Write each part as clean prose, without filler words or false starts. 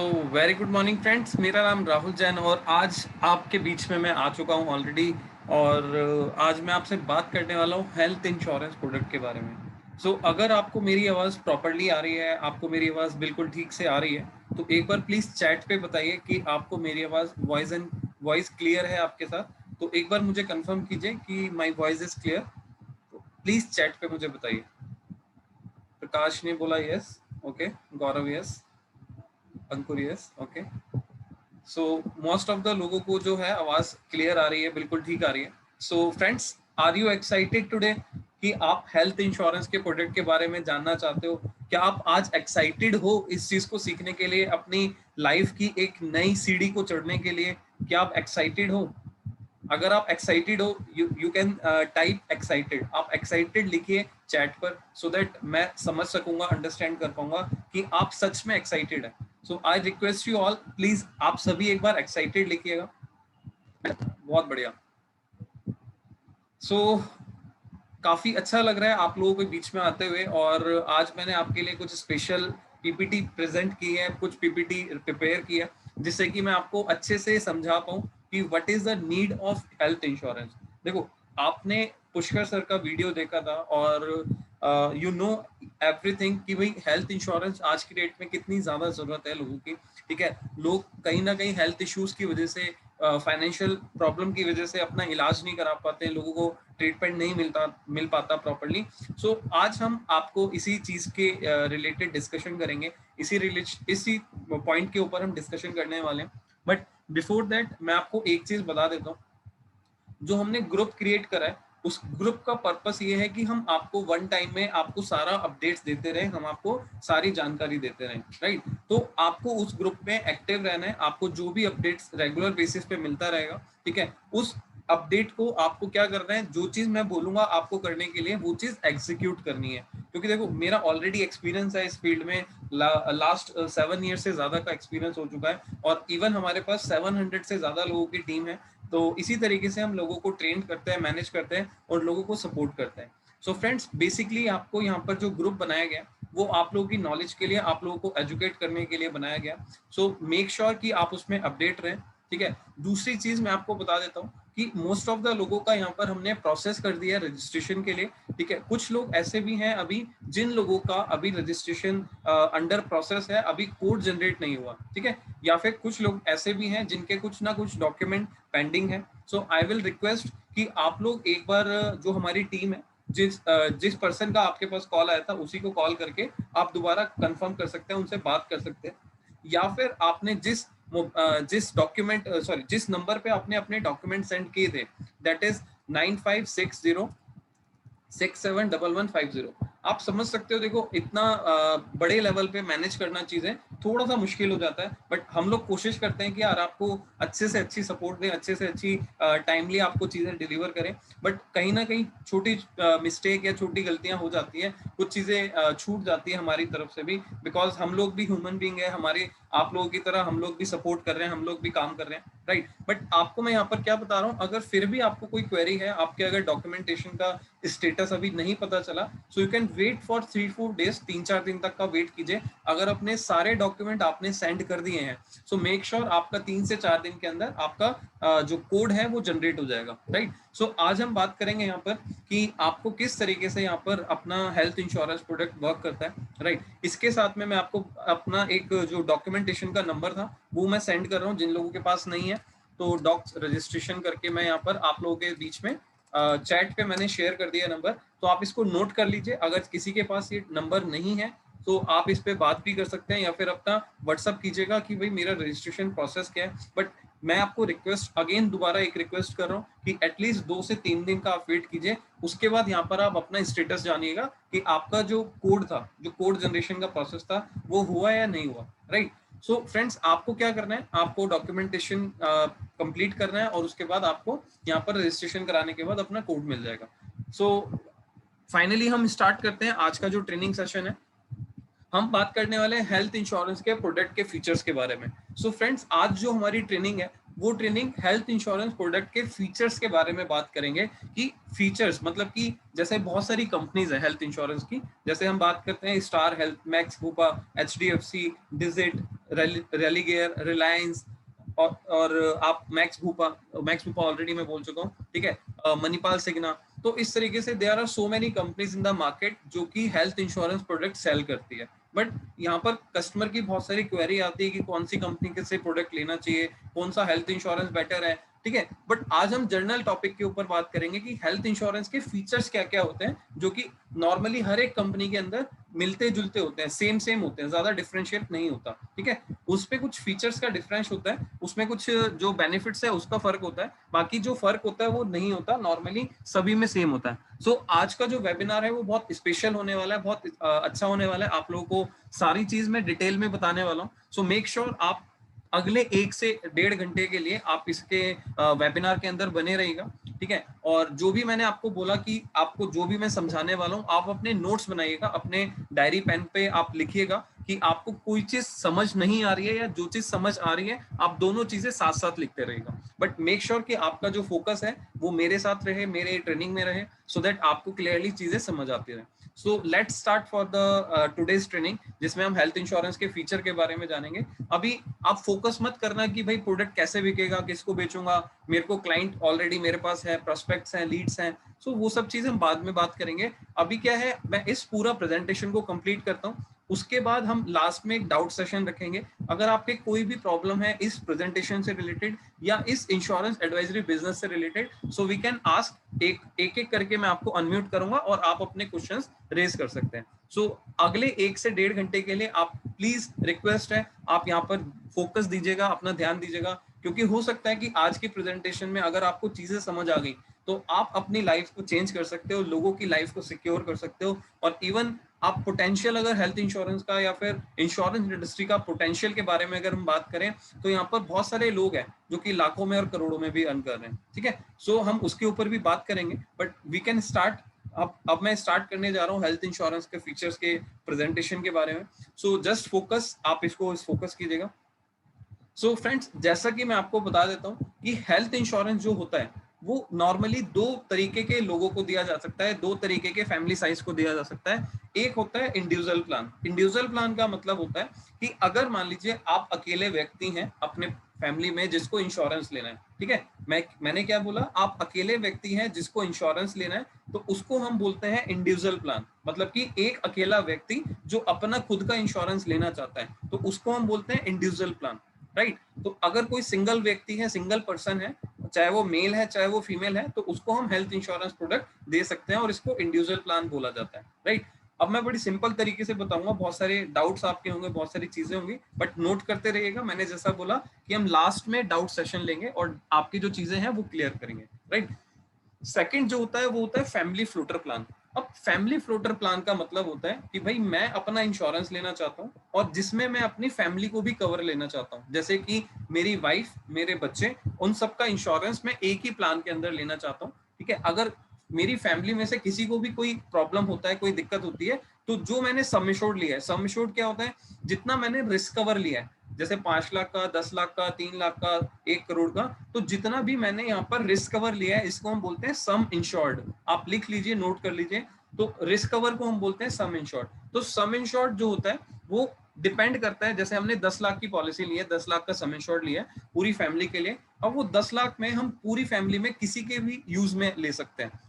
तो very good morning friends, मेरा नाम राहुल जैन और आज आपके बीच में मैं आ चुका हूँ ऑलरेडी। और आज मैं आपसे बात करने वाला हूँ हेल्थ इंश्योरेंस प्रोडक्ट के बारे में। अगर आपको मेरी आवाज़ प्रॉपरली आ रही है, आपको मेरी आवाज़ बिल्कुल ठीक से आ रही है, तो एक बार प्लीज़ चैट पे बताइए कि आपको मेरी आवाज़ वॉइस क्लियर है आपके साथ। तो एक बार मुझे कंफर्म कीजिए कि माई वॉइस इज़ क्लियर। तो प्लीज़ चैट पे मुझे बताइए। प्रकाश ने बोला yes, okay. Gaurav yes, Ankur yes, okay. So most of the लोगों को जो है आवाज क्लियर आ रही है, बिल्कुल ठीक आ रही है। So friends, are you excited today कि आप हेल्थ इंश्योरेंस के प्रोडक्ट के बारे में जानना चाहते हो? क्या आप आज एक्साइटेड हो इस चीज को सीखने के लिए, अपनी लाइफ की एक नई सीढ़ी को चढ़ने के लिए? क्या आप एक्साइटेड हो? अगर आप एक्साइटेड हो, यू कैन टाइप एक्साइटेड। आप एक्साइटेड लिखिए चैट पर, सो दैट मैं समझ सकूंगा, अंडरस्टैंड कर पाऊंगा कि आप सच में एक्साइटेड है। So I request you all, please आप सभी एक बार एक्साइटेड लिखिएगा। बहुत बढ़िया। काफी अच्छा लग रहा है आप लोगों के बीच में आते हुए, और आज मैंने आपके लिए कुछ स्पेशल पीपीटी प्रेजेंट की है, कुछ पीपीटी प्रिपेयर की है, जिससे कि मैं आपको अच्छे से समझा पाऊँ कि what is the need of health insurance. देखो, आपने पुष्कर सर का वीडियो देखा था और यू नो एवरीथिंग कि भाई हेल्थ इंश्योरेंस आज की डेट में कितनी ज्यादा जरूरत है लोगों की। ठीक है, लोग कहीं ना कहीं हेल्थ इश्यूज की वजह से, फाइनेंशियल प्रॉब्लम की वजह से अपना इलाज नहीं करा पाते हैं, लोगों को ट्रीटमेंट नहीं मिल पाता प्रॉपरली। आज हम आपको इसी चीज के रिलेटेड डिस्कशन करेंगे, इसी पॉइंट के ऊपर हम डिस्कशन करने वाले हैं। बट बिफोर दैट मैं आपको एक चीज बता देता हूँ। जो हमने ग्रुप क्रिएट करा है, उस ग्रुप का पर्पस ये है कि हम आपको वन टाइम में आपको सारा अपडेट्स देते रहे, हम आपको सारी जानकारी देते रहे, राइट। तो आपको उस ग्रुप में एक्टिव रहना है, आपको जो भी अपडेट्स रेगुलर बेसिस पे मिलता रहेगा, ठीक है। उस अपडेट को आपको क्या करना है, जो चीज मैं बोलूंगा आपको करने के लिए वो चीज एग्जीक्यूट करनी है। क्योंकि देखो, मेरा ऑलरेडी एक्सपीरियंस है इस फील्ड में, लास्ट 7 ईयर से ज्यादा का एक्सपीरियंस हो चुका है, और इवन हमारे पास 700 से ज्यादा लोगों की टीम है। तो इसी तरीके से हम लोगों को ट्रेन करते हैं, मैनेज करते हैं और लोगों को सपोर्ट करते हैं। फ्रेंड्स, बेसिकली आपको यहाँ पर जो ग्रुप बनाया गया वो आप लोगों की नॉलेज के लिए, आप लोगों को एजुकेट करने के लिए बनाया गया। मेक श्योर कि आप उसमें अपडेट रहें, ठीक है। दूसरी चीज मैं आपको बता देता हूँ कि मोस्ट ऑफ द लोगों का यहाँ पर हमने प्रोसेस कर दिया है रजिस्ट्रेशन के लिए, ठीक है। कुछ लोग ऐसे भी हैं अभी जिन लोगों का अभी रजिस्ट्रेशन अंडर प्रोसेस है, अभी कोड जनरेट नहीं हुआ, ठीक है। या फिर कुछ लोग ऐसे भी हैं जिनके कुछ ना कुछ डॉक्यूमेंट पेंडिंग है। आई विल रिक्वेस्ट कि आप लोग एक बार, जो हमारी टीम है, जिस पर्सन का आपके पास कॉल आया था उसी को कॉल करके आप दोबारा कंफर्म कर सकते हैं, उनसे बात कर सकते हैं। या फिर आपने जिस डॉक्यूमेंट जिस नंबर पे आपने अपने डॉक्यूमेंट सेंड किए थे, दैट इज 9560671150। आप समझ सकते हो, देखो इतना बड़े लेवल पे मैनेज करना चीजें थोड़ा सा मुश्किल हो जाता है, बट हम लोग कोशिश करते हैं कि यार आपको अच्छे से अच्छी सपोर्ट दें, अच्छे से अच्छी टाइमली आपको चीजें डिलीवर करें। बट कहीं ना कहीं छोटी मिस्टेक या छोटी गलतियां हो जाती है, कुछ चीजें छूट जाती है हमारी तरफ से भी, बिकॉज हम लोग भी ह्यूमन बींग है, हमारे आप लोगों की तरह हम लोग भी सपोर्ट कर रहे हैं, हम लोग भी काम कर रहे हैं, राइट। बट आपको मैं यहाँ पर क्या बता रहा हूँ, अगर फिर भी आपको कोई क्वेरी है, आपके अगर डॉक्यूमेंटेशन का स्टेटस अभी नहीं पता चला, so you can wait for 3-4 days, 3-4 दिन तक का वेट कीजिए। अगर अपने सारे डॉक्यूमेंट आपने सेंड कर दिए हैं, सो मेक श्योर आपका 3 से 4 दिन के अंदर आपका जो कोड है वो जनरेट हो जाएगा, राइट। आज हम बात करेंगे यहाँ पर कि आपको किस तरीके से यहाँ पर अपना हेल्थ इंश्योरेंस प्रोडक्ट वर्क करता है, राइट। इसके साथ में मैं आपको अपना एक जो डॉक्यूमेंटेशन का नंबर था वो मैं सेंड कर रहा हूँ, जिन लोगों के पास नहीं है। तो डॉक्स रजिस्ट्रेशन करके मैं यहाँ पर आप लोगों के बीच में चैट पे मैंने शेयर कर दिया नंबर, तो आप इसको नोट कर लीजिए। अगर किसी के पास ये नंबर नहीं है तो आप इस पे बात भी कर सकते हैं, या फिर अपना व्हाट्सअप कीजिएगा कि भाई मेरा रजिस्ट्रेशन प्रोसेस क्या है। बट मैं आपको रिक्वेस्ट, अगेन दोबारा एक रिक्वेस्ट कर रहा हूँ कि एटलीस्ट 2 से 3 दिन का आप वेट कीजिए। उसके बाद यहाँ पर आप अपना स्टेटस जानिएगा कि आपका जो कोड था, जो कोड जनरेशन का प्रोसेस था, वो हुआ या नहीं हुआ, राइट। फ्रेंड्स, आपको क्या करना है, आपको डॉक्यूमेंटेशन कंप्लीट करना है, और उसके बाद आपको यहाँ पर रजिस्ट्रेशन कराने के बाद अपना कोड मिल जाएगा। फाइनली हम स्टार्ट करते हैं आज का जो ट्रेनिंग सेशन है। हम बात करने वाले हैं हेल्थ इंश्योरेंस के प्रोडक्ट के फीचर्स के बारे में। फ्रेंड्स, आज जो हमारी ट्रेनिंग है वो ट्रेनिंग हेल्थ इंश्योरेंस प्रोडक्ट के फीचर्स के बारे में बात करेंगे। कि फीचर्स मतलब कि जैसे बहुत सारी कंपनीज है हेल्थ इंश्योरेंस की, जैसे हम बात करते हैं star health, max, Bupa, HDFC, digit, Religare, Reliance, और आप मैक्स भूपा ऑलरेडी मैं बोल चुका हूँ, ठीक है, मणिपाल सिग्ना। तो इस तरीके से there are so many companies in the market जो कि हेल्थ इंश्योरेंस प्रोडक्ट सेल करती है। बट यहाँ पर कस्टमर की बहुत सारी क्वेरी आती है कि कौन सी कंपनी से प्रोडक्ट लेना चाहिए, कौन सा हेल्थ इंश्योरेंस बेटर है, ठीक है। बट आज हम जनरल टॉपिक के ऊपर बात करेंगे कि हेल्थ इंश्योरेंस के फीचर्स क्या क्या होते हैं, जो कि नॉर्मली हर एक कंपनी के अंदर मिलते जुलते होते हैं, सेम होते हैं, ज्यादा डिफरेंशिएट नहीं होता, ठीक है। उस पे कुछ फीचर्स का डिफरेंस होता है, उसमें कुछ जो बेनिफिट्स है उसका फर्क होता है, बाकी जो फर्क होता है वो नहीं होता, नॉर्मली सभी में सेम होता है। सो आज का जो वेबिनार है वो बहुत स्पेशल होने वाला है, बहुत अच्छा होने वाला है। आप लोगों को सारी चीज मैं डिटेल में बताने वाला हूँ। सो मेक श्योर आप अगले 1 से 1.5 घंटे के लिए आप इसके वेबिनार के अंदर बने रहेगा, ठीक है। और जो भी मैंने आपको बोला कि आपको जो भी मैं समझाने वाला हूँ, आप अपने नोट्स बनाइएगा, अपने डायरी पेन पे आप लिखिएगा कि आपको कोई चीज समझ नहीं आ रही है या जो चीज समझ आ रही है, आप दोनों चीजें साथ साथ लिखते रहेगा। बट मेक श्योर कि आपका जो फोकस है वो मेरे साथ रहे, मेरे ट्रेनिंग में रहे, सो दैट आपको क्लियरली चीजें समझ आती रहे। So let's start for the today's training, जिसमें हम हेल्थ इंश्योरेंस के फीचर के बारे में जानेंगे। अभी आप फोकस मत करना कि भाई प्रोडक्ट कैसे बिकेगा, किसको बेचूंगा, मेरे को क्लाइंट ऑलरेडी मेरे पास है, प्रोस्पेक्ट्स हैं, लीड्स हैं, सो वो सब चीजें हम बाद में बात करेंगे। अभी क्या है, मैं इस पूरा प्रेजेंटेशन को कंप्लीट करता हूँ, उसके बाद हम लास्ट में एक डाउट सेशन रखेंगे। अगर आपके कोई भी प्रॉब्लम है इस प्रेजेंटेशन से रिलेटेड या इस इंश्योरेंस एडवाइजरी बिजनेस से related, so we can ask, एक करके मैं आपको अनम्यूट करूंगा और आप अपने क्वेश्चंस रेज कर सकते हैं। सो अगले 1 से 1.5 घंटे के लिए आप प्लीज, रिक्वेस्ट है, आप यहाँ पर फोकस दीजिएगा, अपना ध्यान दीजिएगा, क्योंकि हो सकता है कि आज की प्रेजेंटेशन में अगर आपको चीजें समझ आ गई तो आप अपनी लाइफ को चेंज कर सकते हो, लोगों की लाइफ को सिक्योर कर सकते हो, और इवन आप पोटेंशियल, अगर हेल्थ इंश्योरेंस का या फिर इंश्योरेंस इंडस्ट्री का पोटेंशियल के बारे में अगर हम बात करें, तो यहाँ पर बहुत सारे लोग हैं जो कि लाखों में और करोड़ों में भी अर्न कर रहे हैं, ठीक है। सो हम उसके ऊपर भी बात करेंगे, बट वी कैन स्टार्ट। अब मैं स्टार्ट करने जा रहा हूँ हेल्थ इंश्योरेंस के फीचर्स के प्रेजेंटेशन के बारे में। सो जस्ट फोकस, आप इसको फोकस कीजिएगा। सो फ्रेंड्स, जैसा कि मैं आपको बता देता हूँ कि हेल्थ इंश्योरेंस जो होता है वो नॉर्मली 2 तरीके के लोगों को दिया जा सकता है, 2 तरीके के फैमिली साइज को दिया जा सकता है। एक होता है इंडिविजुअल प्लान। इंडिविजुअल प्लान का मतलब होता है कि अगर मान लीजिए आप अकेले व्यक्ति हैं अपने फैमिली में जिसको इंश्योरेंस लेना है, ठीक है, मैंने क्या बोला, आप अकेले व्यक्ति हैं जिसको इंश्योरेंस लेना है, तो उसको हम बोलते हैं इंडिविजुअल प्लान। मतलब कि एक अकेला व्यक्ति जो अपना खुद का इंश्योरेंस लेना चाहता है, तो उसको हम बोलते हैं इंडिविजुअल प्लान, राइट। तो अगर कोई सिंगल व्यक्ति है, सिंगल पर्सन है, चाहे वो मेल है चाहे वो फीमेल है, तो उसको हम हेल्थ इंश्योरेंस प्रोडक्ट दे सकते हैं और इसको इंडिविजुअल प्लान बोला जाता है, राइट। अब मैं बड़ी सिंपल तरीके से बताऊंगा, बहुत सारे डाउट्स आपके होंगे, बहुत सारी चीजें होंगी, बट नोट करते रहिएगा। मैंने जैसा बोला कि हम लास्ट में डाउट सेशन लेंगे और आपकी जो चीजें हैं वो क्लियर करेंगे, राइट। सेकंड जो होता है वो होता है फैमिली फ्लोटर प्लान। अब फैमिली फ्लोटर प्लान का मतलब होता है कि भाई मैं अपना इंश्योरेंस लेना चाहता हूँ और जिसमें मैं अपनी फैमिली को भी कवर लेना चाहता हूँ, जैसे कि मेरी वाइफ, मेरे बच्चे, उन सबका इंश्योरेंस मैं एक ही प्लान के अंदर लेना चाहता हूँ, ठीक है। अगर मेरी फैमिली में से किसी को भी कोई प्रॉब्लम होता है, कोई दिक्कत होती है, तो जो मैंने सम एश्योर्ड लिया है, सम एश्योर्ड क्या होता है, जितना मैंने रिस्क कवर लिया है, जैसे 5 लाख का, 10 लाख का, 3 लाख का, 1 करोड़ का, तो जितना भी मैंने यहाँ पर रिस्क कवर लिया है इसको हम बोलते हैं सम इंश्योर्ड। आप लिख लीजिए, नोट कर लीजिए। तो रिस्क कवर को हम बोलते हैं सम इंश्योर्ड। तो सम इंश्योर्ड जो होता है वो डिपेंड करता है, जैसे हमने 10 लाख की पॉलिसी ली है, 10 लाख का सम इंश्योर्ड लिया है पूरी फैमिली के लिए, अब वो 10 लाख में हम पूरी फैमिली में किसी के भी यूज में ले सकते हैं।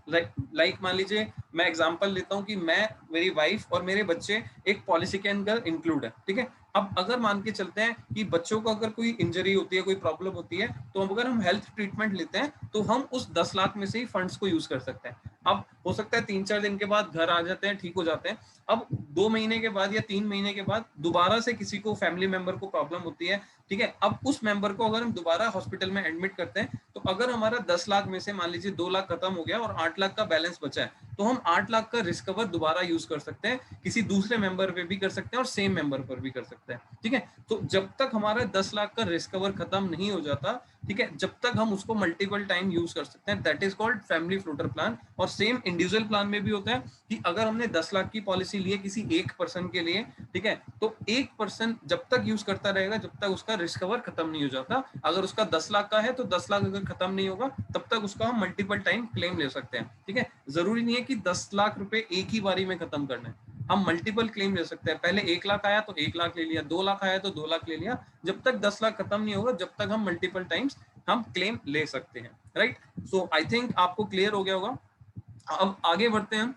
लाइक मान लीजिए, मैं एग्जांपल लेता हूँ कि मैं, मेरी वाइफ और मेरे बच्चे एक पॉलिसी के अंदर इंक्लूड है, ठीक है। अब अगर मान के चलते हैं कि बच्चों को अगर कोई इंजरी होती है, कोई प्रॉब्लम होती है, तो अगर हम हेल्थ ट्रीटमेंट लेते हैं तो हम उस 10 लाख में से ही फंड्स को यूज कर सकते हैं। अब हो सकता है 3-4 दिन के बाद घर आ जाते हैं, ठीक हो जाते हैं। अब 2 महीने के बाद या 3 महीने के बाद दोबारा से किसी को, फैमिली मेंबर को प्रॉब्लम होती है, ठीक है। अब उस मेंबर को अगर हम दोबारा हॉस्पिटल में एडमिट करते हैं, तो अगर हमारा 10 लाख में से मान लीजिए 2 लाख खत्म हो गया और 8 लाख का बैलेंस बचा है, तो हम 8 लाख का रिस्क कवर दोबारा यूज कर सकते हैं, किसी दूसरे मेंबर पे भी कर सकते हैं और सेम मेंबर पर भी कर सकते हैं, ठीक है। तो जब तक हमारा 10 लाख का रिस्क कवर खत्म नहीं हो जाता, ठीक है, जब तक हम उसको मल्टीपल टाइम यूज कर सकते हैं, that is called family floater plan. और सेम इंडिविजुअल प्लान में भी होता है कि अगर हमने 10 लाख की पॉलिसी ली है किसी एक पर्सन के लिए, ठीक है, तो एक पर्सन जब तक यूज करता रहेगा जब तक उसका रिस्क कवर खत्म नहीं हो जाता। अगर उसका 10 लाख का है तो 10 लाख अगर खत्म नहीं होगा तब तक उसका हम मल्टीपल टाइम क्लेम ले सकते हैं, ठीक है। जरूरी नहीं है कि 10 लाख रुपए एक ही बारी में खत्म करना है। हम मल्टीपल क्लेम ले सकते हैं। पहले 1 लाख आया तो 1 लाख ले लिया, 2 लाख आया तो 2 लाख ले लिया, जब तक 10 लाख खत्म नहीं होगा जब तक हम मल्टीपल टाइम्स हम क्लेम ले सकते हैं, राइट। सो आई थिंक आपको क्लियर हो गया होगा। अब आगे बढ़ते हैं हम।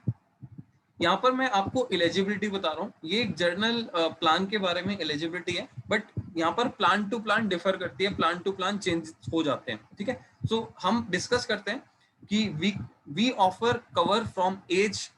यहाँ पर मैं आपको एलिजिबिलिटी बता रहा हूँ, ये एक जर्नल प्लान के बारे में एलिजिबिलिटी है, बट यहाँ पर प्लान टू प्लान डिफर करती है, प्लान टू प्लान चेंज हो जाते हैं, ठीक है। सो हम डिस्कस करते हैं कि we offer cover from age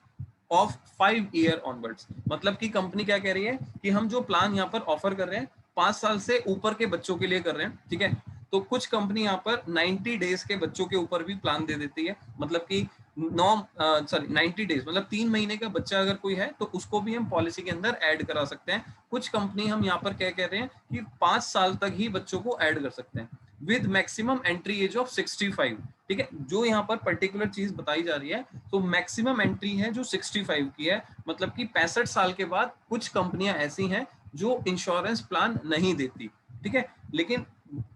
of 5 year onwards. मतलब कि कंपनी क्या कह रही है कि हम जो प्लान यहाँ पर ऑफर कर रहे हैं 5 साल से ऊपर के बच्चों के लिए कर रहे हैं, ठीक है। तो कुछ कंपनी यहाँ पर 90 डेज के बच्चों के ऊपर भी प्लान दे देती है, मतलब कि 90 डेज मतलब 3 महीने का बच्चा अगर कोई है तो उसको भी हम पॉलिसी के अंदर ऐड करा सकते हैं। कुछ कंपनी हम यहाँ पर क्या कह रहे हैं कि 5 साल तक ही बच्चों को ऐड कर सकते हैं with maximum entry age of 65, ठीक है। जो यहाँ पर पर्टिकुलर चीज बताई जा रही है, तो मैक्सिमम एंट्री है जो 65 की है, मतलब कि 65 साल के बाद कुछ कंपनियां ऐसी हैं जो इंश्योरेंस प्लान नहीं देती, ठीक है। लेकिन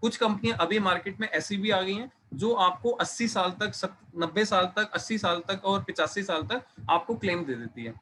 कुछ कंपनियां अभी मार्केट में ऐसी भी आ गई हैं जो आपको 80 साल तक 90 साल तक 80 साल तक और 85 साल तक आपको क्लेम दे देती है,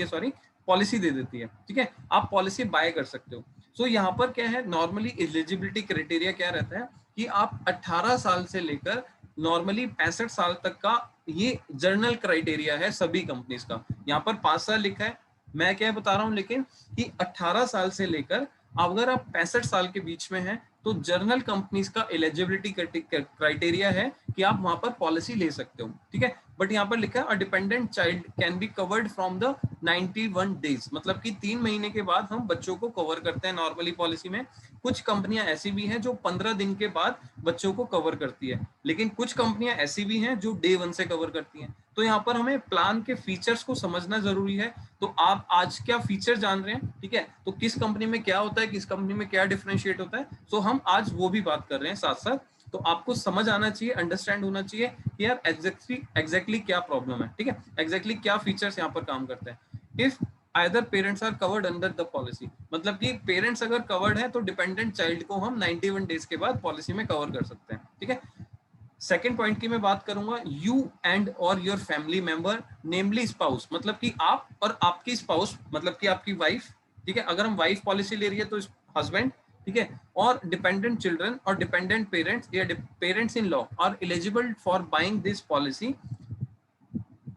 सॉरी पॉलिसी दे देती है, ठीक है। आप पॉलिसी बाय कर सकते हो। सो यहाँ पर क्या है, नॉर्मली एलिजिबिलिटी क्राइटेरिया क्या रहता है कि आप 18 साल से लेकर नॉर्मली 65 साल तक का ये जर्नल क्राइटेरिया है सभी कंपनीज का। यहाँ पर 5 साल लिखा है, मैं क्या बता रहा हूँ लेकिन कि 18 साल से लेकर अगर आप 65 साल के बीच में हैं तो जर्नल कंपनीज का एलिजिबिलिटी क्राइटेरिया है कि आप वहां पर पॉलिसी ले सकते हो, ठीक है। बट यहाँ पर लिखा है a dependent child can be covered from the 91 days, मतलब कि 3 महीने के बाद हम बच्चों को कवर करते हैं नॉर्मली पॉलिसी में। कुछ कंपनियां ऐसी भी हैं जो 15 दिन के बाद बच्चों को कवर करती है, लेकिन कुछ कंपनियां ऐसी भी हैं जो डे 1 से कवर करती हैं। तो यहाँ पर हमें प्लान के फीचर्स को समझना जरूरी है। तो आप आज क्या फीचर जान रहे हैं, ठीक है, तो किस कंपनी में क्या होता है, किस कंपनी में क्या डिफरेंशिएट होता है, तो हम आज वो भी बात कर रहे हैं साथ साथ। तो आपको समझ आना चाहिए, अंडरस्टैंड होना चाहिए कि यार एग्जैक्टली क्या प्रॉब्लम है, ठीक है, एग्जैक्टली क्या फीचर्स यहाँ पर काम करते हैं। If either parents are covered under the policy, मतलब कि पेरेंट्स अगर कवर्ड है तो डिपेंडेंट चाइल्ड को हम 91 डेज के बाद पॉलिसी में कवर कर सकते हैं, ठीक है। सेकेंड पॉइंट की मैं बात करूंगा, यू एंड और your family member namely spouse, मतलब कि आप और आपकी स्पाउस, मतलब कि आपकी वाइफ, ठीक है। अगर हम वाइफ पॉलिसी ले रही है तो हस्बैंड, ठीक है, और डिपेंडेंट चिल्ड्रन और डिपेंडेंट पेरेंट्स या parents in law are eligible for buying this policy,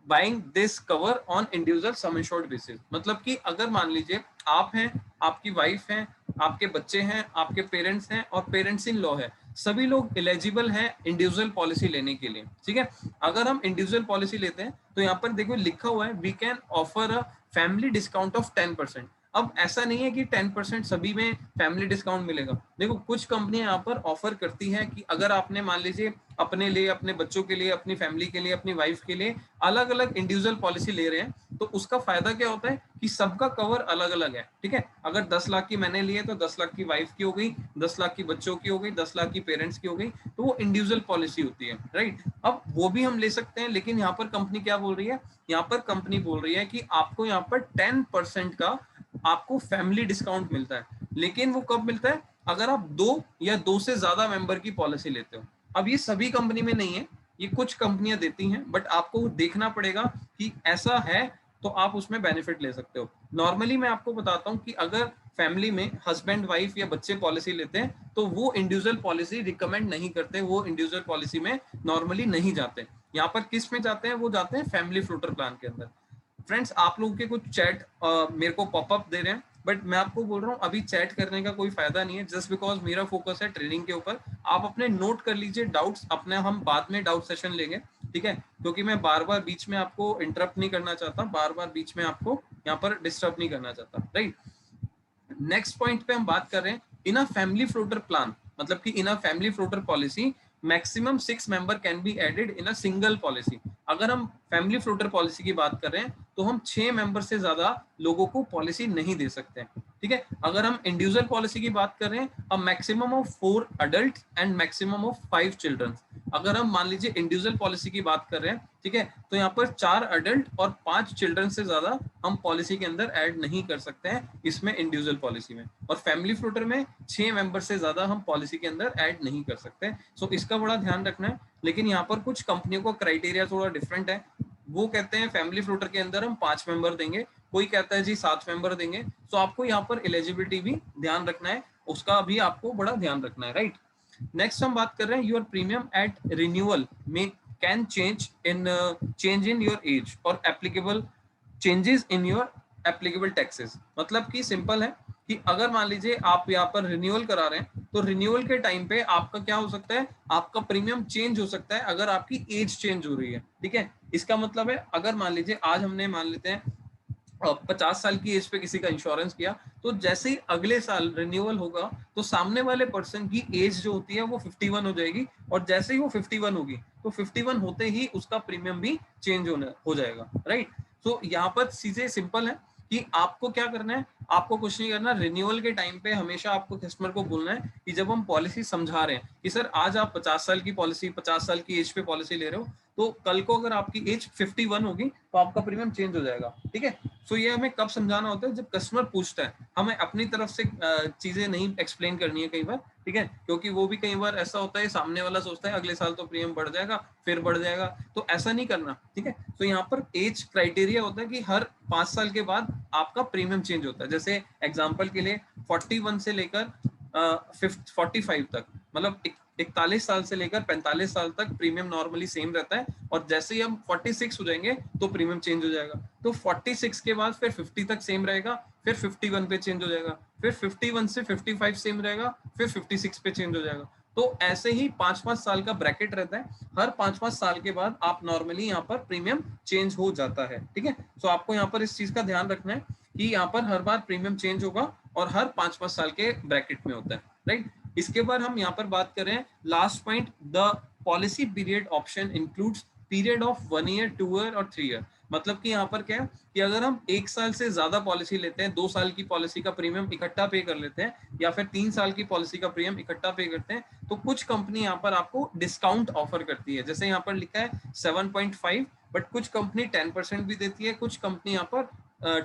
buying this cover on individual sum insured basis. मतलब कि अगर मान लीजिए आप हैं, आपकी वाइफ हैं, आपके बच्चे हैं, आपके पेरेंट्स हैं और पेरेंट्स इन लॉ है, सभी लोग एलिजिबल हैं इंडिविजुअल पॉलिसी लेने के लिए, ठीक है। अगर हम इंडिविजुअल पॉलिसी लेते हैं तो यहाँ पर देखो लिखा हुआ है we can offer a family discount of 10%। अब ऐसा नहीं है कि 10% सभी में फैमिली डिस्काउंट मिलेगा। देखो कुछ कंपनियां यहाँ पर ऑफर करती हैं कि अगर आपने मान लीजिए अपने लिए, अपने बच्चों के लिए, अपनी फैमिली के लिए, अपनी वाइफ के लिए अलग अलग इंडिविजुअल पॉलिसी ले रहे हैं, तो उसका फायदा क्या होता है कि सबका कवर अलग अलग है, ठीक है। अगर 10 लाख की मैंने ली है तो 10 लाख की वाइफ की हो गई, 10 लाख की बच्चों की हो गई, 10 लाख की पेरेंट्स की हो गई, तो वो इंडिविजुअल पॉलिसी होती है, राइट। अब वो भी हम ले सकते हैं, लेकिन यहाँ पर कंपनी क्या बोल रही है, यहाँ पर कंपनी बोल रही है कि आपको यहाँ पर 10% का आपको फैमिली डिस्काउंट मिलता है। लेकिन वो कब मिलता है, अगर आप 2 या 2 से ज्यादा मेंबर की पॉलिसी लेते हो। अब ये सभी कंपनी में नहीं है, ये कुछ कंपनियां देती हैं, बट आपको देखना पड़ेगा कि ऐसा है तो आप उसमें बेनिफिट ले सकते हो। नॉर्मली मैं आपको बताता हूँ कि अगर फैमिली में हस्बैंड वाइफ या बच्चे पॉलिसी लेते हैं तो वो इंडिविजुअल पॉलिसी रिकमेंड नहीं करते, वो इंडिविजुअल पॉलिसी में नॉर्मली नहीं जाते। यहाँ पर किस में जाते हैं, वो जाते हैं फैमिली फ्लोटर प्लान के अंदर। फ्रेंड्स आप लोगों के कुछ चैट मेरे को पॉपअप दे रहे हैं, बट मैं आपको बोल रहा हूँ अभी चैट करने का कोई फायदा नहीं है, जस्ट बिकॉज मेरा फोकस है ट्रेनिंग के ऊपर। आप अपने नोट कर लीजिए डाउट्स अपने, हम बाद में डाउट सेशन लेंगे, ठीक है, क्योंकि मैं बार बार बीच में आपको इंटरप्ट नहीं करना चाहता, बार बार बीच में आपको यहाँ पर डिस्टर्ब नहीं करना चाहता, राइट। नेक्स्ट पॉइंट पे हम बात कर रहे हैं in a family floater plan, मतलब कि in a family floater policy maximum 6 member can be added in a single policy. अगर हम फैमिली फ्लोटर पॉलिसी की बात कर रहे हैं तो हम 6 मेंबर से ज्यादा लोगों को पॉलिसी नहीं दे सकते, ठीक है। अगर हम इंडिविजुअल पॉलिसी की बात कर रहे हैं, a maximum of 4 adult and maximum of 5 children. अगर हम मान लीजिए इंडिविजुअल पॉलिसी की बात कर रहे हैं, ठीक है, तो यहाँ पर 4 अडल्ट और 5 चिल्ड्रन से ज्यादा हम पॉलिसी के अंदर ऐड नहीं कर सकते हैं इसमें इंडिविजुअल पॉलिसी में। और फैमिली फ्लोटर में 6 मेंबर से ज्यादा हम पॉलिसी के अंदर ऐड नहीं कर सकते। सो इसका बड़ा ध्यान रखना है। लेकिन यहाँ पर कुछ कंपनियों का क्राइटेरिया थोड़ा डिफरेंट है, वो कहते हैं फैमिली फ्लोटर के अंदर हम 5 मेंबर देंगे, कोई कहता है जी 7 मेंबर देंगे। तो आपको यहाँ पर एलिजिबिलिटी भी ध्यान रखना है, उसका भी आपको बड़ा ध्यान रखना है, राइट। नेक्स्ट हम बात कर रहे हैं योर प्रीमियम एट रिन्यूअल में can change in your age और applicable changes in your applicable taxes. मतलब कि सिंपल है कि अगर मान लीजिए आप यहाँ पर रिन्यूअल करा रहे हैं, तो रिन्यूअल के टाइम पे आपका क्या हो सकता है, आपका प्रीमियम चेंज हो सकता है अगर आपकी एज चेंज हो रही है, ठीक है। इसका मतलब है अगर मान लीजिए आज हमने मान लेते हैं 50 साल की एज पे किसी का इंश्योरेंस किया, तो जैसे ही अगले साल रिन्यूअल होगा तो सामने वाले पर्सन की एज जो होती है वो 51 हो जाएगी, और जैसे ही वो 51 होगी तो 51 होते ही उसका प्रीमियम भी चेंज हो जाएगा, राइट। तो यहाँ पर चीजें सिंपल है कि आपको क्या करना है, आपको कुछ नहीं करना। रिन्यूअल के टाइम पे हमेशा आपको कस्टमर को बोलना है कि जब हम पॉलिसी समझा रहे हैं कि सर आज आप 50 साल की पॉलिसी, 50 साल की एज पे पॉलिसी ले रहे हो, तो कल को अगर आपकी एज 51 होगी तो आपका प्रीमियम चेंज हो जाएगा, ठीक है। सो ये हमें कब समझाना होता है, जब कस्टमर पूछता है, हमें अपनी तरफ से चीजें नहीं एक्सप्लेन करनी है कई बार, ठीक है, क्योंकि वो भी कई बार ऐसा होता है सामने वाला सोचता है अगले साल तो प्रीमियम बढ़ जाएगा, फिर बढ़ जाएगा, तो ऐसा नहीं करना, ठीक है। तो यहाँ पर एज क्राइटेरिया होता है कि हर 5 साल के बाद आपका प्रीमियम चेंज होता है। जैसे एग्जाम्पल के लिए 41 से लेकर 45 तक, मतलब 41 साल से लेकर 45 साल तक प्रीमियम नॉर्मली सेम रहता है, और जैसे ही हम 46 हो जाएंगे तो प्रीमियम चेंज हो जाएगा। तो 46 के बाद फिर 50 तक सेम रहेगा, फिर 51 पे चेंज हो जाएगा, फिर 51 से 55 सेम रहेगा, फिर 56 पे चेंज हो जाएगा। तो ऐसे ही 5-5 साल का ब्रैकेट रहता है, हर 5-5 साल के बाद आप नॉर्मली यहाँ पर प्रीमियम चेंज हो जाता है, ठीक है। तो आपको यहाँ पर इस चीज का ध्यान रखना है कि यहाँ पर हर बार प्रीमियम चेंज होगा और हर 5-5 साल के ब्रैकेट में होता है, राइट। इसके बाद हम यहाँ पर बात करें last point, the policy period option includes period of 1 year, 2 year और 3 ईयर। मतलब कि यहाँ पर क्या है कि अगर हम 1 साल से ज्यादा पॉलिसी लेते हैं, 2 साल की पॉलिसी का प्रीमियम इकट्ठा पे कर लेते हैं, या फिर 3 साल की पॉलिसी का प्रीमियम इकट्ठा पे करते हैं, तो कुछ कंपनी यहाँ पर आपको डिस्काउंट ऑफर करती है। जैसे यहाँ पर लिखा है 7.5, बट कुछ कंपनी 10% भी देती है, कुछ कंपनी यहाँ पर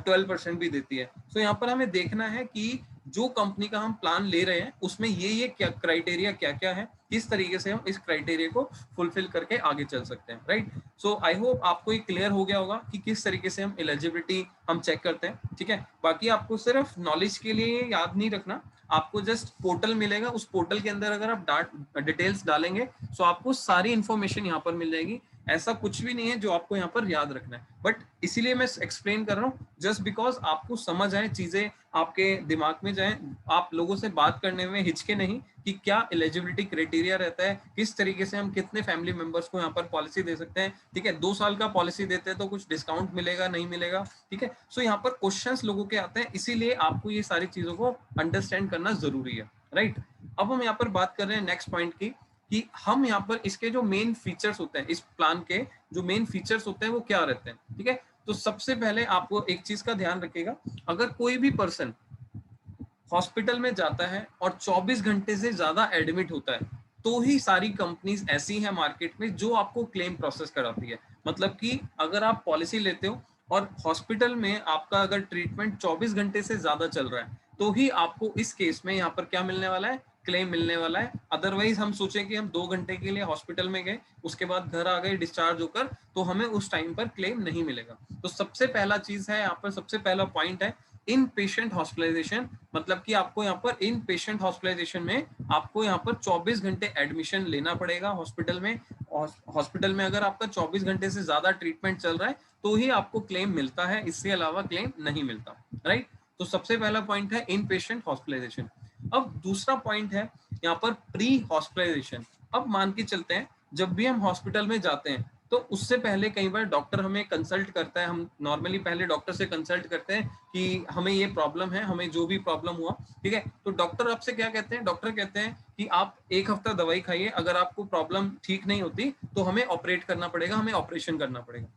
12% भी देती है। तो यहाँ पर हमें देखना है कि जो कंपनी का हम प्लान ले रहे हैं उसमें ये क्या क्राइटेरिया क्या क्या है, किस तरीके से हम इस क्राइटेरिया को फुलफिल करके आगे चल सकते हैं, राइट। सो आई होप आपको ये क्लियर हो गया होगा कि किस तरीके से हम एलिजिबिलिटी हम चेक करते हैं, ठीक है। बाकी आपको सिर्फ नॉलेज के लिए याद नहीं रखना, आपको जस्ट पोर्टल मिलेगा, उस पोर्टल के अंदर अगर आप डिटेल्स डालेंगे तो आपको सारी इंफॉर्मेशन यहाँ पर मिल जाएगी। ऐसा कुछ भी नहीं है जो आपको यहाँ पर याद रखना है, बट इसीलिए मैं एक्सप्लेन कर रहा हूँ जस्ट बिकॉज आपको समझ आए, चीजें आपके दिमाग में जाए, आप लोगों से बात करने में हिचके नहीं कि क्या एलिजिबिलिटी क्राइटेरिया रहता है, किस तरीके से हम कितने फैमिली मेंबर्स को यहाँ पर पॉलिसी दे सकते हैं, ठीक है। 2 साल का पॉलिसी देते हैं तो कुछ डिस्काउंट मिलेगा नहीं मिलेगा, ठीक है। सो यहाँ पर क्वेश्चंस लोगों के आते हैं, इसीलिए आपको ये सारी चीजों को अंडरस्टैंड करना जरूरी है, राइट। अब हम यहाँ पर बात कर रहे हैं नेक्स्ट पॉइंट की कि हम यहाँ पर इसके जो मेन फीचर्स होते हैं, इस प्लान के जो मेन फीचर्स होते हैं वो क्या रहते हैं, ठीक है। तो सबसे पहले आपको एक चीज का ध्यान रखिएगा, अगर कोई भी पर्सन हॉस्पिटल में जाता है और 24 घंटे से ज्यादा एडमिट होता है, तो ही सारी कंपनीज ऐसी हैं मार्केट में जो आपको क्लेम प्रोसेस कराती है। मतलब कि अगर आप पॉलिसी लेते हो और हॉस्पिटल में आपका अगर ट्रीटमेंट 24 घंटे से ज्यादा चल रहा है, तो ही आपको इस केस में यहाँ पर क्या मिलने वाला है, क्लेम मिलने वाला है। अदरवाइज हम सोचें कि हम 2 घंटे के लिए हॉस्पिटल में गए, उसके बाद घर आ गए डिस्चार्ज होकर, तो हमें उस टाइम पर क्लेम नहीं मिलेगा। तो सबसे पहला चीज है यहाँ पर, सबसे पहला पॉइंट है इन पेशेंट हॉस्पिटलाइजेशन। मतलब कि आपको यहाँ पर इन पेशेंट हॉस्पिटलाइजेशन में आपको यहाँ पर 24 घंटे एडमिशन लेना पड़ेगा हॉस्पिटल में। हॉस्पिटल में अगर आपका 24 घंटे से ज्यादा ट्रीटमेंट चल रहा है तो ही आपको क्लेम मिलता है, इससे अलावा क्लेम नहीं मिलता, राइट। तो सबसे पहला पॉइंट है इन पेशेंट हॉस्पिटलाइजेशन। अब दूसरा पॉइंट है यहाँ पर प्री हॉस्पिटलाइजेशन। अब मान के चलते हैं जब भी हम हॉस्पिटल में जाते हैं तो उससे पहले कई बार डॉक्टर हमें कंसल्ट करता है, हम नॉर्मली पहले डॉक्टर से कंसल्ट करते हैं कि हमें ये प्रॉब्लम है, हमें जो भी प्रॉब्लम हुआ, ठीक है। तो डॉक्टर आपसे क्या कहते हैं, डॉक्टर कहते हैं कि आप 1 हफ्ता दवाई खाइए, अगर आपको प्रॉब्लम ठीक नहीं होती तो हमें ऑपरेट करना पड़ेगा, हमें ऑपरेशन करना पड़ेगा,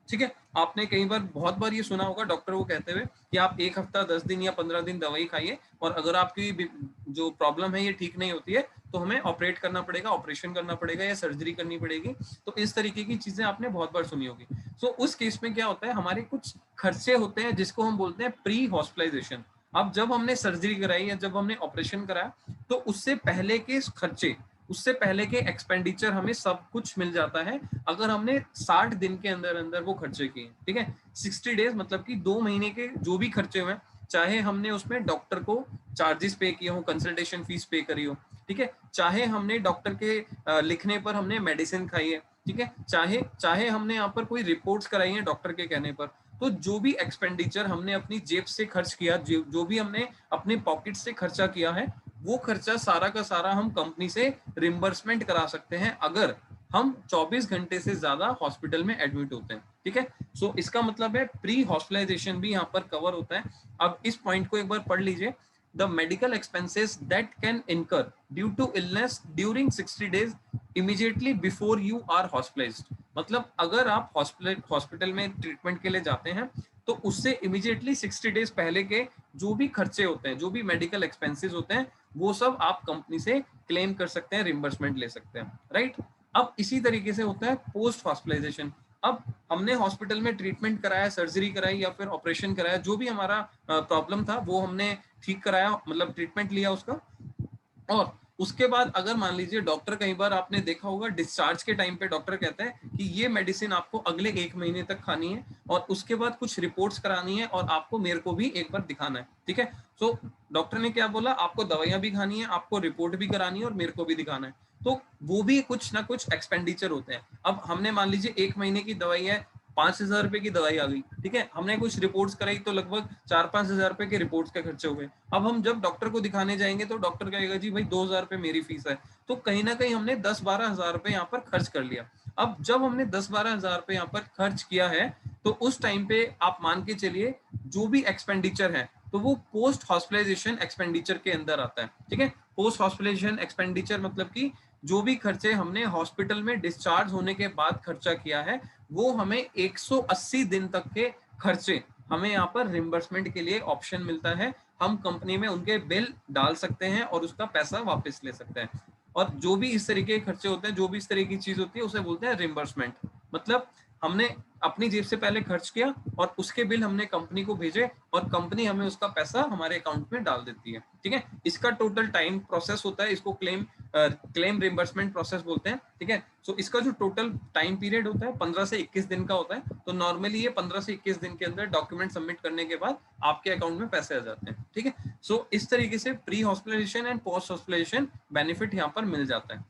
ठीक है। आपने कई बार बहुत बार ये सुना होगा डॉक्टर को कहते हुए कि आप 1 हफ्ता 10 दिन या 15 दिन दवाई खाइए, और अगर आपकी जो प्रॉब्लम है ये ठीक नहीं होती है तो हमें ऑपरेट करना पड़ेगा, ऑपरेशन करना पड़ेगा या सर्जरी करनी पड़ेगी। तो इस तरीके की चीजें आपने बहुत बार सुनी होगी। सो उस केस में क्या होता है, हमारे कुछ खर्चे होते हैं जिसको हम बोलते हैं प्री हॉस्पिटलाइजेशन। अब जब हमने सर्जरी कराई या जब हमने ऑपरेशन कराया तो उससे पहले के खर्चे, उससे पहले के एक्सपेंडिचर हमें सब कुछ मिल जाता है अगर हमने 60 दिन के अंदर अंदर वो खर्चे किए, ठीक है। 60 डेज मतलब कि 2 महीने के जो भी खर्चे हुए, चाहे हमने उसमें डॉक्टर को चार्जेस पे किए हो, कंसल्टेशन फीस पे करी हो, ठीक है, चाहे हमने डॉक्टर के लिखने पर हमने मेडिसिन खाई है, ठीक है, चाहे चाहे हमने यहाँ पर कोई रिपोर्ट्स कराई है डॉक्टर के कहने पर, तो जो भी एक्सपेंडिचर हमने अपनी जेब से खर्च किया, जो भी हमने अपने पॉकेट से खर्चा किया है, वो खर्चा सारा का सारा हम कंपनी से रिम्बर्समेंट करा सकते हैं अगर हम 24 घंटे से ज्यादा हॉस्पिटल में एडमिट होते हैं, ठीक है। सो इसका मतलब है प्री हॉस्पिटलाइजेशन भी यहाँ पर कवर होता है। अब इस पॉइंट को एक बार पढ़ लीजिए, the medical expenses that can incur due to illness during 60 days immediately before you are hospitalised. मतलब अगर आप हॉस्पिटल में ट्रीटमेंट के लिए जाते हैं तो उससे इमीडिएटली 60 डेज पहले के जो भी खर्चे होते हैं, जो भी मेडिकल एक्सपेंसेस होते हैं, वो सब आप कंपनी से क्लेम कर सकते हैं, रिम्बर्समेंट ले सकते हैं, राइट। अब इसी तरीके से होता है पोस्ट हॉस्पिटलाइजेशन। अब हमने हॉस्पिटल में ट्रीटमेंट कराया, सर्जरी कराई या फिर ऑपरेशन कराया, जो भी हमारा प्रॉब्लम था वो हमने ठीक कराया, मतलब ट्रीटमेंट लिया उसका, और उसके बाद अगर मान लीजिए डॉक्टर, कई बार आपने देखा होगा डिस्चार्ज के टाइम पे डॉक्टर कहता है कि ये मेडिसिन आपको अगले 1 महीने तक खानी है और उसके बाद कुछ रिपोर्ट्स करानी है और आपको मेरे को भी एक बार दिखाना है, ठीक है। तो डॉक्टर ने क्या बोला, आपको दवाइयां भी खानी है, आपको रिपोर्ट भी करानी है और मेरे को भी दिखाना है, तो वो भी कुछ ना कुछ एक्सपेंडिचर होते हैं। अब हमने मान लीजिए 1 महीने की दवाई है, 5,000 रुपए की दवाई आ गई, ठीक है, हमने कुछ रिपोर्ट्स कराई तो लगभग 4-5 हजार रुपए के रिपोर्ट्स के खर्चे हो गए। अब हम जब डॉक्टर को दिखाने जाएंगे तो डॉक्टर कहेगा जी भाई 2,000 रुपए मेरी फीस है, तो कहीं ना कहीं हमने 10-12 हजार रुपए यहाँ पर खर्च कर लिया। अब जब हमने 10-12 हजार रुपए यहाँ पर खर्च किया है तो उस टाइम पे आप मान के चलिए जो भी एक्सपेंडिचर है तो वो पोस्ट हॉस्पिटलाइजेशन एक्सपेंडिचर के अंदर आता है, ठीक है। पोस्ट हॉस्पिटलाइजेशन एक्सपेंडिचर मतलब कि जो भी खर्चे हमने हॉस्पिटल में डिस्चार्ज होने के बाद खर्चा किया है, वो हमें 180 दिन तक के खर्चे हमें यहाँ पर रिम्बर्समेंट के लिए ऑप्शन मिलता है। हम कंपनी में उनके बिल डाल सकते हैं और उसका पैसा वापस ले सकते हैं। और जो भी इस तरीके के खर्चे होते हैं, जो भी इस तरह की चीज होती है, उसे बोलते हैं रिम्बर्समेंट। मतलब हमने अपनी जेब से पहले खर्च किया और उसके बिल हमने कंपनी को भेजे और कंपनी हमें उसका पैसा हमारे अकाउंट में डाल देती है, ठीक है। इसका टोटल टाइम प्रोसेस होता है, इसको क्लेम रिम्बर्समेंट प्रोसेस बोलते हैं, ठीक है। सो इसका जो टोटल टाइम पीरियड होता है 15 से 21 दिन का होता है। तो नॉर्मली ये 15 से 21 दिन के अंदर डॉक्यूमेंट सबमिट करने के बाद आपके अकाउंट में पैसे आ जाते हैं, ठीक है। सो इस तरीके से pre hospitalization and post hospitalization benefit यहाँ पर मिल जाता है।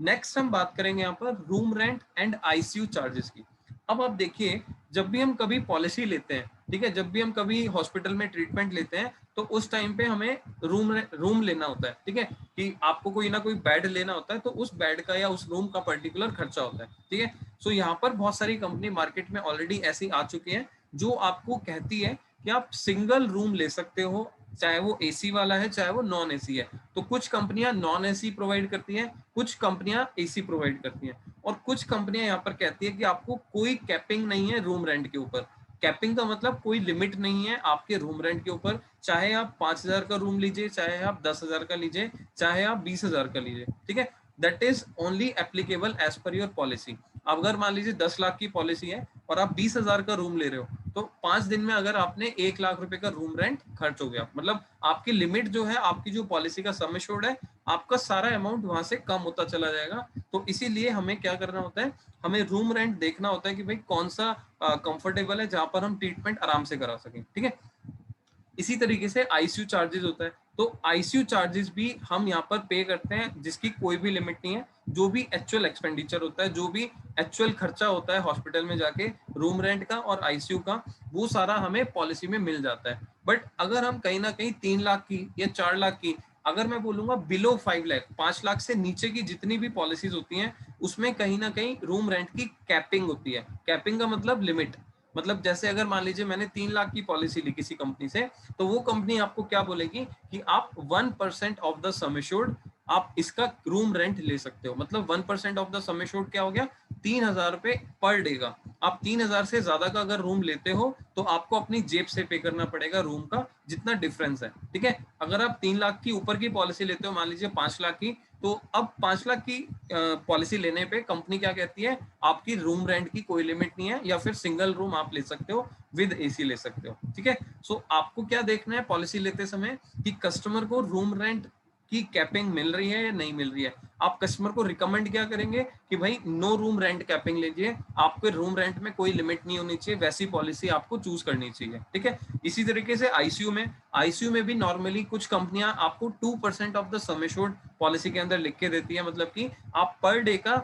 नेक्स्ट हम बात करेंगे यहाँ पर room rent and ICU charges की। अब आप देखिए, जब भी हम कभी पॉलिसी लेते हैं, ठीक है, जब भी हम कभी हॉस्पिटल में ट्रीटमेंट लेते हैं तो उस टाइम पे हमें रूम लेना होता है, ठीक है, कि आपको कोई ना कोई बेड लेना होता है, तो उस बेड का या उस रूम का पर्टिकुलर खर्चा होता है, ठीक है। सो यहाँ पर बहुत सारी कंपनी मार्केट में ऑलरेडी ऐसी आ चुकी है जो आपको कहती है कि आप सिंगल रूम ले सकते हो, चाहे वो एसी वाला है चाहे वो नॉन एसी है। तो कुछ कंपनियां नॉन एसी प्रोवाइड करती हैं, कुछ कंपनियां एसी प्रोवाइड करती हैं, और कुछ कंपनियां यहाँ पर कहती है कि आपको कोई कैपिंग नहीं है रूम रेंट के ऊपर। कैपिंग का मतलब कोई लिमिट नहीं है आपके रूम रेंट के ऊपर, चाहे आप 5,000 का रूम लीजिए, चाहे आप 10,000 का लीजिए, चाहे आप 20,000 का लीजिए, ठीक है। That is only applicable as per your policy. अगर मान लीजिए 10 लाख की पॉलिसी है और आप 20,000 का रूम ले रहे हो, तो 5 दिन में अगर आपने 1 लाख रुपए का रूम रेंट खर्च हो गया, मतलब आपकी लिमिट जो है, आपकी जो पॉलिसी का सम एश्योर्ड है, आपका सारा अमाउंट वहां से कम होता चला जाएगा। तो इसीलिए हमें क्या करना होता है, हमें रूम रेंट देखना होता है कि भाई कौन सा कंफर्टेबल है जहां पर हम ट्रीटमेंट आराम से करा सकें, ठीक है। इसी तरीके से आईसीयू चार्जेस होता है, तो आईसीयू चार्जेस भी हम यहाँ पर पे करते हैं, जिसकी कोई भी लिमिट नहीं है। जो भी एक्चुअल एक्सपेंडिचर होता है, जो भी एक्चुअल खर्चा होता है हॉस्पिटल में जाके रूम रेंट का और आईसीयू का, वो सारा हमें पॉलिसी में मिल जाता है। बट अगर हम कहीं ना कहीं 3 लाख की या 4 लाख की, अगर मैं बोलूंगा बिलो 5 लाख, 5 लाख से नीचे की जितनी भी पॉलिसीज होती हैं, उसमें कहीं ना कहीं रूम रेंट की कैपिंग होती है। कैपिंग का मतलब लिमिट, मतलब जैसे अगर मान लीजिए मैंने 3 लाख की पॉलिसी ली किसी कंपनी से, तो वो कंपनी आपको क्या बोलेगी कि आप 1% ऑफ द सम एश्योर्ड आप इसका रूम रेंट ले सकते हो। मतलब 1% ऑफ द सम एश्योर्ड क्या हो गया, 3,000 रुपए पर डे का। आप 3,000 से ज्यादा का अगर रूम लेते हो तो आपको अपनी जेब से पे करना पड़ेगा रूम का जितना डिफरेंस है, ठीक है। अगर आप 3 लाख की ऊपर की पॉलिसी लेते हो, मान लीजिए 5 लाख की, तो अब 5 लाख की पॉलिसी लेने पे कंपनी क्या कहती है, आपकी रूम रेंट की कोई लिमिट नहीं है, या फिर सिंगल रूम आप ले सकते हो, विद एसी ले सकते हो, ठीक है। सो आपको क्या देखना है पॉलिसी लेते समय कि कस्टमर को रूम रेंट की कैपिंग मिल रही है या नहीं मिल रही है। आप कस्टमर को रिकमेंड क्या करेंगे कि भाई नो रूम रेंट कैपिंग लीजिए, आपके रूम रेंट में कोई लिमिट नहीं होनी चाहिए, वैसी पॉलिसी आपको चूज करनी चाहिए, ठीक है। इसी तरीके से आईसीयू में भी नॉर्मली कुछ कंपनियां आपको 2% of the sum assured policy के अंदर लिख के देती है, मतलब कि आप पर डे का,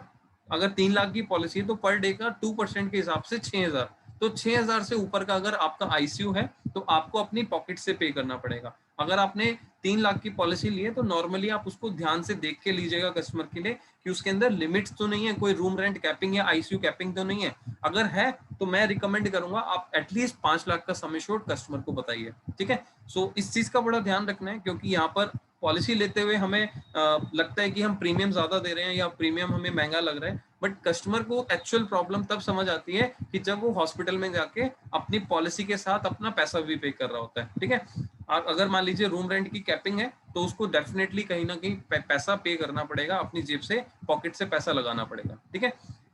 अगर 3 लाख की पॉलिसी है तो पर डे का 2% के हिसाब से 6,000, तो 6,000 से ऊपर का अगर आपका आईसीयू है तो आपको अपनी पॉकेट से पे करना पड़ेगा। अगर आपने 3 लाख की पॉलिसी ली है तो नॉर्मली आप उसको ध्यान से देख के लीजिएगा कस्टमर के लिए कि उसके अंदर लिमिट्स तो नहीं है, कोई रूम रेंट कैपिंग या आईसीयू कैपिंग तो नहीं है। अगर है तो मैं रिकमेंड करूंगा आप एटलीस्ट 5 लाख का सम एश्योर्ड कस्टमर को बताइए, ठीक है। सो इस चीज का बड़ा ध्यान रखना है, क्योंकि यहाँ पर पॉलिसी लेते हुए हमें लगता है कि हम प्रीमियम ज्यादा दे रहे हैं या प्रीमियम हमें महंगा लग रहा है, बट कस्टमर को एक्चुअल प्रॉब्लम तब समझ आती है कि जब वो हॉस्पिटल में जाके अपनी पॉलिसी के साथ अपना पैसा भी पे कर रहा होता है, ठीक है। अगर मान लीजिए रूम रेंट की कैपिंग है तो उसको डेफिनेटली कहीं ना कहीं पैसा पे करना पड़ेगा, अपनी जेब से पॉकेट से पैसा लगाना पड़ेगा, ठीक है।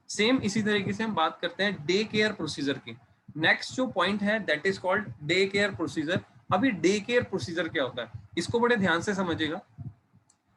सेम इसी तरीके से हम बात करते हैं डे केयर प्रोसीजर की। नेक्स्ट जो पॉइंट है that is called day care procedure. अभी डे केयर प्रोसीजर क्या होता है, इसको बड़े ध्यान से समझिएगा।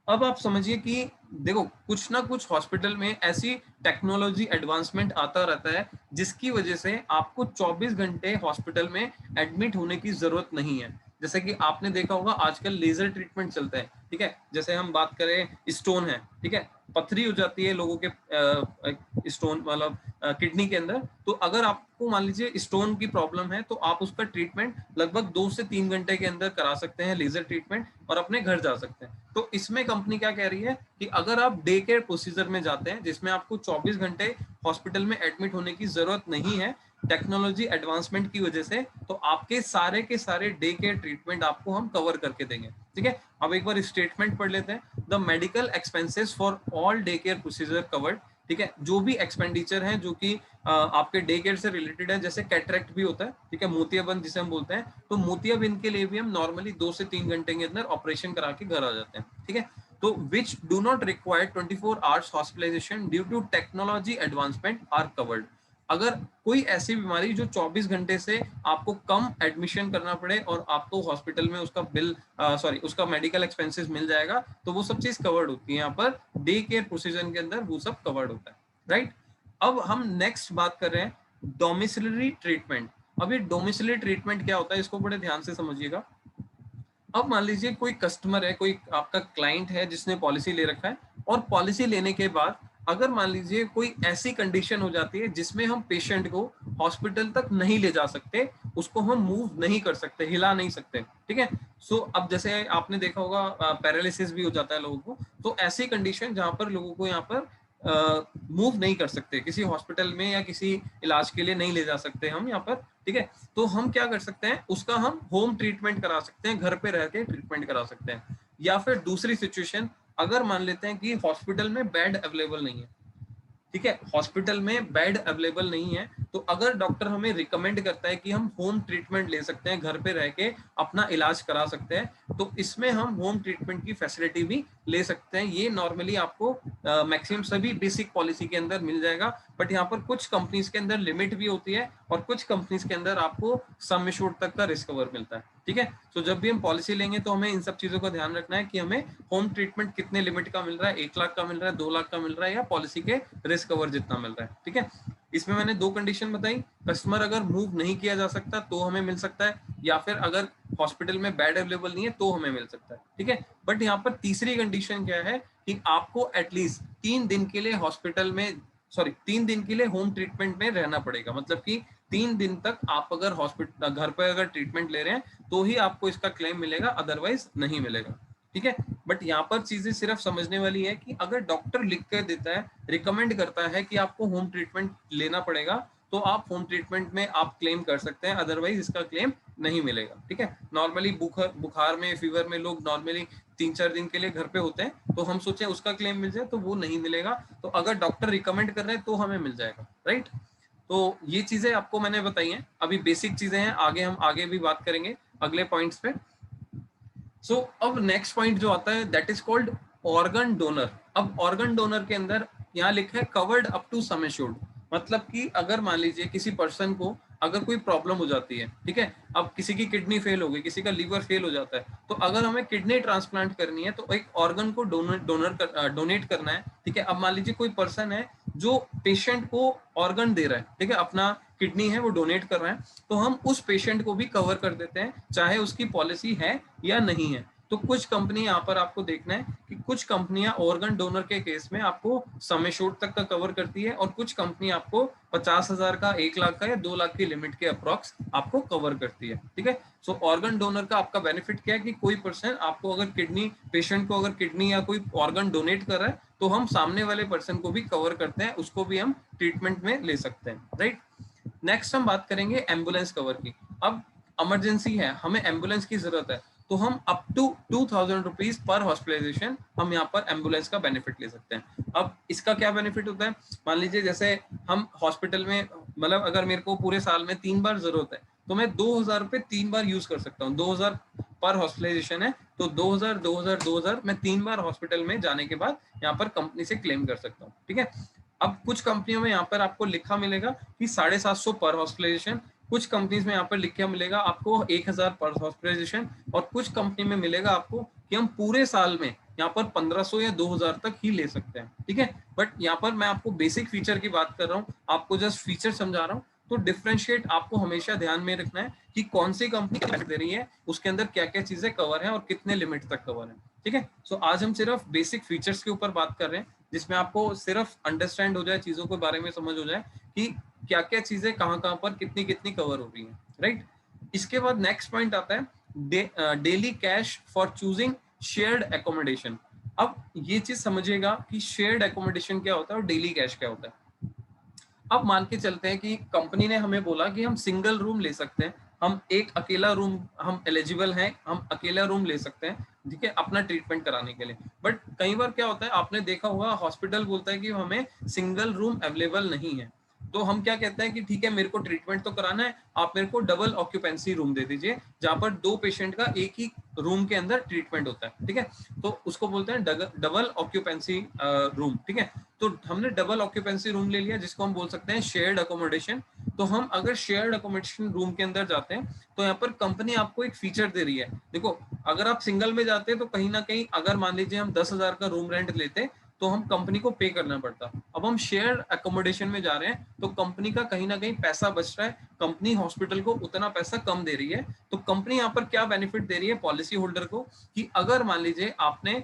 अब आप समझिए कि देखो कुछ ना कुछ हॉस्पिटल में ऐसी टेक्नोलॉजी एडवांसमेंट आता रहता है जिसकी वजह से आपको 24 घंटे हॉस्पिटल में एडमिट होने की जरूरत नहीं है। जैसे कि आपने देखा होगा आजकल लेजर ट्रीटमेंट चलता है, ठीक है। जैसे हम बात करें स्टोन है, ठीक है, पथरी हो जाती है लोगों के स्टोन मतलब किडनी के अंदर, तो अगर आपको मान लीजिए स्टोन की प्रॉब्लम है तो आप उसका ट्रीटमेंट लगभग 2 से 3 घंटे के अंदर करा सकते हैं, लेजर ट्रीटमेंट, और अपने घर जा सकते हैं। तो इसमें कंपनी क्या कह रही है कि अगर आप डे केयर प्रोसीजर में जाते हैं जिसमें आपको 24 घंटे हॉस्पिटल में एडमिट होने की जरूरत नहीं है टेक्नोलॉजी एडवांसमेंट की वजह से, तो आपके सारे के सारे डे केयर ट्रीटमेंट आपको हम कवर करके देंगे, ठीक है। अब एक बार स्टेटमेंट पढ़ लेते हैं। The medical expenses for all day care procedure covered, ठीक है। जो भी एक्सपेंडिचर है जो कि आपके डे केयर से रिलेटेड है, जैसे कैटरेक्ट भी होता है, ठीक है, मोतियाबिंद जिसे हम बोलते हैं, तो मोतियाबिंद के लिए भी हम नॉर्मली 2 से 3 घंटे के अंदर ऑपरेशन करा के घर आ जाते हैं, ठीक है। तो which do not require 24 hours hospitalization due to technology advancement are covered. अगर कोई ऐसी बीमारी जो 24 घंटे से आपको कम एडमिशन करना पड़े और आपको हॉस्पिटल में उसका बिल उसका मेडिकल एक्सपेंसेस मिल जाएगा, तो वो सब चीज कवर्ड होती है यहाँ पर डे केयर प्रोसीजर के अंदर, वो सब कवर्ड होता है, राइट। अब हम नेक्स्ट बात कर रहे हैं डोमिसिलरी ट्रीटमेंट। अब ये डोमिसिलरी ट्रीटमेंट क्या होता है इसको बड़े ध्यान से समझिएगा। अब मान लीजिए कोई कस्टमर है, कोई आपका क्लाइंट है जिसने पॉलिसी ले रखा है, और पॉलिसी लेने के बाद अगर मान लीजिए कोई ऐसी कंडीशन हो जाती है जिसमें हम पेशेंट को हॉस्पिटल तक नहीं ले जा सकते, उसको हम मूव नहीं कर सकते, हिला नहीं सकते, ठीक है। सो अब जैसे आपने देखा होगा पैरालिसिस भी हो जाता है लोगों को, तो ऐसी कंडीशन जहां पर लोगों को यहाँ पर मूव नहीं कर सकते, किसी हॉस्पिटल में या किसी इलाज के लिए नहीं ले जा सकते हम यहाँ पर, ठीक है। तो हम क्या कर सकते हैं, उसका हम होम ट्रीटमेंट करा सकते हैं, घर पे रह के ट्रीटमेंट करा सकते हैं। या फिर दूसरी सिचुएशन, अगर मान लेते हैं कि हॉस्पिटल में बेड अवेलेबल नहीं है, ठीक है, हॉस्पिटल में बेड अवेलेबल नहीं है, तो अगर डॉक्टर हमें रिकमेंड करता है कि हम होम ट्रीटमेंट ले सकते हैं, घर पे रह के अपना इलाज करा सकते हैं, तो इसमें हम होम ट्रीटमेंट की फैसिलिटी भी ले सकते हैं। ये नॉर्मली आपको मैक्सिमम सभी बेसिक पॉलिसी के अंदर मिल जाएगा, बट यहाँ पर कुछ कंपनीज के अंदर लिमिट भी होती है और कुछ कंपनीज के अंदर आपको सम एश्योर्ड तक का रिस्क कवर मिलता है, ठीक है। तो जब भी हम पॉलिसी लेंगे तो हमें इन सब चीजों का ध्यान रखना है कि हमें होम ट्रीटमेंट कितने लिमिट का मिल रहा है, 1 लाख का मिल रहा है, 2 लाख का मिल रहा है, या पॉलिसी के रिस्क कवर जितना मिल रहा है, ठीक है। इसमें मैंने 2 कंडीशन बताई, कस्टमर अगर मूव नहीं किया जा सकता तो हमें मिल सकता है, या फिर अगर हॉस्पिटल में बेड अवेलेबल नहीं है तो हमें मिल सकता है, ठीक है। बट यहाँ पर तीसरी कंडीशन क्या है कि आपको एटलीस्ट 3 दिन के लिए हॉस्पिटल में 3 दिन के लिए होम ट्रीटमेंट में रहना पड़ेगा, मतलब कि 3 दिन तक आप अगर हॉस्पिटल घर पर अगर ट्रीटमेंट ले रहे हैं तो ही आपको इसका क्लेम मिलेगा, अदरवाइज नहीं मिलेगा, ठीक है। बट यहाँ पर चीजें सिर्फ समझने वाली है कि अगर डॉक्टर लिख कर देता है, रिकमेंड करता है कि आपको होम ट्रीटमेंट लेना पड़ेगा, तो आप होम ट्रीटमेंट में आप क्लेम कर सकते हैं, अदरवाइज इसका क्लेम नहीं मिलेगा, ठीक है। नॉर्मली बुखार में, फीवर में लोग नॉर्मली 3-4 दिन के लिए घर पे होते हैं, तो हम सोचे उसका क्लेम मिल जाए, तो वो नहीं मिलेगा। तो अगर डॉक्टर रिकमेंड कर रहे हैं तो हमें मिल जाएगा, राइट। तो ये चीजें आपको मैंने बताई हैं, अभी बेसिक चीजें हैं, हम आगे भी बात करेंगे अगले पॉइंट्स पे। सो अब नेक्स्ट पॉइंट जो आता है that is called organ donor. अब ऑर्गन डोनर के अंदर यहाँ लिखा है covered up to sum assured, मतलब कि अगर मान लीजिए किसी पर्सन को अगर कोई प्रॉब्लम हो जाती है, ठीक है, अब किसी की किडनी फेल हो गई, किसी का लीवर फेल हो जाता है, तो अगर हमें किडनी ट्रांसप्लांट करनी है तो एक ऑर्गन को डोनेट करना है, ठीक है। अब मान लीजिए कोई पर्सन है जो पेशेंट को ऑर्गन दे रहा है, ठीक है, अपना किडनी है वो डोनेट कर रहा है, तो हम उस पेशेंट को भी कवर कर देते हैं, चाहे उसकी पॉलिसी है या नहीं है। तो कुछ कंपनी यहाँ पर आपको देखना है कि कुछ कंपनियां ऑर्गन डोनर के केस में आपको सम एश्योर्ड तक का कवर करती है, और कुछ कंपनी आपको 50,000 का, 1 लाख का या 2 लाख की लिमिट के अप्रॉक्स आपको कवर करती है, ठीक है। सो ऑर्गन डोनर का आपका बेनिफिट क्या है कि कोई पर्सन आपको अगर किडनी, पेशेंट को अगर किडनी या कोई ऑर्गन डोनेट कर रहा है तो हम सामने वाले पर्सन को भी कवर करते हैं, उसको भी हम ट्रीटमेंट में ले सकते हैं, राइट। नेक्स्ट हम बात करेंगे एम्बुलेंस कवर की। अब इमरजेंसी है, हमें एम्बुलेंस की जरूरत है, तो हम अप टू 2,000 रुपीज पर हॉस्पिटलाइजेशन हम यहाँ पर एम्बुलेंस का बेनिफिट ले सकते हैं। अब इसका क्या बेनिफिट होता है, मान लीजिए जैसे हम हॉस्पिटल में, मतलब अगर मेरे को पूरे साल में 3 बार जरूरत है तो मैं 2,000 रुपये 3 बार यूज कर सकता हूँ। 2,000 पर हॉस्पिटलाइजेशन है तो 2,000 2,000 2,000 मैं 3 बार हॉस्पिटल में जाने के बाद यहाँ पर कंपनी से क्लेम कर सकता हूँ, ठीक है। अब कुछ कंपनियों में यहाँ पर आपको लिखा मिलेगा कि 750 पर हॉस्पिटलाइजेशन, कुछ कंपनीज में यहाँ पर लिखा मिलेगा आपको 1,000 पर हॉस्पिटलाइजेशन, और कुछ कंपनी में मिलेगा आपको कि हम पूरे साल में यहाँ पर 1,500 या 2,000 तक ही ले सकते हैं, ठीक है। बट यहाँ पर मैं आपको बेसिक फीचर की बात कर रहा हूँ, आपको जस्ट फीचर समझा रहा हूँ। तो डिफरेंशिएट आपको हमेशा ध्यान में रखना है कि कौन सी कंपनी दे रही है, उसके अंदर क्या क्या चीजें कवर है और कितने लिमिट तक कवर है, ठीक है। सो आज हम सिर्फ बेसिक फीचर्स के ऊपर बात कर रहे हैं, जिसमें आपको सिर्फ अंडरस्टैंड हो जाए, चीजों के बारे में समझ हो जाए कि क्या क्या चीजें कहाँ कहाँ पर कितनी कितनी कवर हो रही है, राइट। इसके बाद नेक्स्ट पॉइंट आता है daily cash for choosing shared accommodation. अब ये चीज समझिएगा कि शेयर्ड एकोमोडेशन क्या होता है और डेली कैश क्या होता है। अब मान के चलते हैं कि कंपनी ने हमें बोला कि हम सिंगल रूम ले सकते हैं, हम एक अकेला रूम, हम एलिजिबल हैं, हम अकेला रूम ले सकते हैं, ठीक है, अपना ट्रीटमेंट कराने के लिए। बट कई बार क्या होता है, आपने देखा होगा हॉस्पिटल बोलता है कि हमें सिंगल रूम अवेलेबल नहीं है, तो हम क्या कहते हैं कि ठीक है मेरे को ट्रीटमेंट तो कराना है, आप मेरे को डबल ऑक्यूपेंसी रूम दे दीजिए, जहां पर 2 पेशेंट का एक ही रूम के अंदर ट्रीटमेंट होता है, ठीक है। तो उसको बोलते हैं डबल ऑक्यूपेंसी रूम, ठीक है। तो हमने डबल ऑक्यूपेंसी रूम ले लिया, जिसको हम बोल सकते हैं शेयर्ड अकोमोडेशन। तो हम अगर शेयर्ड अकोमोडेशन रूम के अंदर जाते हैं तो यहाँ पर कंपनी आपको एक फीचर दे रही है। देखो, अगर आप सिंगल में जाते हैं तो कहीं ना कहीं, अगर मान लीजिए हम 10,000 का रूम रेंट लेते तो हम कंपनी को पे करना पड़ता। अब हम शेयर अकोमोडेशन में जा रहे हैं तो कंपनी का कहीं ना कहीं पैसा बच रहा है, कंपनी हॉस्पिटल को उतना पैसा कम दे रही है। तो कंपनी यहाँ पर क्या बेनिफिट दे रही है पॉलिसी होल्डर को, कि अगर मान लीजिए आपने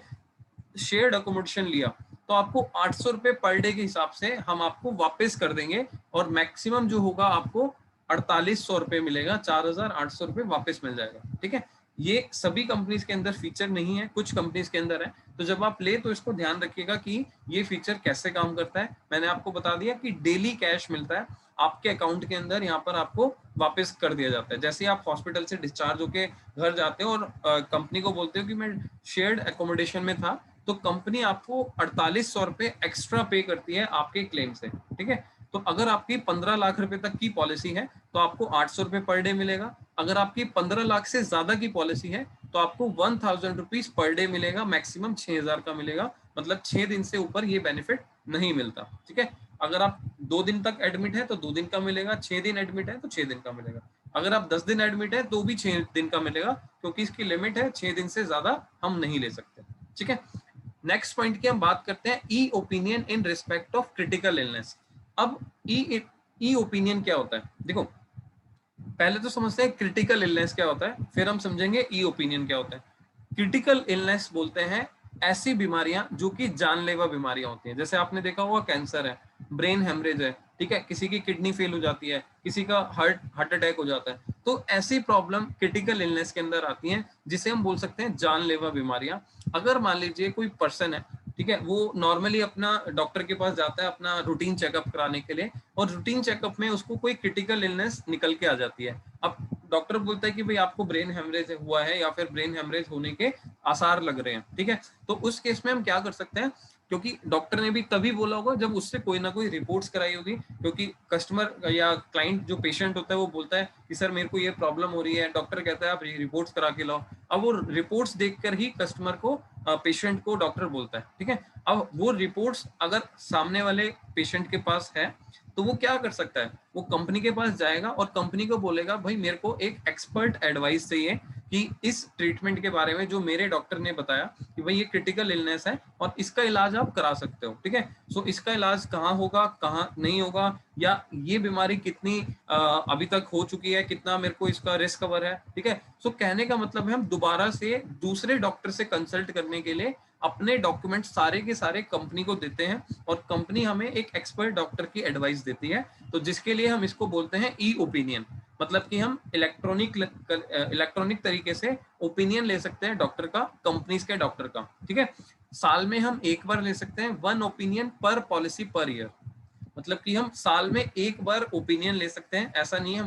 शेयर्ड अकोमोडेशन लिया तो आपको 800 रुपए पर डे के हिसाब से हम आपको वापस कर देंगे, और मैक्सिमम जो होगा आपको 4,800 रुपए मिलेगा, 4,800 रुपए वापस मिल जाएगा, ठीक है। ये सभी कंपनीज के अंदर फीचर नहीं है, कुछ कंपनीज के अंदर है। तो जब आप ले तो इसको ध्यान रखिएगा कि ये फीचर कैसे काम करता है। मैंने आपको बता दिया कि डेली कैश मिलता है आपके अकाउंट के अंदर, यहाँ पर आपको वापस कर दिया जाता है। जैसे आप हॉस्पिटल से डिस्चार्ज होके घर जाते हो और कंपनी को बोलते हो कि मैं शेयर्ड एकोमोडेशन में था, तो कंपनी आपको 4,800 रुपए एक्स्ट्रा पे करती है आपके क्लेम से, ठीक है। तो अगर आपकी 15 लाख रुपए तक की पॉलिसी है तो आपको 800 रुपए पर डे मिलेगा। अगर आपकी 15 लाख से ज्यादा की पॉलिसी है तो आपको 1,000 रुपीज पर डे मिलेगा, मैक्सिमम 6,000 का मिलेगा। मतलब 6 दिन से ऊपर ये बेनिफिट नहीं मिलता, ठीक है। अगर आप 2 दिन तक एडमिट है तो 2 दिन का मिलेगा, 6 दिन एडमिट है तो 6 दिन का मिलेगा। अगर आप 10 दिन एडमिट है तो भी 6 दिन का मिलेगा, क्योंकि इसकी लिमिट है 6 दिन से ज्यादा हम नहीं ले सकते, ठीक है। नेक्स्ट पॉइंट की हम बात करते हैं e opinion in respect of critical illness. अब ई ओपिनियन क्या होता है, देखो पहले तो समझते हैं क्रिटिकल इलनेस क्या होता है, फिर हम समझेंगे ई ओपिनियन क्या होता है। क्रिटिकल इलनेस बोलते हैं ऐसी बीमारियां जो कि जानलेवा बीमारियां होती हैं। जैसे आपने देखा होगा कैंसर है, ब्रेन हेमरेज है, ठीक है, किसी की किडनी फेल हो जाती है, किसी का हार्ट अटैक हो जाता है। तो ऐसी प्रॉब्लम क्रिटिकल इलनेस के अंदर आती हैं, जिसे हम बोल सकते हैं जानलेवा बीमारियां। अगर मान लीजिए कोई पर्सन है, ठीक है, वो नॉर्मली अपना डॉक्टर के पास जाता है अपना रूटीन चेकअप कराने के लिए, और रूटीन चेकअप में उसको कोई क्रिटिकल इलनेस निकल के आ जाती है। अब डॉक्टर बोलता है कि भाई आपको ब्रेन हेमरेज हुआ है या फिर ब्रेन हेमरेज होने के आसार लग रहे हैं, ठीक है। तो उस केस में हम क्या कर सकते हैं, क्योंकि डॉक्टर ने भी तभी बोला होगा जब उससे कोई ना कोई रिपोर्ट्स कराई होगी, क्योंकि कस्टमर या क्लाइंट जो पेशेंट होता है वो बोलता है कि सर मेरे को ये प्रॉब्लम हो रही है, डॉक्टर कहता है आप रिपोर्ट्स करा के लाओ। अब वो रिपोर्ट्स देखकर ही कस्टमर को, पेशेंट को डॉक्टर बोलता है, ठीक है। अब वो रिपोर्ट्स अगर सामने वाले पेशेंट के पास है तो वो क्या कर सकता है, वो कंपनी के पास जाएगा और कंपनी को बोलेगा भाई मेरे को एक एक्सपर्ट एडवाइस चाहिए कि इस ट्रीटमेंट के बारे में जो मेरे डॉक्टर ने बताया कि भाई ये क्रिटिकल इलनेस है और इसका इलाज आप करा सकते हो, ठीक है। सो इसका इलाज कहाँ होगा, कहाँ नहीं होगा, या ये बीमारी कितनी अभी तक हो चुकी है, कितना मेरे को इसका रिस्क कवर है, ठीक है। सो कहने का मतलब है हम दोबारा से दूसरे डॉक्टर से कंसल्ट करने के लिए अपने डॉक्यूमेंट सारे के सारे कंपनी को देते हैं और कंपनी हमें एक एक्सपर्ट डॉक्टर की एडवाइस देती है। तो जिसके लिए हम इसको बोलते हैं ई ओपिनियन, मतलब कि हम इलेक्ट्रॉनिक तरीके से ओपिनियन ले सकते हैं डॉक्टर का, कंपनीज के डॉक्टर का, ठीक है। साल में हम एक बार ले सकते हैं, 1 ओपिनियन पर पॉलिसी पर ईयर, मतलब कि हम साल में एक बार ओपिनियन ले सकते हैं, ऐसा नहीं है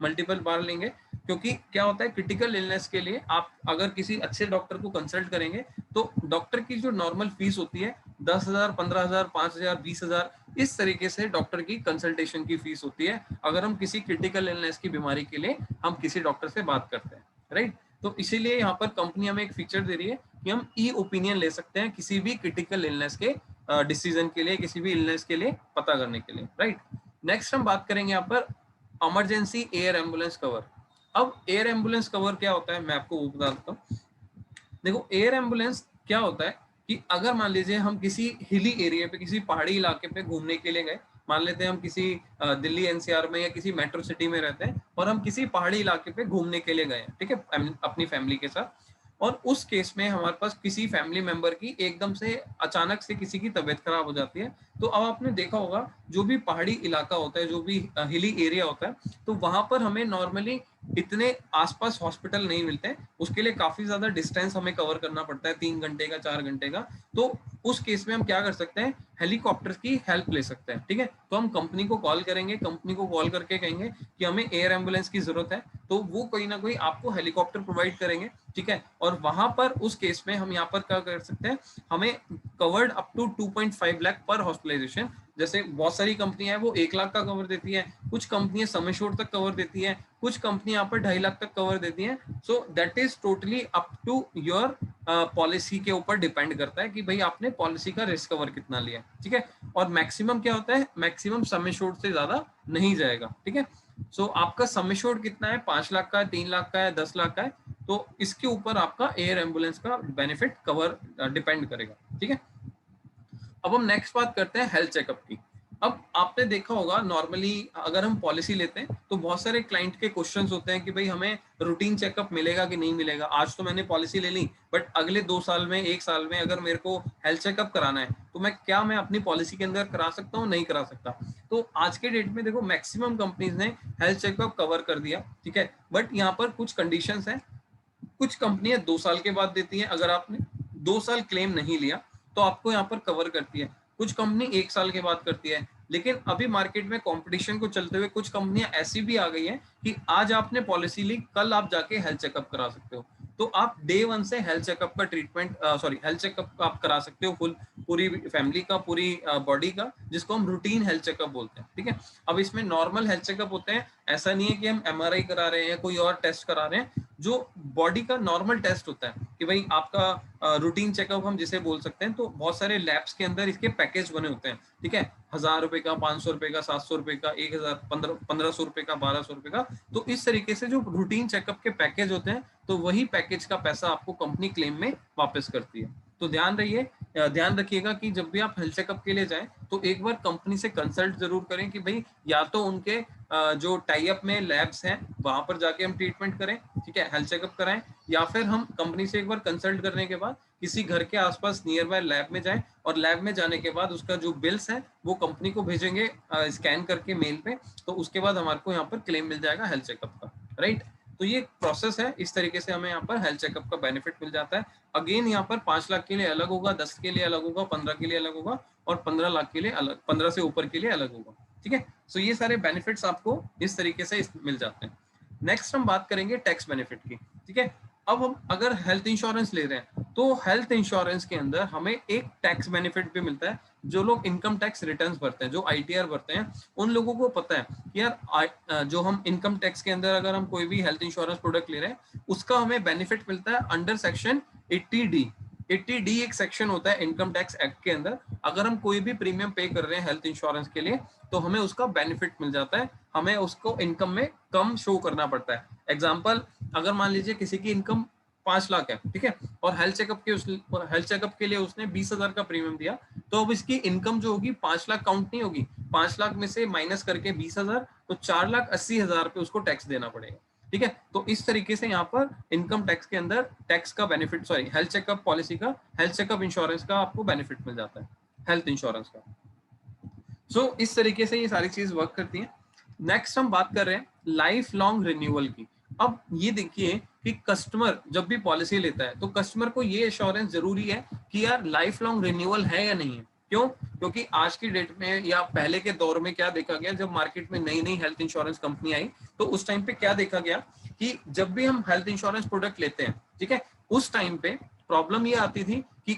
मल्टीपल बार लेंगे। क्योंकि क्या होता है, क्रिटिकल इलनेस के लिए आप अगर किसी अच्छे डॉक्टर को कंसल्ट करेंगे तो डॉक्टर की जो नॉर्मल फीस होती है 10,000, 15,000, 5,000, 20,000, इस तरीके से डॉक्टर की कंसल्टेशन की फीस होती है अगर हम किसी क्रिटिकल इलनेस की बीमारी के लिए हम किसी डॉक्टर से बात करते हैं, राइट। तो इसीलिए यहाँ पर कंपनी हमें एक फीचर दे रही है कि हम ई ओपिनियन ले सकते हैं किसी भी क्रिटिकल इलनेस के डिसीजन के लिए, किसी भी इलनेस के लिए पता करने के लिए, राइट। नेक्स्ट हम बात करेंगे यहाँ पर इमरजेंसी एयर एम्बुलेंस कवर। अब एयर एम्बुलेंस कवर क्या होता है मैं आपको वो बता देता हूँ। देखो एयर एम्बुलेंस क्या होता है कि अगर मान लीजिए हम किसी हिली एरिया पे, किसी पहाड़ी इलाके पे घूमने के लिए गए, मान लेते हैं हम किसी दिल्ली एनसीआर में या किसी मेट्रो सिटी में रहते हैं और हम किसी पहाड़ी इलाके पे घूमने के लिए गए, ठीक है, अपनी फैमिली के साथ। और उस केस में हमारे पास किसी फैमिली मेंबर की एकदम से अचानक से किसी की तबीयत खराब हो जाती है। तो अब आपने देखा होगा जो भी पहाड़ी इलाका होता है, जो भी हिली एरिया होता है, तो वहां पर हमें नॉर्मली इतने आसपास हॉस्पिटल नहीं मिलते हैं, उसके लिए काफी ज्यादा डिस्टेंस हमें कवर करना पड़ता है, 3 घंटे का, 4 घंटे का। तो उस केस में हम क्या कर सकते हैं, हेलीकॉप्टर की हेल्प ले सकते हैं, ठीक है। तो हम कंपनी को कॉल करेंगे, कंपनी को कॉल करके कहेंगे कि हमें एयर एम्बुलेंस की जरूरत है, तो वो कहीं ना कहीं आपको हेलीकॉप्टर प्रोवाइड करेंगे, ठीक है। और वहां पर उस केस में हम यहाँ पर क्या कर सकते हैं, हमें कवर्ड अप टू 2.5 लाख पर हॉस्पिटलाइजेशन। जैसे बहुत सारी कंपनियां हैं वो 1 लाख का कवर देती है, कुछ कंपनियां सम एश्योर्ड तक कवर देती है, कुछ कंपनी यहाँ पर 2.5 लाख तक कवर देती है। So that is totally up to your policy के ऊपर डिपेंड करता है कि भाई आपने पॉलिसी का रिस्क कवर कितना लिया, ठीक है। और मैक्सिमम क्या होता है, मैक्सिमम सम एश्योर्ड से ज्यादा नहीं जाएगा, ठीक है। सो आपका सम एश्योर्ड कितना है, 5 लाख का है, 3 लाख का है, 10 लाख का है, तो इसके ऊपर आपका एयर एम्बुलेंस का बेनिफिट कवर डिपेंड करेगा, ठीक है। अब हम नेक्स्ट बात करते हैं हेल्थ चेकअप की। अब आपने देखा होगा नॉर्मली अगर हम पॉलिसी लेते हैं तो बहुत सारे क्लाइंट के क्वेश्चंस होते हैं कि भाई हमें रूटीन चेकअप मिलेगा कि नहीं मिलेगा। आज तो मैंने पॉलिसी ले ली बट अगले 2 साल में, 1 साल में अगर मेरे को हेल्थ चेकअप कराना है तो मैं अपनी पॉलिसी के अंदर करा सकता हूँ, नहीं करा सकता। तो आज के डेट में देखो मैक्सिमम कंपनीज ने हेल्थ चेकअप कवर कर दिया, ठीक है। बट यहाँ पर कुछ कंडीशंस हैं, कुछ कंपनियां 2 साल के बाद देती हैं, अगर आपने 2 साल क्लेम नहीं लिया तो आपको यहाँ पर कवर करती है। कुछ कंपनी 1 साल के बाद करती है। लेकिन अभी मार्केट में कंपटीशन को चलते हुए कुछ कंपनियां ऐसी भी आ गई हैं कि आज आपने पॉलिसी ली, कल आप जाके हेल्थ चेकअप करा सकते हो। तो आप डे 1 से हेल्थ चेकअप का हेल्थ चेकअप आप करा सकते हो, फुल पूरी फैमिली का, पूरी बॉडी का, जिसको हम रूटीन हेल्थ चेकअप बोलते हैं, ठीक है। अब इसमें नॉर्मल हेल्थ चेकअप होते हैं, ऐसा नहीं है कि हम एमआरआई करा रहे हैं, कोई और टेस्ट करा रहे हैं। जो बॉडी का नॉर्मल टेस्ट होता है कि भाई आपका रूटीन चेकअप हम जिसे बोल सकते हैं, तो बहुत सारे लैब्स के अंदर इसके पैकेज बने होते हैं, ठीक है। 1,000 रुपए का, 500 रुपए का, 700 रुपए का, 1,000, 1500 रुपए का, 1,200 रुपए का। तो इस तरीके से जो रूटीन चेकअप के पैकेज होते हैं, तो वही पैकेज का पैसा आपको कंपनी क्लेम में वापस करती है। तो ध्यान रखिएगा कि जब भी आप हेल्थ चेकअप के लिए जाएं तो एक बार कंपनी से कंसल्ट जरूर करें कि भाई या तो उनके जो टाई अप में लैब्स हैं वहां पर जाके हम ट्रीटमेंट करें, ठीक है, हेल्थ चेकअप कराएं, या फिर हम कंपनी से एक बार कंसल्ट करने के बाद किसी घर के आसपास नियर बाय लैब में जाएं और लैब में जाने के बाद उसका जो बिल्स है वो कंपनी को भेजेंगे स्कैन करके मेल पे। तो उसके बाद हमारे को यहाँ पर क्लेम मिल जाएगा हेल्थ चेकअप का, राइट। तो ये प्रोसेस है, इस तरीके से हमें यहाँ पर हेल्थ चेकअप का बेनिफिट मिल जाता है। अगेन यहाँ पर 5 लाख के लिए अलग होगा, 10 के लिए अलग होगा, 15 के लिए अलग होगा और 15 लाख के लिए अलग, 15 से ऊपर के लिए अलग होगा, ठीक है। सो ये सारे बेनिफिट्स आपको इस तरीके से मिल जाते हैं। नेक्स्ट हम बात करेंगे टैक्स बेनिफिट की, ठीक है। अब हम अगर हेल्थ इंश्योरेंस ले रहे हैं तो हेल्थ इंश्योरेंस के अंदर हमें एक टैक्स बेनिफिट भी मिलता है। जो लोग इनकम टैक्स रिटर्न्स भरते हैं, जो आईटीआर भरते हैं, उन लोगों को पता है कि यार जो हम इनकम टैक्स के अंदर अगर हम कोई भी हेल्थ इंश्योरेंस प्रोडक्ट ले रहे हैं उसका हमें बेनिफिट मिलता है अंडर सेक्शन 80D। 80D एक सेक्शन होता है इनकम टैक्स एक्ट के अंदर, अगर हम कोई भी प्रीमियम पे कर रहे हैं हेल्थ इंश्योरेंस के लिए तो हमें उसका बेनिफिट मिल जाता है, हमें उसको इनकम में कम शो करना पड़ता है। एग्जाम्पल, अगर मान लीजिए किसी की इनकम 5 लाख है, ठीक है, और हेल्थ चेकअप के लिए उसने 20,000 का प्रीमियम दिया, तो अब इसकी इनकम जो होगी 5 लाख काउंट नहीं होगी, 5 लाख में से माइनस करके 20,000, तो 4,80,000 पे उसको टैक्स देना पड़ेगा। ठीक है, तो इस तरीके से यहाँ पर इनकम टैक्स के अंदर टैक्स का benefit, sorry health checkup policy का, हेल्थ चेकअप इंश्योरेंस का आपको बेनिफिट मिल जाता है, हेल्थ इंश्योरेंस का। सो इस तरीके से ये सारी चीज वर्क करती है। नेक्स्ट हम बात कर रहे हैं लाइफ लॉन्ग रिन्यूअल की। अब ये देखिए कि कस्टमर जब भी पॉलिसी लेता है तो कस्टमर को ये एश्योरेंस जरूरी है कि यार लाइफ लॉन्ग रिन्यूअल है या नहीं है। क्यों? क्योंकि आज की डेट में या पहले के दौर में क्या देखा गया, जब मार्केट में नई नई हेल्थ इंश्योरेंस कंपनी आई तो उस टाइम पे क्या देखा गया कि जब भी हम हेल्थ इंश्योरेंस प्रोडक्ट लेते हैं, ठीक है, उस टाइम पे प्रॉब्लम ये आती थी कि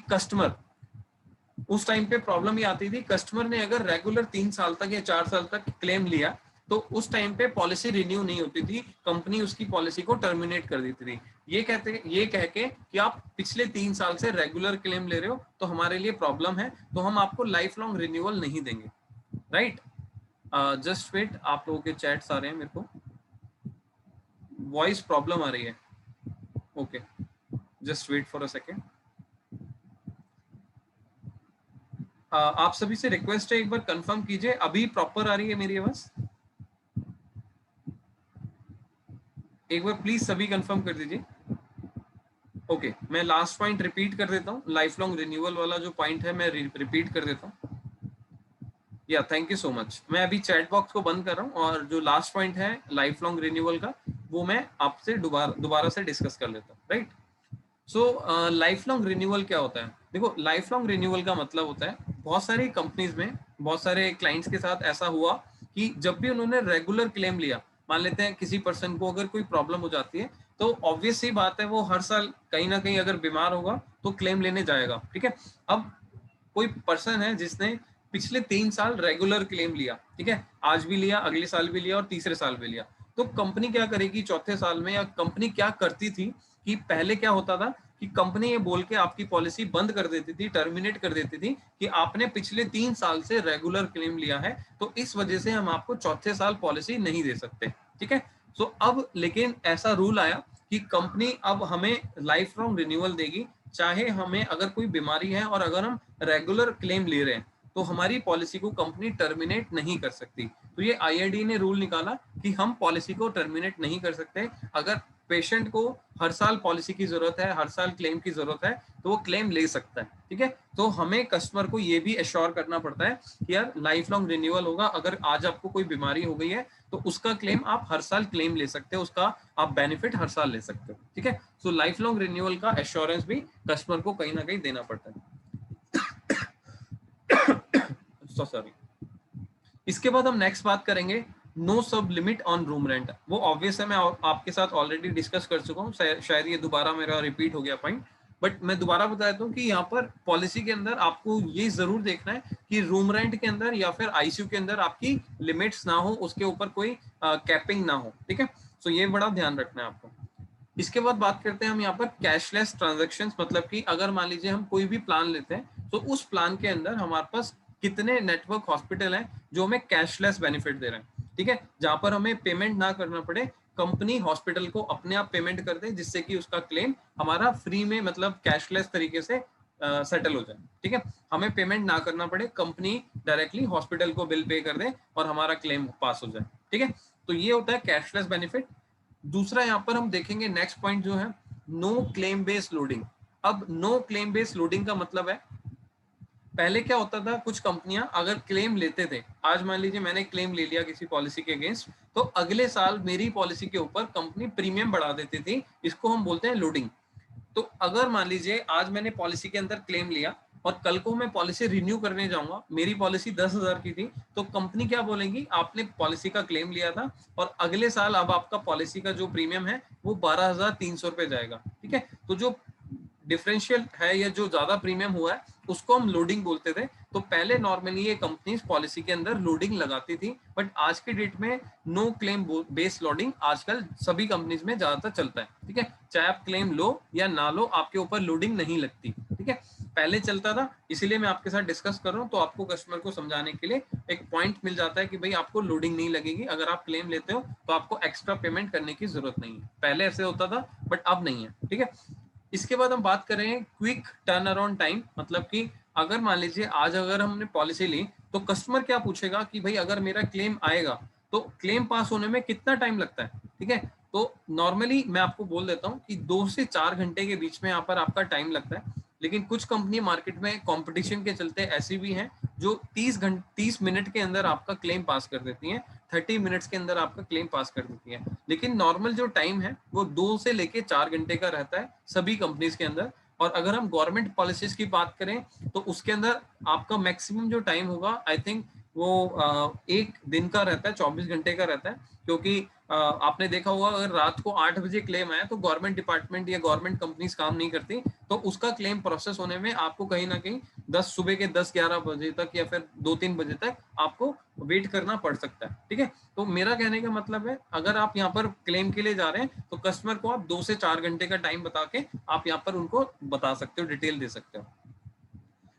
कस्टमर ने अगर रेगुलर 3 साल तक या 4 साल तक क्लेम लिया तो उस टाइम पे पॉलिसी रिन्यू नहीं होती थी, कंपनी उसकी पॉलिसी को टर्मिनेट कर देती थी। ये कह के कि आप पिछले 3 साल से रेगुलर क्लेम ले रहे हो तो हमारे लिए प्रॉब्लम है, तो हम आपको लाइफ लॉन्ग रिन्यूअल नहीं देंगे। राइट, जस्ट वेट, आप लोगों के चैट्स आ रहे हैं, मेरे को वॉइस प्रॉब्लम आ रही है। Okay, just wait for a second. आप सभी से रिक्वेस्ट है, एक बार कंफर्म कीजिए अभी प्रॉपर आ रही है मेरी आवाज। एक बार प्लीज सभी कंफर्म कर दीजिए। ओके, मैं लास्ट पॉइंट रिपीट कर देता हूँ, लाइफ लॉन्ग रिन्यूअल वाला जो पॉइंट है मैं रिपीट कर देता हूँ। या थैंक यू सो मच। मैं अभी चैट बॉक्स को बंद कर रहा हूँ और जो लास्ट पॉइंट है लाइफ लॉन्ग रिन्यूअल का वो मैं आपसे दोबारा से डिस्कस कर लेता हूँ। Right, so life long renewal क्या होता है? देखो, लाइफ लॉन्ग रिन्यूअल का मतलब होता है बहुत सारी कंपनीज में, बहुत सारे क्लाइंट्स के साथ ऐसा हुआ कि जब भी उन्होंने रेगुलर क्लेम लिया, मान लेते हैं किसी पर्सन को अगर कोई प्रॉब्लम हो जाती है तो ऑब्वियस ही बात है वो हर साल कहीं ना कहीं अगर बीमार होगा तो क्लेम लेने जाएगा। ठीक है, अब कोई पर्सन है जिसने पिछले 3 साल रेगुलर क्लेम लिया, ठीक है, आज भी लिया, अगले साल भी लिया और तीसरे साल भी लिया, तो कंपनी क्या करेगी चौथे साल में, या कंपनी क्या करती थी कि पहले क्या होता था कि कंपनी ये बोल के आपकी पॉलिसी बंद कर देती थी, टर्मिनेट कर देती थी कि आपने पिछले 3 साल से रेगुलर क्लेम लिया है तो इस वजह से हम आपको चौथे साल पॉलिसी नहीं दे सकते। ठीक है, सो अब लेकिन ऐसा रूल आया कि कंपनी अब हमें लाइफ लॉन्ग रिन्यूअल देगी, चाहे हमें अगर कोई बीमारी है और अगर हम रेगुलर क्लेम ले रहे हैं तो हमारी पॉलिसी को कंपनी टर्मिनेट नहीं कर सकती। तो ये आईआरडी ने रूल निकाला कि हम पॉलिसी को टर्मिनेट नहीं कर सकते। अगर पेशेंट को हर साल पॉलिसी की जरूरत है, हर साल क्लेम की जरूरत है, तो वो क्लेम ले सकता है। ठीक है, तो हमें कस्टमर को ये भी एश्योर करना पड़ता है कि यार लाइफ लॉन्ग रिन्यूअल होगा, अगर आज आपको कोई बीमारी हो गई है तो उसका क्लेम आप हर साल क्लेम ले सकते हो, उसका आप बेनिफिट हर साल ले सकते हो। ठीक है, सो लाइफ लॉन्ग रिन्यूअल का एश्योरेंस भी कस्टमर को कहीं ना कहीं देना पड़ता है। So sorry. इसके बाद हम नेक्स्ट बात करेंगे नो सब लिमिट ऑन रूम रेंट। वो ऑब्वियस है, मैं आपके साथ ऑलरेडी डिस्कस कर चुका हूँ, शायद ये दोबारा मेरा रिपीट हो गया पॉइंट, बट मैं दोबारा बता देता हूँ कि यहाँ पर पॉलिसी के अंदर आपको ये जरूर देखना है कि रूम रेंट के अंदर या फिर आईसीयू के अंदर आपकी लिमिट्स ना हो, उसके ऊपर कोई कैपिंग ना हो। ठीक है, सो ये बड़ा ध्यान रखना है आपको। इसके बाद बात करते हैं हम यहाँ पर कैशलेस ट्रांजैक्शंस, मतलब कि अगर मान लीजिए हम कोई भी प्लान लेते हैं तो उस प्लान के अंदर हमारे पास कितने नेटवर्क हॉस्पिटल हैं जो हमें कैशलेस बेनिफिट दे रहे हैं। ठीक है, जहां पर हमें पेमेंट ना करना पड़े, कंपनी हॉस्पिटल को अपने आप पेमेंट कर दे जिससे कि उसका क्लेम हमारा फ्री में, मतलब कैशलेस तरीके से सेटल हो जाए। ठीक है, हमें पेमेंट ना करना पड़े, कंपनी डायरेक्टली हॉस्पिटल को बिल पे कर दे और हमारा क्लेम पास हो जाए। ठीक है, तो ये होता है कैशलेस बेनिफिट। दूसरा यहाँ पर हम देखेंगे नेक्स्ट पॉइंट जो है नो क्लेम बेस्ड लोडिंग। अब नो क्लेम बेस्ड लोडिंग का मतलब है, पहले क्या होता था, कुछ कंपनियां अगर क्लेम लेते थे, आज मान लीजिए मैंने क्लेम ले लिया किसी पॉलिसी के अगेंस्ट, तो अगले साल मेरी पॉलिसी के ऊपर कंपनी प्रीमियम बढ़ा देती थी, इसको हम बोलते हैं लोडिंग। तो अगर मान लीजिए आज मैंने पॉलिसी के अंदर क्लेम लिया और कल को मैं पॉलिसी रिन्यू करने जाऊंगा, मेरी पॉलिसी 10,000 की थी, तो कंपनी क्या बोलेगी, आपने पॉलिसी का क्लेम लिया था और अगले साल अब आपका पॉलिसी का जो प्रीमियम है वो 12,300 रुपए जाएगा। ठीक है, तो जो डिफरेंशियल है या जो ज्यादा प्रीमियम हुआ है उसको हम लोडिंग बोलते थे। तो पहले नॉर्मली ये कंपनीज पॉलिसी के अंदर लोडिंग लगाती थी, बट आज के डेट में नो क्लेम बेस्ड लोडिंग आजकल सभी कंपनीज में ज्यादातर चलता है। ठीक है, चाहे आप क्लेम लो या ना लो, आपके ऊपर लोडिंग नहीं लगती। ठीक है, पहले चलता था, इसीलिए मैं आपके साथ डिस्कस कर रहा हूँ, तो आपको कस्टमर को समझाने के लिए एक पॉइंट मिल जाता है कि भाई आपको लोडिंग नहीं लगेगी, अगर आप क्लेम लेते हो तो आपको एक्स्ट्रा पेमेंट करने की जरूरत नहीं है। पहले ऐसे होता था बट अब नहीं है, ठीक है। इसके बाद हम बात कर रहे हैं क्विक टर्न अराउंड टाइम, मतलब कि अगर मान लीजिए आज अगर हमने पॉलिसी ली तो कस्टमर क्या पूछेगा कि भाई अगर मेरा क्लेम आएगा तो क्लेम पास होने में कितना टाइम लगता है, ठीक है। तो नॉर्मली मैं आपको बोल देता हूँ कि 2 से 4 घंटे के बीच में यहाँ पर आपका टाइम लगता है, लेकिन कुछ कंपनी मार्केट में कंपटीशन के चलते ऐसी भी हैं जो 30 मिनट के अंदर आपका क्लेम पास कर देती हैं, 30 मिनट्स के अंदर आपका क्लेम पास कर देती है। लेकिन नॉर्मल जो टाइम है वो 2 से लेके 4 घंटे का रहता है सभी कंपनीज के अंदर। और अगर हम गवर्नमेंट पॉलिसीज की बात करें तो उसके अंदर आपका मैक्सिमम जो टाइम होगा आई थिंक वो एक दिन का रहता है, 24 घंटे का रहता है, क्योंकि आपने देखा होगा अगर रात को 8 बजे क्लेम आया तो गवर्नमेंट डिपार्टमेंट या गवर्नमेंट कंपनीज काम नहीं करती, तो उसका क्लेम प्रोसेस होने में आपको कहीं ना कहीं सुबह के 10-11 बजे तक या फिर 2-3 बजे तक आपको वेट करना पड़ सकता है, ठीक है। तो मेरा कहने का मतलब है अगर आप यहाँ पर क्लेम के लिए जा रहे हैं तो कस्टमर को आप 2 से 4 घंटे का टाइम बता के आप यहाँ पर उनको बता सकते हो, डिटेल दे सकते हो।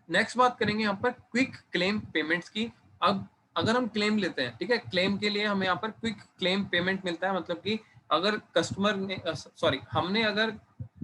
नेक्स्ट बात करेंगे यहाँ पर क्विक क्लेम पेमेंट्स की। अब अगर हम क्लेम लेते हैं, ठीक है, क्लेम के लिए हमें यहाँ पर क्विक क्लेम पेमेंट मिलता है, मतलब कि अगर कस्टमर ने हमने अगर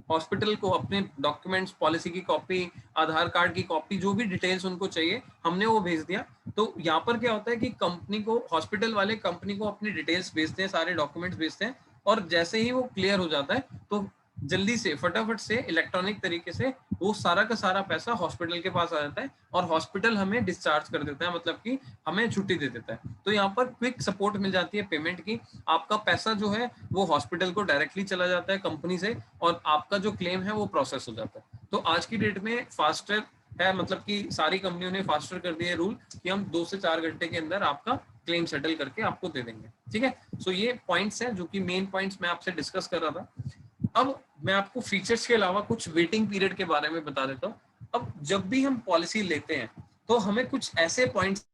हॉस्पिटल को अपने डॉक्यूमेंट्स, पॉलिसी की कॉपी, आधार कार्ड की कॉपी, जो भी डिटेल्स उनको चाहिए हमने वो भेज दिया, तो यहाँ पर क्या होता है कि कंपनी को, हॉस्पिटल वाले कंपनी को अपनी डिटेल्स भेजते हैं, सारे डॉक्यूमेंट्स भेजते हैं, और जैसे ही वो क्लियर हो जाता है तो जल्दी से फटाफट से इलेक्ट्रॉनिक तरीके से वो सारा का सारा पैसा हॉस्पिटल के पास आ जाता है और हॉस्पिटल हमें डिस्चार्ज कर देता है, मतलब कि हमें छुट्टी दे देता है। तो यहाँ पर क्विक सपोर्ट मिल जाती है पेमेंट की, आपका पैसा जो है वो हॉस्पिटल को डायरेक्टली चला जाता है कंपनी से, और आपका जो क्लेम है वो प्रोसेस हो जाता है। तो आज की डेट में फास्टर है, मतलब कि सारी कंपनियों ने फास्टर कर दिया है रूल कि हम 2 से 4 घंटे के अंदर आपका क्लेम सेटल करके आपको दे देंगे, ठीक है। सो ये पॉइंट्स हैं जो कि मेन पॉइंट्स मैं आपसे डिस्कस कर रहा था। अब मैं आपको फीचर्स के अलावा कुछ वेटिंग पीरियड के बारे में बता देता हूँ। अब जब भी हम पॉलिसी लेते हैं तो हमें कुछ ऐसे पॉइंट्स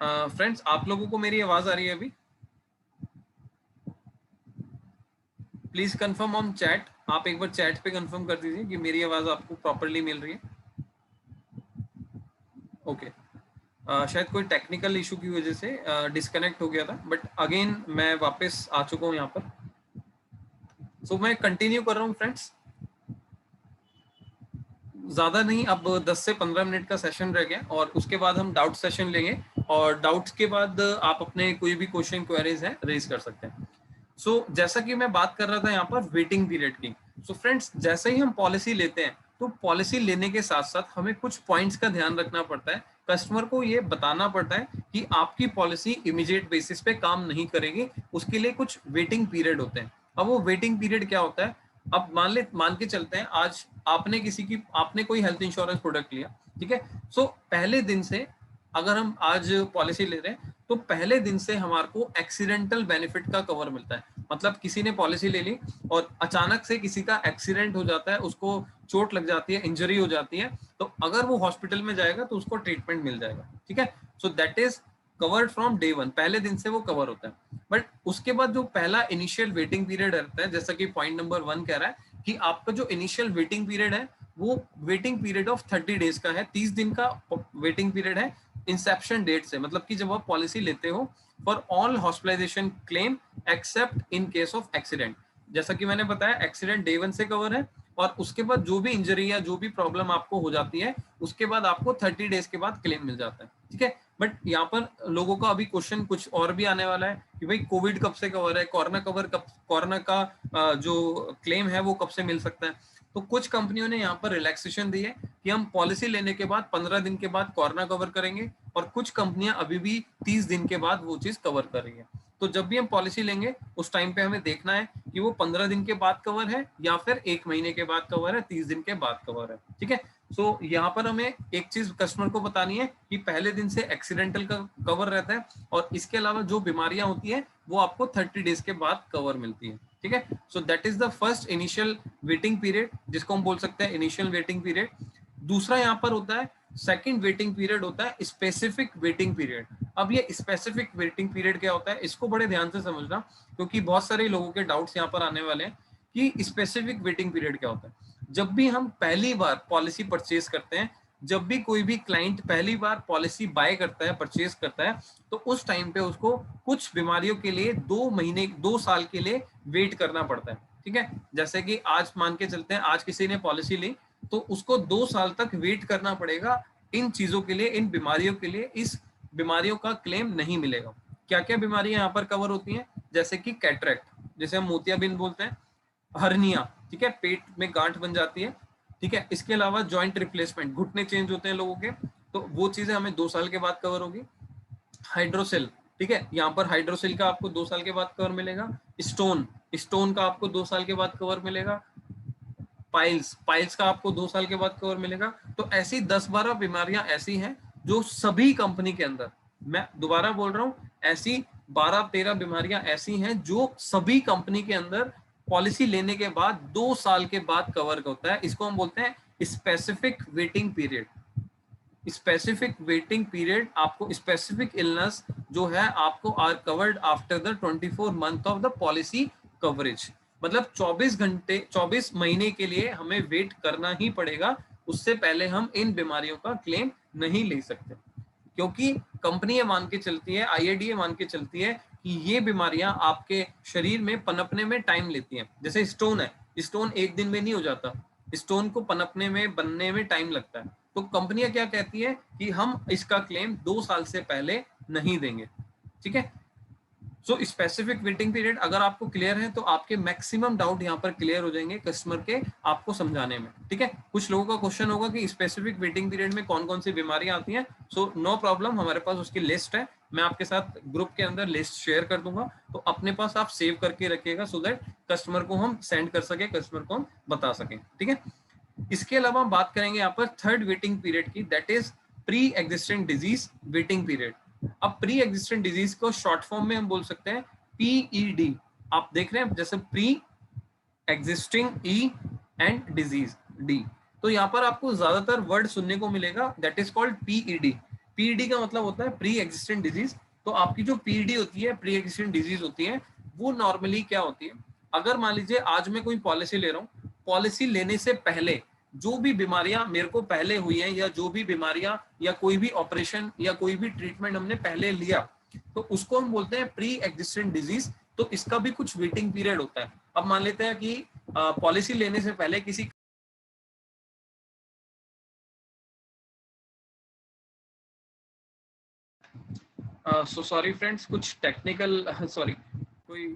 फ्रेंड्स, आप लोगों को मेरी आवाज आ रही है अभी? प्लीज कंफर्म ऑन चैट, आप एक बार चैट पे कंफर्म कर दीजिए कि मेरी आवाज आपको प्रॉपरली मिल रही है। ओके, शायद कोई टेक्निकल इशू की वजह से डिस्कनेक्ट हो गया था, बट अगेन मैं वापस आ चुका हूँ यहाँ पर। सो मैं कंटिन्यू कर रहा हूँ फ्रेंड्स, ज्यादा नहीं, अब 10 से 15 मिनट का सेशन रह गया और उसके बाद हम डाउट सेशन लेंगे, और डाउट्स के बाद आप अपने कोई भी क्वेश्चन क्वेरीज है रेज कर सकते हैं। सो जैसा कि मैं बात कर रहा था यहाँ पर वेटिंग पीरियड की। सो फ्रेंड्स, जैसे ही हम पॉलिसी लेते हैं तो पॉलिसी लेने के साथ साथ हमें कुछ पॉइंट्स का ध्यान रखना पड़ता है, कस्टमर को ये बताना पड़ता है कि आपकी पॉलिसी इमीडिएट बेसिस पे काम नहीं करेगी, उसके लिए कुछ वेटिंग पीरियड होते हैं। अब वो वेटिंग पीरियड क्या होता है, अब मान के चलते हैं आज आपने कोई हेल्थ इंश्योरेंस प्रोडक्ट लिया, ठीक है। सो पहले दिन से, अगर हम आज पॉलिसी ले रहे हैं तो पहले दिन से हमारे को एक्सीडेंटल बेनिफिट का कवर मिलता है, मतलब किसी ने पॉलिसी ले ली और अचानक से किसी का एक्सीडेंट हो जाता है, उसको चोट लग जाती है, इंजरी हो जाती है, तो अगर वो हॉस्पिटल में जाएगा तो उसको ट्रीटमेंट मिल जाएगा, ठीक है। So that is covered from day one, पहले दिन से वो कवर होता है। बट उसके बाद जो पहला इनिशियल वेटिंग पीरियड रहता है, जैसा कि पॉइंट नंबर 1 कह रहा है कि आपका जो इनिशियल वेटिंग पीरियड है वो वेटिंग पीरियड ऑफ 30 डेज का है, 30 दिन का वेटिंग पीरियड है इंसेप्शन डेट से, मतलब कि जब आप पॉलिसी लेते हो for all hospitalization claim except in case of accident. जैसा कि मैंने बताया एक्सीडेंट डे 1 से कवर है, और उसके बाद जो भी इंजरी या जो भी प्रॉब्लम आपको हो जाती है उसके बाद आपको 30 डेज के बाद क्लेम मिल जाता है, ठीक है। बट यहाँ पर लोगों का अभी क्वेश्चन कुछ और भी आने वाला है कि भाई कोविड कब से कवर है, कोरोना का जो क्लेम है वो कब से मिल सकता है। तो कुछ कंपनियों ने यहाँ पर रिलैक्सेशन दी है कि हम पॉलिसी लेने के बाद 15 दिन के बाद कोरोना कवर करेंगे, और कुछ कंपनियां अभी भी 30 दिन के बाद वो चीज कवर कर रही है। तो जब भी हम पॉलिसी लेंगे उस टाइम पे हमें देखना है कि वो 15 दिन के बाद कवर है या फिर 1 महीने के बाद कवर है, 30 दिन के बाद कवर है। ठीक है, सो यहाँ पर हमें एक चीज कस्टमर को बतानी है कि पहले दिन से एक्सीडेंटल का कवर रहता है, और इसके अलावा जो बीमारियां होती है वो आपको 30 डेज के बाद कवर मिलती है। ठीक है, so that is the first initial waiting period, जिसको हम बोल सकते हैं इनिशियल वेटिंग पीरियड। दूसरा यहाँ पर होता है सेकंड वेटिंग पीरियड, होता है स्पेसिफिक वेटिंग पीरियड। अब ये स्पेसिफिक वेटिंग पीरियड क्या होता है, इसको बड़े ध्यान से समझना, क्योंकि बहुत सारे लोगों के डाउट्स यहाँ पर आने वाले हैं कि स्पेसिफिक वेटिंग पीरियड क्या होता है। जब भी हम पहली बार पॉलिसी परचेज करते हैं, जब भी कोई भी क्लाइंट पहली बार पॉलिसी बाय करता है, परचेज करता है, तो उस टाइम पे उसको कुछ बीमारियों के लिए 2 महीने 2 साल के लिए वेट करना पड़ता है। ठीक है, जैसे कि आज मान के चलते हैं, आज किसी ने पॉलिसी ली तो उसको 2 साल तक वेट करना पड़ेगा इन चीजों के लिए, इन बीमारियों के लिए। इस बीमारियों का क्लेम नहीं मिलेगा। क्या क्या बीमारियां यहाँ पर कवर होती हैं, जैसे कि कैटरेक्ट, जैसे हम मोतियाबिंद बोलते हैं, हर्निया, ठीक है, पेट में गांठ बन जाती है। ठीक है, इसके अलावा जॉइंट रिप्लेसमेंट, घुटने चेंज होते हैं लोगों के, तो वो चीजें हमें 2 साल के बाद कवर होगी। हाइड्रोसेल, ठीक है, यहाँ पर हाइड्रोसेल का आपको 2 साल के बाद कवर मिलेगा। स्टोन, स्टोन का आपको 2 साल के बाद कवर मिलेगा। पाइल्स, पाइल्स का आपको 2 साल के बाद कवर मिलेगा। तो ऐसी 10-12 बीमारियां ऐसी हैं जो सभी कंपनी के अंदर, मैं दोबारा बोल रहा हूं, ऐसी 12-13 बीमारियां ऐसी हैं जो सभी कंपनी के अंदर पॉलिसी लेने के बाद 2 साल के बाद कवर होता है। इसको हम बोलते हैं specific waiting period. Specific waiting period, आपको स्पेसिफिक इलनेस जो है आपको are covered after the 24 month of the policy coverage. मतलब 24 घंटे 24 महीने के लिए हमें वेट करना ही पड़ेगा, उससे पहले हम इन बीमारियों का क्लेम नहीं ले सकते, क्योंकि कंपनी ये मान के चलती है, आईएडीए मान के चलती है कि ये बीमारियां आपके शरीर में पनपने में टाइम लेती हैं। जैसे स्टोन है, स्टोन एक दिन में नहीं हो जाता, स्टोन को पनपने में, बनने में टाइम लगता है। तो कंपनियां क्या कहती है कि हम इसका क्लेम 2 साल से पहले नहीं देंगे। ठीक है, सो स्पेसिफिक वेटिंग पीरियड अगर आपको क्लियर है तो आपके मैक्सिमम डाउट यहाँ पर क्लियर हो जाएंगे कस्टमर के आपको समझाने में। ठीक है, कुछ लोगों का क्वेश्चन होगा कि स्पेसिफिक वेटिंग पीरियड में कौन कौन सी बीमारियां आती हैं। सो नो प्रॉब्लम, हमारे पास उसकी लिस्ट है, मैं आपके साथ ग्रुप के अंदर लिस्ट शेयर कर दूंगा, तो अपने पास आप सेव करके रखिएगा, सो दैट कस्टमर को हम सेंड कर सके, कस्टमर को हम बता सकें। ठीक है, इसके अलावा हम बात करेंगे यहाँ पर थर्ड वेटिंग पीरियड की, that is pre existing disease waiting period. अब प्री एग्जिस्टिंग डिजीज को शॉर्ट फॉर्म में हम बोल सकते हैं पीईडी। आप देख रहे हैं जैसे pre existing E and disease D, तो यहाँ पर आपको ज्यादातर वर्ड सुनने को मिलेगा, that is called PED. PED का मतलब होता है प्री एग्जिस्टिंग डिजीज। तो आपकी जो पीईडी होती है, प्री एग्जिस्टिंग डिजीज होती है, वो नॉर्मली क्या होती है, अगर मान लीजिए आज मैं कोई पॉलिसी ले रहा हूँ, पॉलिसी लेने से पहले जो भी बीमारियां मेरे को पहले हुई हैं, या जो भी बीमारियां या कोई भी ऑपरेशन या कोई भी ट्रीटमेंट हमने पहले लिया, तो उसको हम बोलते हैं प्री एग्जिस्टिंग डिजीज। तो इसका भी कुछ वेटिंग पीरियड होता है। अब मान लेते हैं कि पॉलिसी लेने से पहले किसी सो सॉरी फ्रेंड्स, कुछ टेक्निकल सॉरी कोई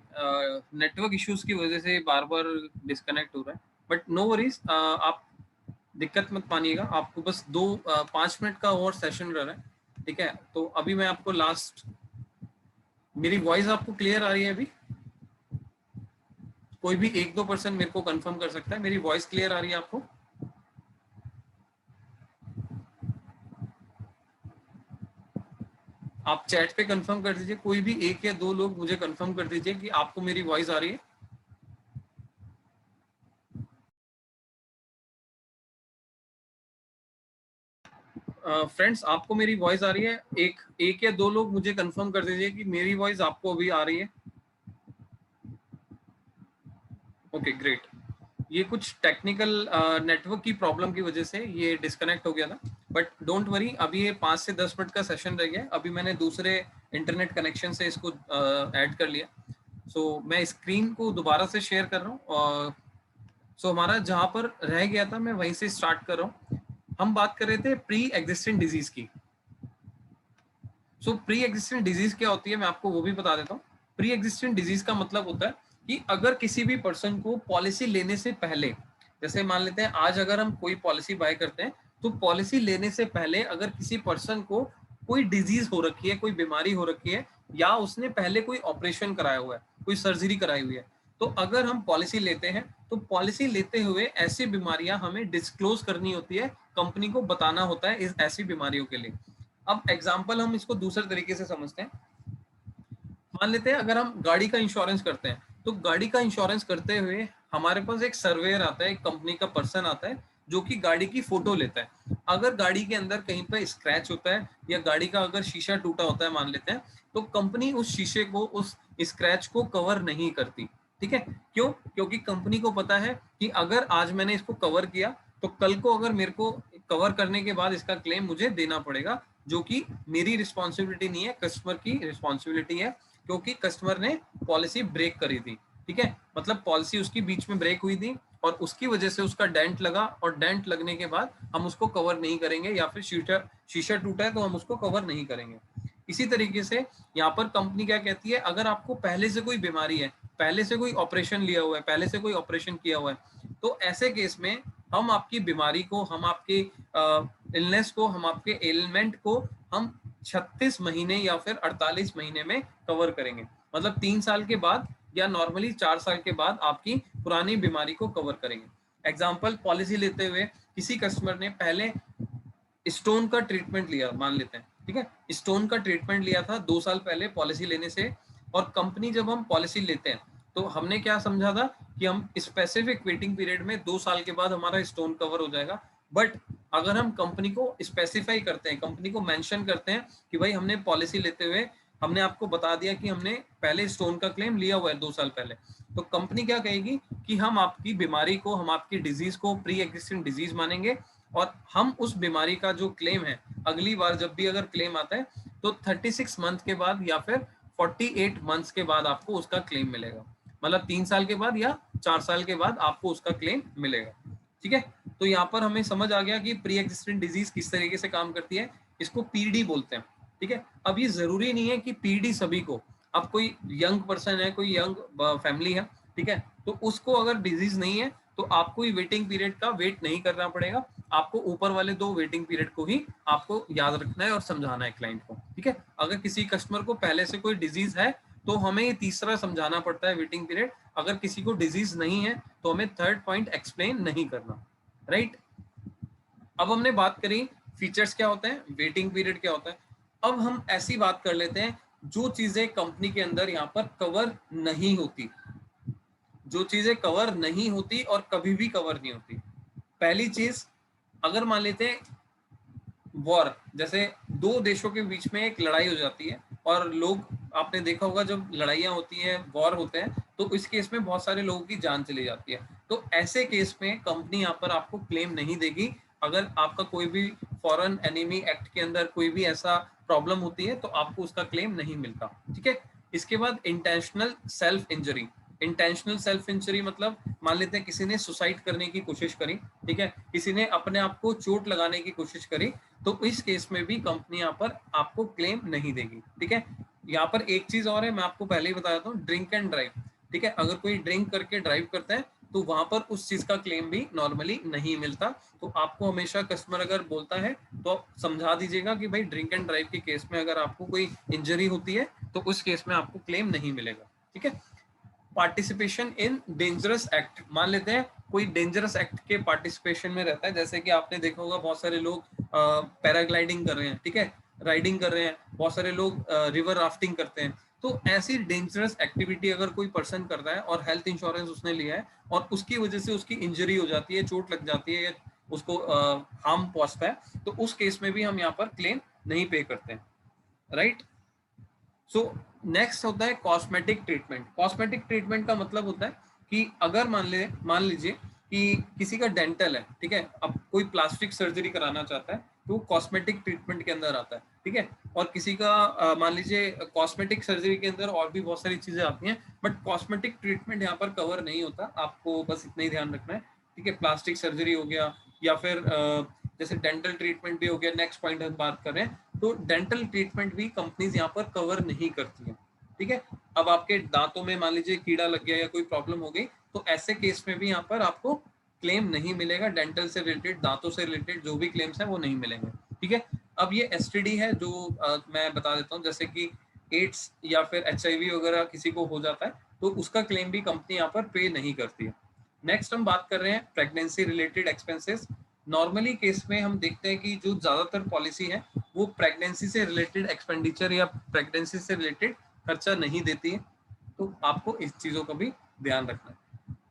नेटवर्क इश्यूज की वजह से बार बार डिस्कनेक्ट हो रहा है, बट नो वरीज, आप दिक्कत मत मानिएगा। आपको बस 5 मिनट का और सेशन रह रहा है। ठीक है, तो अभी मैं आपको लास्ट, मेरी वॉइस आपको क्लियर आ रही है अभी? कोई भी 1-2% मेरे को कंफर्म कर सकता है, मेरी वॉइस क्लियर आ रही है आपको? आप चैट पे कंफर्म कर दीजिए, कोई भी 1 या 2 लोग मुझे कंफर्म कर दीजिए कि आपको मेरी वॉइस आ रही है। फ्रेंड्स, आपको मेरी वॉइस आ रही है? एक या 2 लोग मुझे कंफर्म कर दीजिए कि मेरी वॉइस आपको अभी आ रही है। ओके ग्रेट, ये कुछ टेक्निकल नेटवर्क की प्रॉब्लम की वजह से ये डिस्कनेक्ट हो गया था, बट डोंट वरी, अभी ये 5 से 10 मिनट का सेशन रह गया। अभी मैंने दूसरे इंटरनेट कनेक्शन से इसको ऐड कर लिया। सो मैं स्क्रीन को दोबारा से शेयर कर रहा हूँ। सो हमारा जहाँ पर रह गया था मैं वहीं से स्टार्ट कर रहा हूँ। हम बात कर रहे थे प्री एग्जिस्टिंग डिजीज की। सो प्री एग्जिस्टिंग डिजीज क्या होती है, मैं आपको वो भी बता देता हूँ। प्री एग्जिस्टिंग डिजीज का मतलब होता है कि अगर किसी भी पर्सन को पॉलिसी लेने से पहले, जैसे मान लेते हैं आज अगर हम कोई पॉलिसी बाय करते हैं, तो पॉलिसी लेने से पहले अगर किसी पर्सन को कोई डिजीज हो रखी है, कोई बीमारी हो रखी है, या उसने पहले कोई ऑपरेशन कराया हुआ है, कोई सर्जरी कराई हुई है। तो अगर हम पॉलिसी लेते हैं तो पॉलिसी लेते हुए ऐसी बीमारियां हमें डिस्क्लोज करनी होती है, कंपनी को बताना होता है इस ऐसी बीमारियों के लिए। अब एग्जाम्पल हम इसको दूसरे तरीके से समझते हैं। मान लेते हैं अगर हम गाड़ी का इंश्योरेंस करते हैं, तो गाड़ी का इंश्योरेंस करते हुए हमारे पास एक सर्वेयर आता है, एक कंपनी का पर्सन आता है जो कि गाड़ी की फोटो लेता है। अगर गाड़ी के अंदर कहीं पे स्क्रैच होता है या गाड़ी का अगर शीशा टूटा होता है मान लेते हैं, तो कंपनी उस शीशे को, उस स्क्रैच को कवर नहीं करती। ठीक है, क्यों? क्योंकि कंपनी को पता है कि अगर आज मैंने इसको कवर किया तो कल को अगर मेरे को कवर करने के बाद इसका क्लेम मुझे देना पड़ेगा, जो कि मेरी रिस्पॉन्सिबिलिटी नहीं है, कस्टमर की रिस्पॉन्सिबिलिटी है, क्योंकि कस्टमर ने पॉलिसी ब्रेक करी थी। ठीक है, मतलब पॉलिसी उसकी बीच में ब्रेक हुई थी और उसकी वजह से उसका डेंट लगा, और डेंट लगने के बाद हम उसको कवर नहीं करेंगे, या फिर शीशा टूटा है तो हम उसको कवर नहीं करेंगे। इसी तरीके से यहाँ पर कंपनी क्या कहती है, अगर आपको पहले से कोई बीमारी है, पहले से कोई ऑपरेशन लिया हुआ है, पहले से कोई ऑपरेशन किया हुआ है, तो ऐसे केस में हम आपकी बीमारी को, हम आपके इलनेस को, हम आपके एलिमेंट को हम 36 महीने या फिर 48 महीने में कवर करेंगे। मतलब 3 साल के बाद या नॉर्मली 4 साल के बाद आपकी पुरानी बीमारी को कवर करेंगे। एग्जाम्पल, पॉलिसी लेते हुए किसी कस्टमर ने पहले स्टोन का ट्रीटमेंट लिया मान लेते हैं। ठीक है, स्टोन का ट्रीटमेंट लिया था 2 साल पहले पॉलिसी लेने से, और कंपनी जब हम पॉलिसी लेते हैं तो हमने क्या समझा था कि हम स्पेसिफिक वेटिंग पीरियड में 2 साल के बाद हमारा स्टोन कवर हो जाएगा। बट अगर हम कंपनी को स्पेसिफाई करते हैं, कंपनी को मेंशन करते हैं कि भाई हमने पॉलिसी लेते हुए हमने आपको बता दिया कि हमने पहले स्टोन का क्लेम लिया हुआ है 2 साल पहले, तो कंपनी क्या कहेगी कि हम आपकी बीमारी को, हम आपकी डिजीज को प्री एग्जिस्टिंग डिजीज मानेंगे, और हम उस बीमारी का जो क्लेम है अगली बार जब भी अगर क्लेम आता है तो 36 मंथ के बाद या फिर 48 मंथ्स के बाद आपको उसका क्लेम मिलेगा। मतलब 3 साल के बाद या 4 साल के बाद आपको उसका क्लेम मिलेगा। ठीक है, तो यहाँ पर हमें समझ आ गया कि प्री एग्जिस्टेंट डिजीज किस तरीके से काम करती है। इसको पीडी बोलते हैं। ठीक है, अब ये जरूरी नहीं है कि पीडी सभी को, अब कोई यंग पर्सन है, कोई यंग फैमिली है, ठीक है, तो उसको अगर डिजीज नहीं है तो आपको वेटिंग पीरियड का वेट नहीं करना पड़ेगा, आपको ऊपर वाले 2 वेटिंग पीरियड को ही आपको याद रखना है और समझाना है क्लाइंट को। ठीक है, अगर किसी कस्टमर को पहले से कोई डिजीज है तो हमें ये तीसरा समझाना पड़ता है वेटिंग पीरियड, अगर किसी को डिजीज नहीं है तो हमें थर्ड पॉइंट एक्सप्लेन नहीं करना। राइट, अब हमने बात करी फीचर्स क्या होते हैं, वेटिंग पीरियड क्या होता है। अब हम ऐसी बात कर लेते हैं जो चीजें कंपनी के अंदर यहाँ पर कवर नहीं होती, जो चीजें कवर नहीं होती और कभी भी कवर नहीं होती। पहली चीज, अगर मान लेते हैं वॉर, जैसे 2 देशों के बीच में एक लड़ाई हो जाती है, और लोग, आपने देखा होगा जब लड़ाइयाँ होती हैं, वॉर होते हैं, तो इस केस में बहुत सारे लोगों की जान चली जाती है। तो ऐसे केस में कंपनी यहाँ पर आपको क्लेम नहीं देगी। अगर आपका कोई भी फॉरेन एनिमी एक्ट के अंदर कोई भी ऐसा प्रॉब्लम होती है तो आपको उसका क्लेम नहीं मिलता। ठीक है, इसके बाद intentional self injury. Intentional self injury मतलब मान लेते हैं किसी ने सुसाइड करने की कोशिश करी, ठीक है, किसी ने अपने आप को चोट लगाने की कोशिश करी, तो इस केस में भी कंपनी यहाँ पर आपको क्लेम नहीं देगी। ठीक है, यहाँ पर एक चीज और है, मैं आपको पहले ही बता देता हूँ, ड्रिंक एंड ड्राइव। ठीक है, अगर कोई ड्रिंक करके ड्राइव करता है तो वहां पर उस चीज का क्लेम भी नॉर्मली नहीं मिलता। तो आपको हमेशा कस्टमर अगर बोलता है तो आप समझा दीजिएगा कि भाई ड्रिंक एंड ड्राइव के केस में अगर आपको कोई इंजरी होती है तो उस केस में आपको क्लेम नहीं मिलेगा। ठीक है, पार्टिसिपेशन इन डेंजरस एक्ट, मान लेते हैं कोई डेंजरस एक्ट के पार्टिसिपेशन में रहता है, जैसे कि आपने देखा होगा बहुत सारे लोग पैराग्लाइडिंग कर रहे हैं, ठीक है, राइडिंग कर रहे हैं, बहुत सारे लोग रिवर राफ्टिंग करते हैं। तो ऐसी डेंजरस एक्टिविटी अगर कोई पर्सन कर रहा है और हेल्थ इंश्योरेंस उसने लिया है और उसकी वजह से उसकी इंजरी हो जाती है, चोट लग जाती है, या उसको हार्म पहुंचता है, तो उस केस में भी हम यहाँ पर क्लेम नहीं पे करते हैं। राइट, सो नेक्स्ट होता है कॉस्मेटिक ट्रीटमेंट। कॉस्मेटिक ट्रीटमेंट का मतलब होता है कि अगर मान लीजिए कि किसी का डेंटल है, ठीक है, अब कोई प्लास्टिक सर्जरी कराना चाहता है तो कॉस्मेटिक ट्रीटमेंट के अंदर आता है। ठीक है, और किसी का मान लीजिए कॉस्मेटिक सर्जरी के अंदर और भी बहुत सारी चीजें आती हैं, बट कॉस्मेटिक ट्रीटमेंट यहाँ पर कवर नहीं होता, आपको बस इतना ही ध्यान रखना है। ठीक है, प्लास्टिक सर्जरी हो गया या फिर जैसे डेंटल ट्रीटमेंट भी हो गया, नेक्स्ट पॉइंट हम बात कर रहे हैं, तो डेंटल ट्रीटमेंट भी कंपनीज यहाँ पर कवर नहीं करती है। ठीक है, अब आपके दांतों में मान लीजिए कीड़ा लग गया या कोई प्रॉब्लम हो गई, तो ऐसे केस में भी यहाँ पर आपको क्लेम नहीं मिलेगा। डेंटल से रिलेटेड, दांतों से रिलेटेड जो भी क्लेम्स हैं वो नहीं मिलेंगे। ठीक है, अब ये एसटीडी है जो मैं बता देता हूँ, जैसे कि एड्स या फिर HIV वगैरह किसी को हो जाता है तो उसका क्लेम भी कंपनी यहाँ पर पे नहीं करती है। नेक्स्ट हम बात कर रहे हैं pregnancy related expenses. Normally case में हम देखते हैं कि जो ज्यादातर पॉलिसी है वो प्रेगनेंसी से रिलेटेड एक्सपेंडिचर या प्रेगनेंसी से रिलेटेड खर्चा नहीं देती है, तो आपको इस चीजों का भी ध्यान रखना है।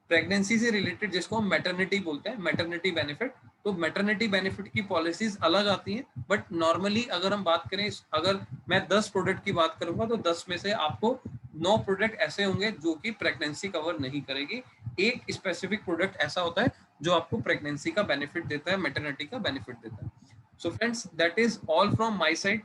प्रेगनेंसी से रिलेटेड जिसको हम मैटरनिटी बोलते हैं, मैटरनिटी बेनिफिट, तो मैटरनिटी बेनिफिट की पॉलिसीज अलग आती हैं, बट नॉर्मली अगर हम बात करें, अगर मैं 10 प्रोडक्ट की बात करूंगा तो 10 में से आपको 9 प्रोडक्ट ऐसे होंगे जो कि प्रेगनेंसी कवर नहीं करेगी। एक स्पेसिफिक प्रोडक्ट ऐसा होता है जो आपको प्रेगनेंसी का बेनिफिट देता है, मैटरनिटी का बेनिफिट देता है। So friends, that is all from my side.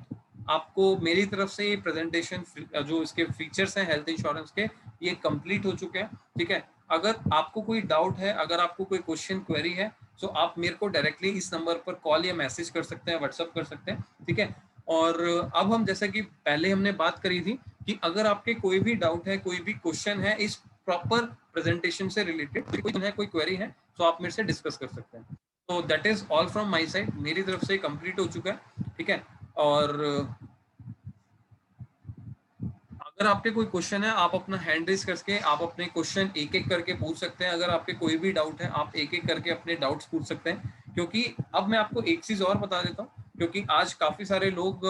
आपको मेरी तरफ से ये प्रेजेंटेशन जो इसके फीचर्स हैं हेल्थ इंश्योरेंस के, ये कंप्लीट हो चुके हैं। ठीक है, अगर आपको कोई डाउट है, अगर आपको कोई क्वेश्चन क्वेरी है, तो आप मेरे को डायरेक्टली इस नंबर पर कॉल या मैसेज कर सकते हैं, व्हाट्सअप कर सकते हैं। ठीक है, और अब हम जैसा कि पहले हमने बात करी थी कि अगर आपके कोई भी डाउट है, कोई भी क्वेश्चन है इस प्रॉपर प्रेजेंटेशन से रिलेटेड, कोई है, कोई क्वेरी है, तो आप मेरे से डिस्कस कर सकते हैं। तो that is all from my side, मेरी तरफ से कंप्लीट हो चुका है। ठीक है, और अगर आपके कोई क्वेश्चन है, आप अपना हैंड रेज करके आप अपने क्वेश्चन एक एक करके पूछ सकते हैं। अगर आपके कोई भी डाउट है, आप एक एक करके अपने डाउट्स पूछ सकते हैं। क्योंकि अब मैं आपको एक चीज और बता देता हूँ, क्योंकि आज काफी सारे लोग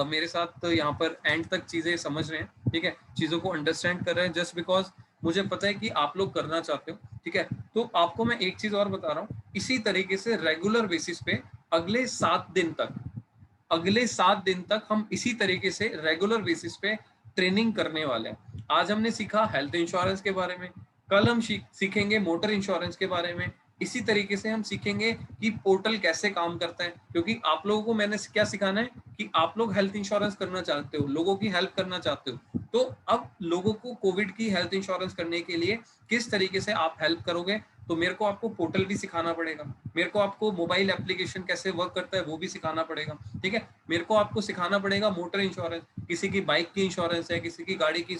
मेरे साथ यहाँ पर एंड तक चीजें समझ रहे हैं। ठीक है, चीजों को अंडरस्टैंड कर रहे हैं, जस्ट बिकॉज मुझे पता है कि आप लोग करना चाहते हो। ठीक है, तो आपको मैं एक चीज और बता रहा हूँ, इसी तरीके से रेगुलर बेसिस पे अगले 7 दिन तक हम इसी तरीके से रेगुलर बेसिस पे ट्रेनिंग करने वाले हैं। आज हमने सीखा हेल्थ इंश्योरेंस के बारे में, कल हम सीखेंगे मोटर इंश्योरेंस के बारे में। इसी तरीके से हम सीखेंगे कि पोर्टल कैसे काम करता है, क्योंकि आप लोगों को मैंने क्या सिखाना है कि आप लोग हेल्थ इंश्योरेंस करना चाहते हो, लोगों की हेल्प करना चाहते हो, तो अब लोगों को कोविड की हेल्थ इंश्योरेंस करने के लिए किस तरीके से आप हेल्प करोगे, तो मेरे को आपको पोर्टल भी सिखाना पड़ेगा, मेरे को आपको मोबाइल एप्लीकेशन कैसे वर्क करता है वो भी सिखाना पड़ेगा। ठीक है, मेरे को आपको सिखाना पड़ेगा मोटर इंश्योरेंस, किसी की बाइक की इंश्योरेंस है, किसी की गाड़ी की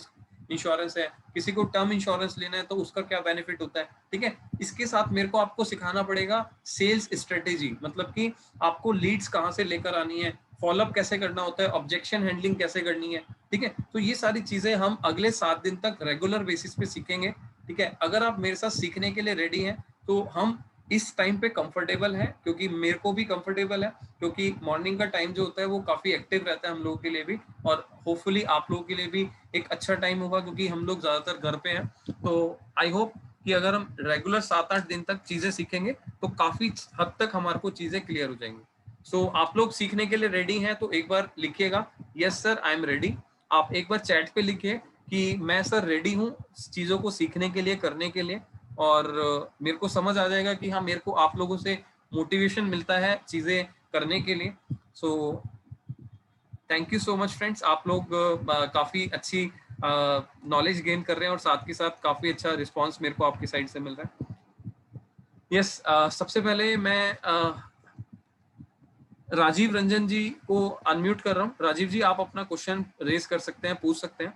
इंश्योरेंस है, किसी को टर्म इंश्योरेंस लेना है तो उसका क्या बेनिफिट होता है। ठीक है, इसके साथ मेरे को आपको सिखाना पड़ेगा सेल्स स्ट्रेटेजी, मतलब कि आपको लीड्स कहाँ से लेकर आनी है, फॉलोअप कैसे करना होता है, ऑब्जेक्शन हैंडलिंग कैसे करनी है। ठीक है, तो ये सारी चीजें हम अगले 7 दिन तक रेगुलर बेसिस पे सीखेंगे। ठीक है, अगर आप मेरे साथ सीखने के लिए रेडी हैं तो हम इस टाइम पे कंफर्टेबल है, क्योंकि मेरे को भी कंफर्टेबल है, क्योंकि मॉर्निंग का टाइम जो होता है वो काफी एक्टिव रहता है हम लोगों के लिए भी, और होपफुली आप लोगों के लिए भी एक अच्छा टाइम होगा, क्योंकि हम लोग ज्यादातर घर पे हैं। तो आई होप कि अगर हम रेगुलर 7-8 दिन तक चीजें सीखेंगे तो काफी हद तक हमारे को चीजें क्लियर हो जाएंगी। सो आप लोग सीखने के लिए रेडी हैं तो एक बार लिखिएगा, yes sir I am ready. आप एक बार चैट पे लिखिए कि मैं सर रेडी हूँ चीजों को सीखने के लिए, करने के लिए, और मेरे को समझ आ जाएगा कि हाँ, मेरे को आप लोगों से मोटिवेशन मिलता है चीजें करने के लिए। So thank you so much friends, आप लोग काफी अच्छी नॉलेज गेन कर रहे हैं और साथ के साथ काफी अच्छा रिस्पांस मेरे को आपकी साइड से मिल रहा है। यस, सबसे पहले मैं राजीव रंजन जी को अनम्यूट कर रहा हूँ। राजीव जी, आप अपना क्वेश्चन रेज कर सकते हैं, पूछ सकते हैं,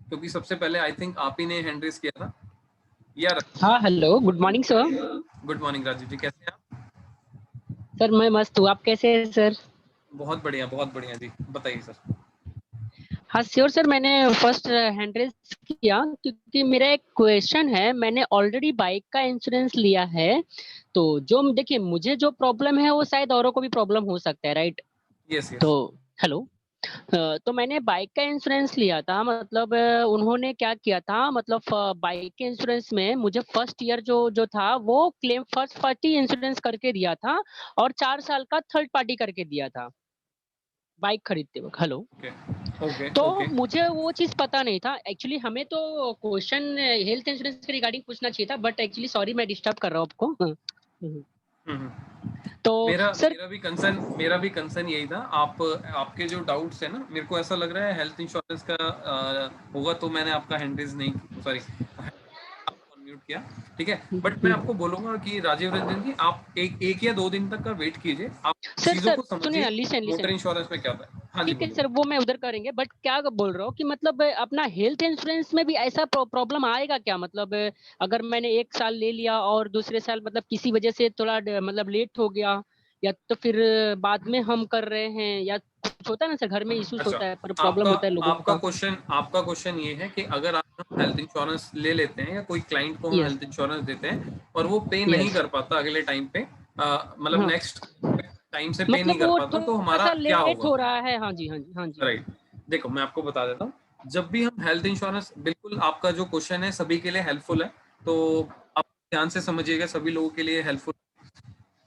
क्योंकि सबसे पहले आई थिंक आप ही ने हैंड रेज किया था। या हाँ, hello, good morning sir. Good morning Rajeev ji, कैसे हैं आप? सर मैं मस्त हूँ, आप कैसे हैं सर? बहुत बढ़िया जी, बताइए सर। हाँ श्योर सर, मैंने फर्स्ट हैंड रेज किया क्योंकि मेरा एक क्वेश्चन है। मैंने ऑलरेडी बाइक का इंश्योरेंस लिया है, तो जो देखिए मुझे जो प्रॉब्लम है वो शायद औरों को भी प्रॉब्लम हो सकता है, राइट? यस तो यस। हेलो, तो मैंने बाइक का इंश्योरेंस लिया था, मतलब उन्होंने क्या किया था, मतलब बाइक के इंश्योरेंस में मुझे फर्स्ट ईयर जो जो था वो क्लेम फर्स्ट पार्टी इंश्योरेंस करके दिया था, और 4 साल का थर्ड पार्टी करके दिया था बाइक खरीदते वक्त। हेलो, ओके ओके तो ओके। मुझे वो चीज पता नहीं था एक्चुअली। हमें तो क्वेश्चन हेल्थ इंश्योरेंस के रिगार्डिंग पूछना चाहिए था, बट एक्चुअली सॉरी मैं डिस्टर्ब कर रहा हूँ आपको। तो मेरा सर, मेरा भी कंसर्न यही था। आप आपके जो डाउट्स है ना, मेरे को ऐसा लग रहा है हेल्थ इंश्योरेंस का होगा, तो मैंने आपका हैंड रेज नहीं, सॉरी, आपको अनम्यूट किया। ठीक है, बट मैं आपको बोलूंगा कि राजीव रंजन जी, आप एक या 2 दिन तक का वेट कीजिए, आप सर चीजों सर को सुनिए ना, समझिए लिसन मोटर लिसन। इंश्योरेंस में क्या होता है। हाँ जी, ठीक है बोलिए। सर, वो मैं उधर करेंगे, बट क्या बोल रहा हूँ कि मतलब अपना हेल्थ इंश्योरेंस में भी ऐसा प्रॉब्लम आएगा क्या? मतलब अगर मैंने 1 साल ले लिया और दूसरे साल मतलब किसी वजह से थोड़ा मतलब लेट हो गया, या तो फिर बाद में हम कर रहे हैं, या कुछ होता है ना सर, घर में इश्यूज अच्छा, होता है, पर प्रॉब्लम होता है लोगों का। आपका क्वेश्चन ये है कि अगर आप हेल्थ इंश्योरेंस ले लेते हैं या कोई क्लाइंट को हम यस, हेल्थ इंश्योरेंस देते हैं और वो पे नहीं यस। कर पाता अगले टाइम पे, मतलब हाँ, नेक्स्ट टाइम से पे नहीं मतलब कर वो पाता, तो थोड़ा हमारा सा क्या लेट होगा? हो रहा है। हाँ जी, हाँ जी, हाँ जी। राइट, देखो मैं आपको बता देता हूँ। जब भी हम हेल्थ इंश्योरेंस, बिल्कुल आपका जो क्वेश्चन है सभी के लिए हेल्पफुल है, तो आप ध्यान से समझिएगा, सभी लोगों के लिए हेल्पफुल।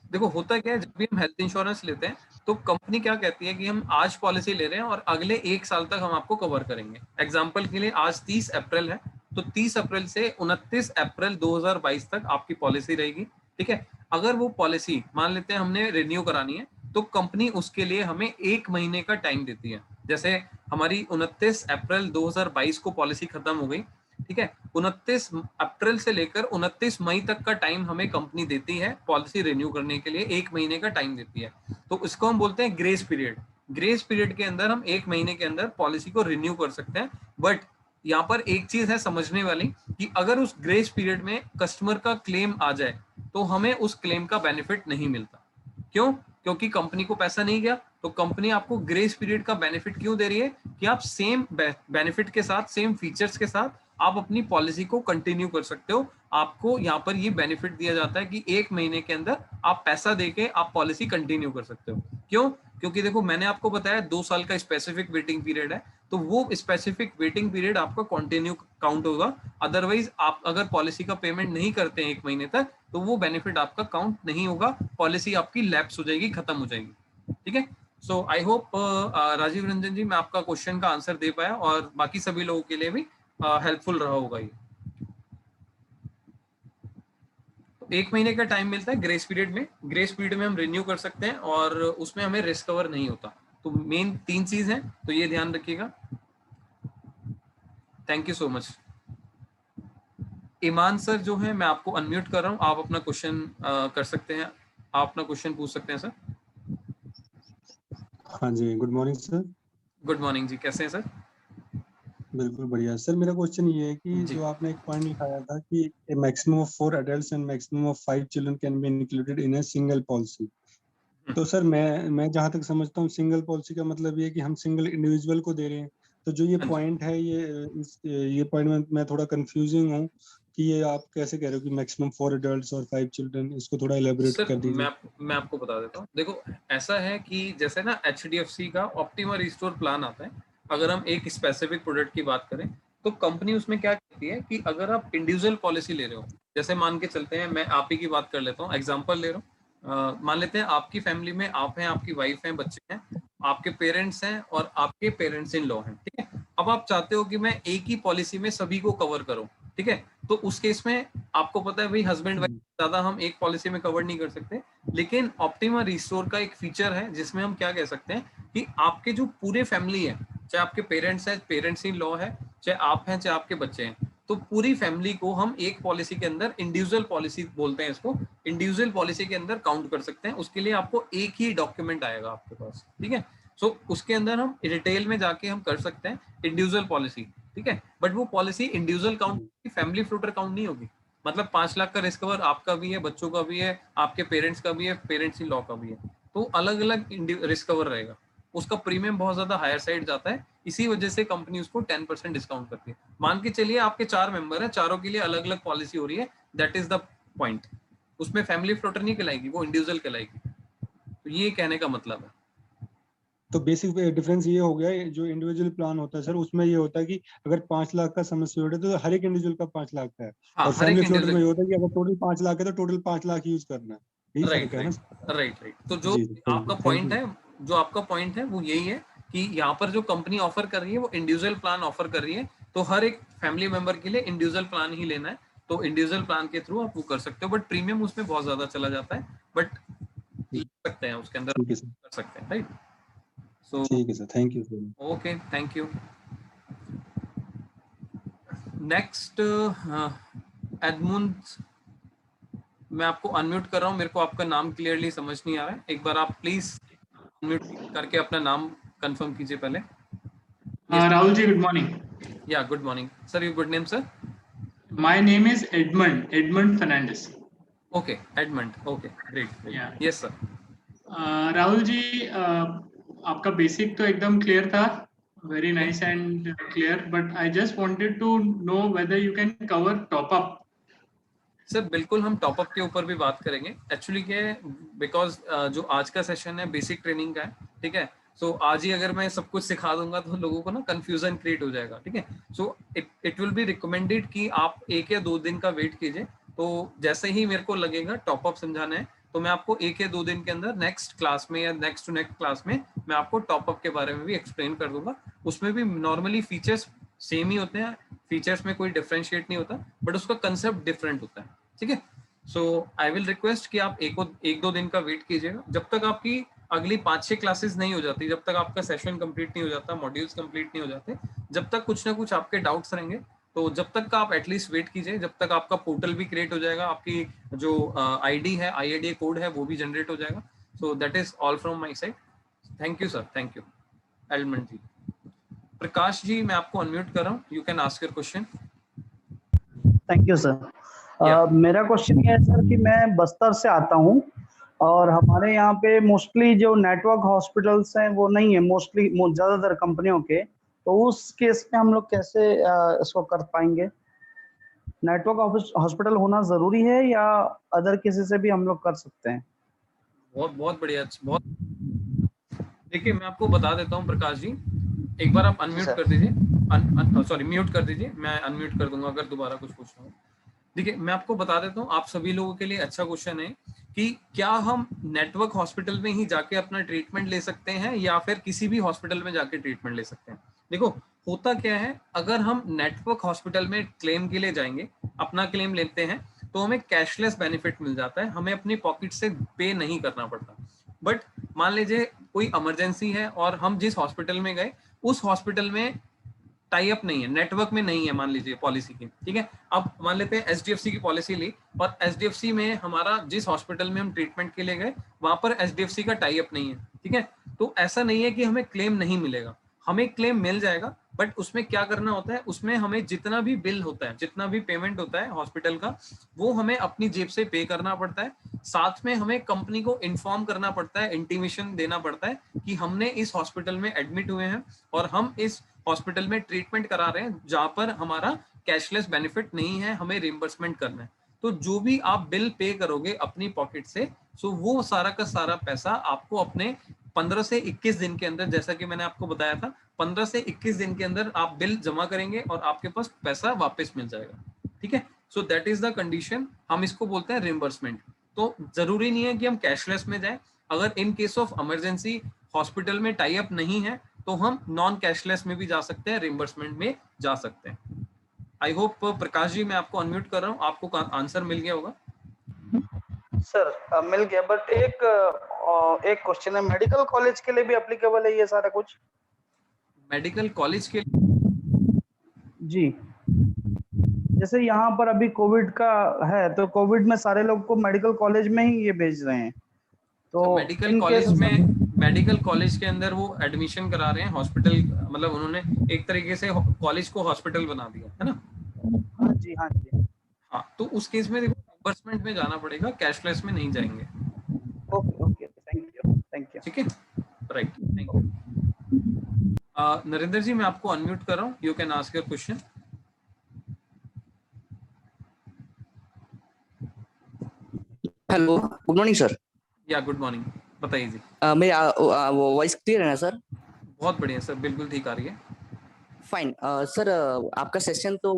देखो होता क्या है, जब भी हम हेल्थ इंश्योरेंस लेते हैं तो कंपनी क्या कहती है कि हम आज पॉलिसी ले रहे हैं और अगले 1 साल तक हम आपको कवर करेंगे। एग्जाम्पल के लिए आज 30 अप्रैल है, तो 30 अप्रैल से 29 अप्रैल 2022 तक आपकी पॉलिसी रहेगी। ठीक है, अगर वो पॉलिसी मान लेते हैं हमने रिन्यू करानी है, तो कंपनी उसके लिए हमें 1 महीने का टाइम देती है। जैसे हमारी 29 अप्रैल 2022 को पॉलिसी खत्म हो गई, ठीक है, 29 अप्रैल से लेकर 29 मई तक का टाइम हमें कंपनी देती है पॉलिसी रिन्यू करने के लिए, 1 महीने का टाइम देती है। तो इसको हम बोलते हैं ग्रेस पीरियड। ग्रेस पीरियड के अंदर हम 1 महीने के अंदर पॉलिसी को रिन्यू कर सकते हैं। बट यहाँ पर एक चीज है समझने वाली, कि अगर उस ग्रेस पीरियड में कस्टमर का क्लेम आ जाए तो हमें उस क्लेम का बेनिफिट नहीं मिलता। क्यों? क्योंकि कंपनी को पैसा नहीं गया, तो कंपनी आपको ग्रेस पीरियड का बेनिफिट क्यों दे रही है, कि आप सेम बेनिफिट के साथ, सेम फीचर्स के साथ आप अपनी पॉलिसी को कंटिन्यू कर सकते हो। आपको यहाँ पर ये बेनिफिट दिया जाता है कि 1 महीने के अंदर आप पैसा देके आप पॉलिसी कंटिन्यू कर सकते हो। क्यों? क्योंकि देखो मैंने आपको बताया 2 साल का स्पेसिफिक वेटिंग पीरियड है, तो वो स्पेसिफिक वेटिंग पीरियड आपका कंटिन्यू काउंट होगा। अदरवाइज आप अगर पॉलिसी का पेमेंट नहीं करते हैं 1 महीने तक, तो वो बेनिफिट आपका काउंट नहीं होगा, पॉलिसी आपकी लैप्स हो जाएगी, खत्म हो जाएगी। ठीक है, so I hope Rajiv Ranjan जी मैं आपका क्वेश्चन का आंसर दे पाया और बाकी सभी लोगों के लिए भी हेल्पफुल रहा होगा ये। तो 1 महीने का टाइम मिलता है ग्रेस पीरियड में। ग्रेस पीरियड में हम रिन्यू कर सकते हैं और उसमें हमें रिस्क कवर नहीं होता। तो मेन 3 चीज है, तो ये ध्यान रखिएगा। Thank you so much. Iman sir जो है, मैं आपको अनम्यूट कर रहा हूँ, आप अपना क्वेश्चन कर सकते हैं, आप अपना क्वेश्चन पूछ सकते हैं सर। हाँ जी, good morning sir. Good morning जी, कैसे हैं सर? बिल्कुल बढ़िया सर। मेरा क्वेश्चन ये है कि जी। जो आपने एक पॉइंट लिखाया था कि maximum of 4 adults and maximum of 5 children can be included in a single policy. तो सर मैं जहाँ तक समझता हूँ सिंगल पॉलिसी का मतलब ये है कि हम सिंगल इंडिविजुअल को दे रहे हैं। तो जो ये हाँ जी। पॉइंट है, ये पॉइंट में मैं थोड़ा कंफ्यूजिंग हूँ कि ये आप कैसे कह रहे हो कि मैक्सिमम 4 adults और 5 children, इसको थोड़ा इलेबोरेट सर कर दीजिए। मैं आपको बता देता हूँ। देखो ऐसा है कि जैसे ना HDFC का ऑप्टिमा रिस्टोर प्लान आता है, अगर हम एक स्पेसिफिक प्रोडक्ट की बात करें, तो कंपनी उसमें क्या कहती है कि अगर आप इंडिविजुअल पॉलिसी ले रहे हो, जैसे मान के चलते हैं, मैं आप ही की बात कर लेता हूँ, एग्जांपल ले रहा हूँ, मान लेते हैं आपकी फैमिली में आप हैं, आपकी वाइफ हैं, बच्चे हैं, आपके पेरेंट्स हैं और आपके पेरेंट्स इन लॉ हैं। ठीक है, अब आप चाहते हो कि मैं एक ही पॉलिसी में सभी को कवर करूं। ठीक है, तो उस केस में आपको पता है भाई, हस्बैंड वाइफ ज्यादा हम एक पॉलिसी में कवर नहीं कर सकते। लेकिन ऑप्टिमा रिस्टोर का एक फीचर है जिसमें हम क्या कह सकते हैं कि आपके जो पूरे फैमिली है, चाहे आपके पेरेंट्स हैं, पेरेंट्स इन लॉ है, चाहे आप हैं, चाहे आपके बच्चे हैं, तो पूरी फैमिली को हम एक पॉलिसी के अंदर, इंडिविजुअल पॉलिसी बोलते हैं इसको, इंडिविजुअल पॉलिसी के अंदर काउंट कर सकते हैं। उसके लिए आपको एक ही डॉक्यूमेंट आएगा आपके पास। ठीक है, सो उसके अंदर हम डिटेल में जाके हम कर सकते हैं इंडिविजुअल पॉलिसी। ठीक है, बट वो policy individual count, family floater count नहीं होगी। मतलब 5 लाख का रिस्क कवर आपका भी है, बच्चों का भी है, आपके पेरेंट्स का भी है, पेरेंट्स इन लॉ का भी है, तो अलग अलग रिस्क कवर रहेगा। उसका प्रीमियम बहुत ज्यादा हायर साइड जाता है, इसी वजह से कंपनी उसको 10% डिस्काउंट करती है। मान के चलिए आपके 4 मेंबर हैं, चारों के लिए अलग अलग पॉलिसी हो रही है, दैट इज द पॉइंट। उसमें फैमिली फ्लोटर नहीं कहलाएगी, वो इंडिविजुअल कहलाएगी। तो ये कहने का मतलब है। तो बेसिक डिफरेंस ये हो गया, जो इंडिविजुअल प्लान होता है सर उसमें ये होता है कि अगर 5 लाख का सम एश्योर्ड है तो हर एक इंडिविजुअल का 5 लाख का है। हाँ, और हर एक फैमिली फ्लोटर में इंडिविजुअल। ये होता है कि अगर टोटल 5 लाख है तो टोटल 5 लाख यूज करना है। यही फर्क राइट है ना? Right right right. तो जो जी जी, थैंक आपका यू, थैंक पॉइंट यू। है, जो आपका पॉइंट है वो यही है कि यहाँ पर जो कंपनी ऑफर कर रही है वो इंडिविजुअल प्लान ऑफर कर रही है, तो हर एक फैमिली मेंबर के लिए इंडिविजुअल प्लान ही लेना है। तो इंडिविजुअल प्लान के थ्रू आप वो कर सकते हो, बट प्रीमियम उसमें बहुत ज्यादा चला जाता है, बट ले सकते हैं उसके अंदर, ठीक है सर, कर सकते हैं। राइट, सो ठीक है sir, thank you sir. Okay, thank you. Next एडमुंड, मैं आपको अनम्यूट कर रहा हूँ, मेरे को आपका नाम क्लियरली समझ नहीं आ रहा है, एक बार आप प्लीज अनम्यूट करके अपना नाम कंफर्म कीजिए पहले। Rahul ji, good morning. Yeah, good morning. Sir, your good name, sir? My name is Edmund Fernandez. Okay, Edmund. Okay, great, great. Yeah. Yes, sir. Rahul ji, आपका बेसिक तो एकदम क्लियर था, very nice and clear, but I just wanted to know whether you can cover top up. Sir बिल्कुल हम top up के ऊपर भी बात करेंगे। एक्चुअली क्या है, बिकॉज जो आज का सेशन है बेसिक ट्रेनिंग का है, ठीक है। सो आज ही अगर मैं सब कुछ सिखा दूंगा तो लोगों को ना कंफ्यूजन क्रिएट हो जाएगा, ठीक है। So it will be recommended कि आप 1 या 2 दिन का वेट कीजिए। तो जैसे ही मेरे को लगेगा टॉप अप समझाना है तो मैं आपको 1 या 2 दिन के अंदर नेक्स्ट क्लास में या नेक्स्ट टू नेक्स्ट क्लास में मैं आपको टॉप अप के बारे में भी एक्सप्लेन कर दूंगा। उसमें भी नॉर्मली फीचर्स सेम ही होते हैं, फीचर्स में कोई डिफरेंशिएट नहीं होता, बट उसका कंसेप्ट डिफरेंट होता है, ठीक है। सो आई विल रिक्वेस्ट कि आप 1-2 दिन का वेट कीजिएगा, जब तक आपकी अगली 5-6 क्लासेस नहीं हो जाती, जब तक आपका सेशन कंप्लीट नहीं हो जाता, मॉड्यूल्स कंप्लीट नहीं हो जाते, जब तक कुछ ना कुछ आपके डाउट्स रहेंगे। तो जब तक का आप एटलीस्ट वेट कीजिए, जब तक आपका पोर्टल भी क्रिएट हो जाएगा, आपकी जो आईडी है, IIDA कोड है, वो भी जनरेट हो जाएगा। So that is all from my side. Thank you sir, thank you. एलमंड जी, प्रकाश जी मैं आपको अनम्यूट कर रहा हूँ, you can ask your question. Thank you sir. मेरा क्वेश्चन ये है सर कि मैं बस्तर से आता हूँ और हमारे यहाँ पे मोस्टली जो नेटवर्क हॉस्पिटल्स हैं वो नहीं है, मोस्टली ज़्यादातर कंपनियों के। तो उस केस में हम लोग कैसे इसको कर पाएंगे? नेटवर्क हॉस्पिटल होना ज़रूरी है या अदर किसी से भी हम लोग कर सकते हैं? बहुत बहुत बढ़िया, बहुत। देखिए मैं आपको बता देता हूँ प्रकाश जी, एक बार आप अनम्यूट कर दीजिए, सॉरी म्यूट कर दीजिए, मैं अनम्यूट कर दूंगा अगर दोबारा कुछ पूछना हो। देखिए मैं आपको बता देता हूँ, आप सभी लोगों के लिए अच्छा क्वेश्चन है कि क्या हम नेटवर्क हॉस्पिटल में ही जाके अपना ट्रीटमेंट ले सकते हैं या फिर किसी भी हॉस्पिटल में जाके ट्रीटमेंट ले सकते हैं। देखो होता क्या है, अगर हम नेटवर्क हॉस्पिटल में क्लेम के लिए जाएंगे, अपना क्लेम लेते हैं, तो हमें कैशलेस बेनिफिट मिल जाता है, हमें अपनी पॉकेट से पे नहीं करना पड़ता। बट मान लीजिए कोई इमरजेंसी है और हम जिस हॉस्पिटल में गए उस हॉस्पिटल में टाई अप नहीं है, नेटवर्क में नहीं है, मान लीजिए पॉलिसी की, ठीक है। अब मान लेते हैं HDFC की पॉलिसी ली और HDFC में हमारा जिस हॉस्पिटल में हम ट्रीटमेंट के लिए गए वहां पर HDFC का टाई अप नहीं है, ठीक है। तो ऐसा नहीं है कि हमें क्लेम नहीं मिलेगा, हमें क्लेम मिल जाएगा। बट उसमें क्या करना होता है, उसमें हमें जितना भी बिल होता है, जितना भी पेमेंट होता है हॉस्पिटल का, वो हमें अपनी जेब से पे करना पड़ता है। साथ में हमें कंपनी को इन्फॉर्म करना पड़ता है, इंटीमेशन देना पड़ता है कि हमने इस हॉस्पिटल में एडमिट हुए हैं और हम इस हॉस्पिटल में ट्रीटमेंट करा रहे हैं जहां पर हमारा कैशलेस बेनिफिट नहीं है, हमें रिइंबर्समेंट करना है। तो जो भी आप बिल पे करोगे अपनी पॉकेट से, सो वो सारा का सारा पैसा आपको अपने 15 से 21 दिन के अंदर, जैसा कि मैंने आपको बताया था, 15 से 21 दिन के अंदर आप बिल जमा करेंगे और आपके पास पैसा वापस मिल जाएगा, ठीक है। So that is the condition, हम इसको बोलते हैं रिइंबर्समेंट। तो जरूरी नहीं है कि हम कैशलेस में जाएं, अगर इन केस ऑफ इमरजेंसी हॉस्पिटल में टाई अप नहीं है तो हम नॉन कैशलेस में भी जा सकते हैं, रिइंबर्समेंट में जा सकते हैं। आई होप प्रकाश जी मैं आपको अनम्यूट कर रहा हूँ, आपको आंसर मिल गया होगा। सर मिल गया, बट एक क्वेश्चन है, मेडिकल कॉलेज के लिए भी एप्लीकेबल है ये सारा कुछ? मेडिकल कॉलेज के जी, जैसे यहाँ पर अभी कोविड का है तो कोविड में सारे लोग को मेडिकल कॉलेज में ही ये भेज रहे हैं, तो मेडिकल कॉलेज में, मेडिकल कॉलेज के अंदर वो एडमिशन करा रहे हैं हॉस्पिटल, मतलब उन्होंने एक तरीके से कॉलेज को हॉस्पिटल बना दिया है ना। हाँ जी, हाँ जी। हाँ, तो उस केस में देखो रिइंबर्समेंट में जाना पड़ेगा, कैशलेस में नहीं जाएंगे। Okay okay, thank you, thank you. ठीक है, राइट, थैंक यू। नरेंद्र जी मैं आपको अनम्यूट कर रहा हूँ, you can ask your question. Hello, good morning sir. या गुड मॉर्निंग, बताइए जी। मेरी वॉइस क्लियर है ना सर? बहुत बढ़िया सर, बिल्कुल ठीक आ रही है। फाइन सर, आपका सेशन तो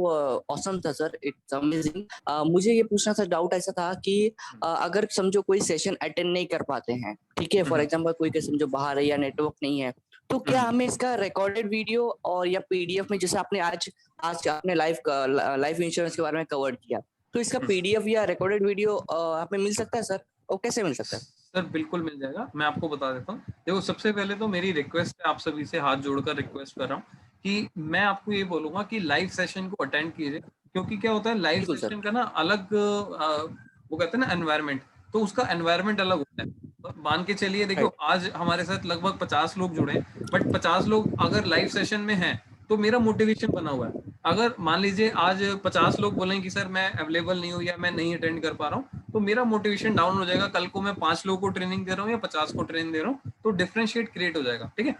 ऑसम था सर, इट्स अमेजिंग। मुझे ये पूछना था, डाउट ऐसा था कि अगर समझो कोई सेशन अटेंड नहीं कर पाते हैं, ठीक है, फॉर एग्जांपल कोई के समझो बाहर है या नेटवर्क नहीं है, तो क्या हमें इसका रिकॉर्डेड वीडियो और या PDF में, जैसे आपने आज आपने लाइफ इंश्योरेंस के बारे में कवर किया, तो इसका PDF या रिकॉर्डेड वीडियो हमें मिल सकता है सर? और कैसे मिल सकता है सर? बिल्कुल मिल जाएगा, मैं आपको बता देता हूँ। देखो सबसे पहले तो मेरी रिक्वेस्ट है, आप सभी से हाथ जोड़कर रिक्वेस्ट कर रहा हूँ कि मैं आपको ये बोलूंगा कि लाइव सेशन को अटेंड कीजिए, क्योंकि क्या होता है लाइव सेशन का ना अलग वो कहते हैं ना एनवायरनमेंट, तो उसका एनवायरनमेंट अलग होता है। मान के चलिए, देखो आज हमारे साथ लगभग 50 लोग जुड़े हैं, बट 50 लोग अगर लाइव सेशन में हैं तो मेरा मोटिवेशन बना हुआ है। अगर मान लीजिए आज 50 लोग बोलें कि सर मैं अवेलेबल नहीं हूँ या मैं नहीं अटेंड कर पा रहा हूँ, तो मेरा मोटिवेशन डाउन हो जाएगा। कल को मैं 5 लोगों को ट्रेनिंग दे रहा हूँ या 50 को ट्रेनिंग दे रहा हूँ, तो डिफरेंशिएट क्रिएट हो जाएगा। ठीक है,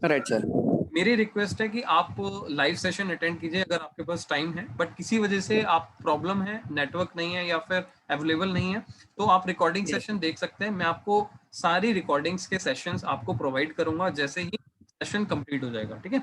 राइट सर। मेरी रिक्वेस्ट है कि आप लाइव सेशन अटेंड कीजिए अगर आपके पास टाइम है, बट किसी वजह से आप प्रॉब्लम है, नेटवर्क नहीं है या फिर अवेलेबल नहीं है, तो आप रिकॉर्डिंग सेशन देख सकते हैं। मैं आपको सारी रिकॉर्डिंग्स के सेशंस आपको प्रोवाइड करूंगा जैसे ही सेशन कंप्लीट हो जाएगा। ठीक है,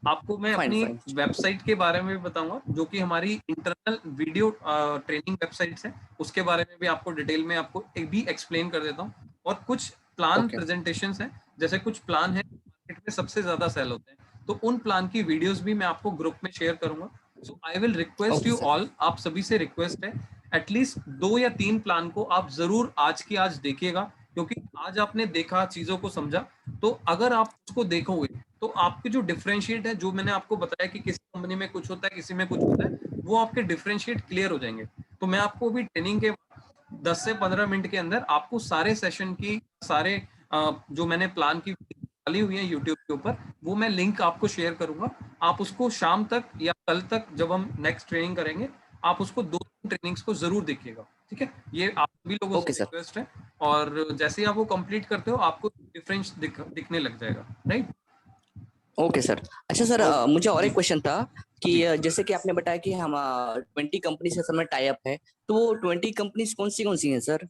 आपको मैं अपनी वेबसाइट के बारे में भी बताऊंगा, जो कि हमारी इंटरनल वीडियो ट्रेनिंग वेबसाइट्स है, उसके बारे में भी आपको डिटेल में आपको भी एक्सप्लेन कर देता हूँ। और कुछ प्लान प्रेजेंटेशंस हैं, जैसे कुछ प्लान है मार्केट में सबसे ज्यादा सेल होते हैं, तो उन प्लान की वीडियोस भी मैं आपको ग्रुप में शेयर करूंगा। So I will request you all, आप सभी से रिक्वेस्ट है, एटलीस्ट 2 या 3 प्लान को आप जरूर आज की आज देखिएगा, क्योंकि आज आपने देखा, चीजों को समझा, तो अगर आप उसको देखोगे तो आपके जो डिफरेंशिएट है, जो मैंने आपको बताया कि किसी कंपनी में कुछ होता है, किसी में कुछ होता है, वो आपके डिफरेंशिएट क्लियर हो जाएंगे। तो मैं आपको भी ट्रेनिंग के 10 से 15 मिनट के अंदर आपको सारे सेशन की, सारे जो मैंने प्लान की डाली हुई है यूट्यूब के ऊपर, वो मैं लिंक आपको शेयर करूंगा। आप उसको शाम तक या कल तक जब हम नेक्स्ट ट्रेनिंग करेंगे, आप उसको 2 ट्रेनिंग्स को जरूर देखिएगा। ठीक है, ये आप सभी लोगों से रिक्वेस्ट है, और जैसे ही आप वो कंप्लीट करते हो आपको डिफरेंस दिखने लग जाएगा। Right, okay sir. अच्छा सर, मुझे और एक क्वेश्चन था कि जैसे कि आपने बताया कि हम 20 कंपनी से समय टाई अप है, तो वो 20 कंपनीज कौन सी हैं सर?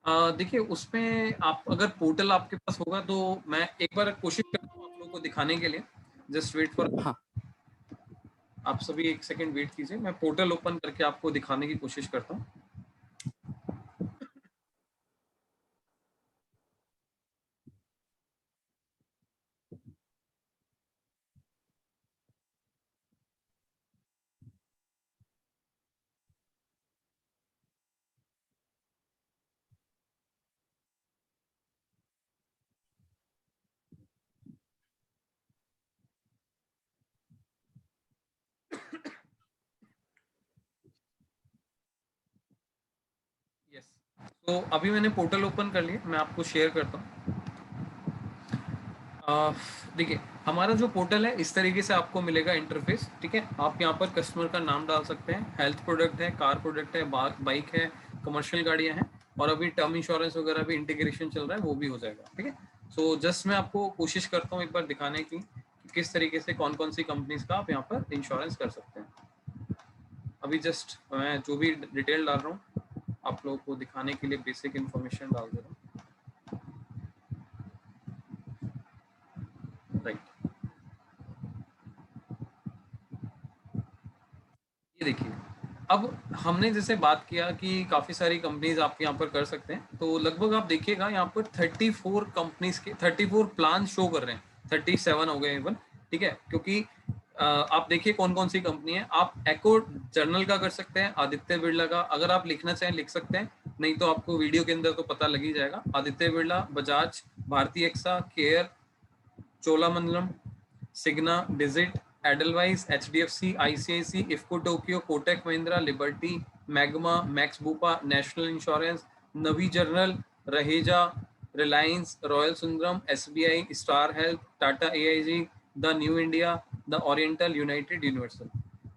देखिए, उसमें आप अगर पोर्टल आपके पास होगा तो मैं एक बार कोशिश करता हूँ आप लोगों को दिखाने के लिए। जस्ट वेट फॉर, आप सभी 1 सेकंड वेट कीजिए, मैं पोर्टल ओपन करके आपको दिखाने की कोशिश करता हूँ। यस, तो अभी मैंने पोर्टल ओपन कर लिया, मैं आपको शेयर करता हूँ। देखिए, हमारा जो पोर्टल है इस तरीके से आपको मिलेगा इंटरफेस। ठीक है, आप यहाँ पर कस्टमर का नाम डाल सकते हैं, हेल्थ प्रोडक्ट है, कार प्रोडक्ट है, बाइक है, कमर्शियल गाड़ियाँ हैं, और अभी टर्म इंश्योरेंस वगैरह भी इंटीग्रेशन चल रहा है, वो भी हो जाएगा। ठीक है, सो जस्ट मैं आपको कोशिश करता हूँ एक बार दिखाने की कि किस तरीके से कौन कौन सी कंपनीज का आप यहाँ पर इंश्योरेंस कर सकते हैं। अभी जस्ट मैं जो भी डिटेल डाल रहा हूँ आप लोगों को दिखाने के लिए बेसिक इन्फॉर्मेशन डाल दे रहा हूँ। राइट, ये देखिए, अब हमने जैसे बात किया कि काफ़ी सारी कंपनीज आप यहाँ पर कर सकते हैं, तो लगभग आप देखिएगा यहाँ पर 34 कंपनीज के 34 प्लान शो कर रहे हैं, 37 हो गए इवन। ठीक है, क्योंकि आप देखिए कौन कौन सी कंपनी है। आप एको जर्नल का कर सकते हैं, आदित्य बिरला का, अगर आप लिखना चाहें लिख सकते हैं, नहीं तो आपको वीडियो के अंदर तो पता लग ही जाएगा। Aditya Birla, Bajaj, Bharti AXA, Care, Cholamandalam, Cigna, Digit, Edelweiss, HDFC, ICICI, IFFCO Tokyo, Kotak Mahindra, Liberty, Magma, Max Bupa, National Insurance, Navi General, Raheja, Reliance, Royal Sundaram, SBI, Star Health, Tata AIG, the New India, the Oriental, United, Universal.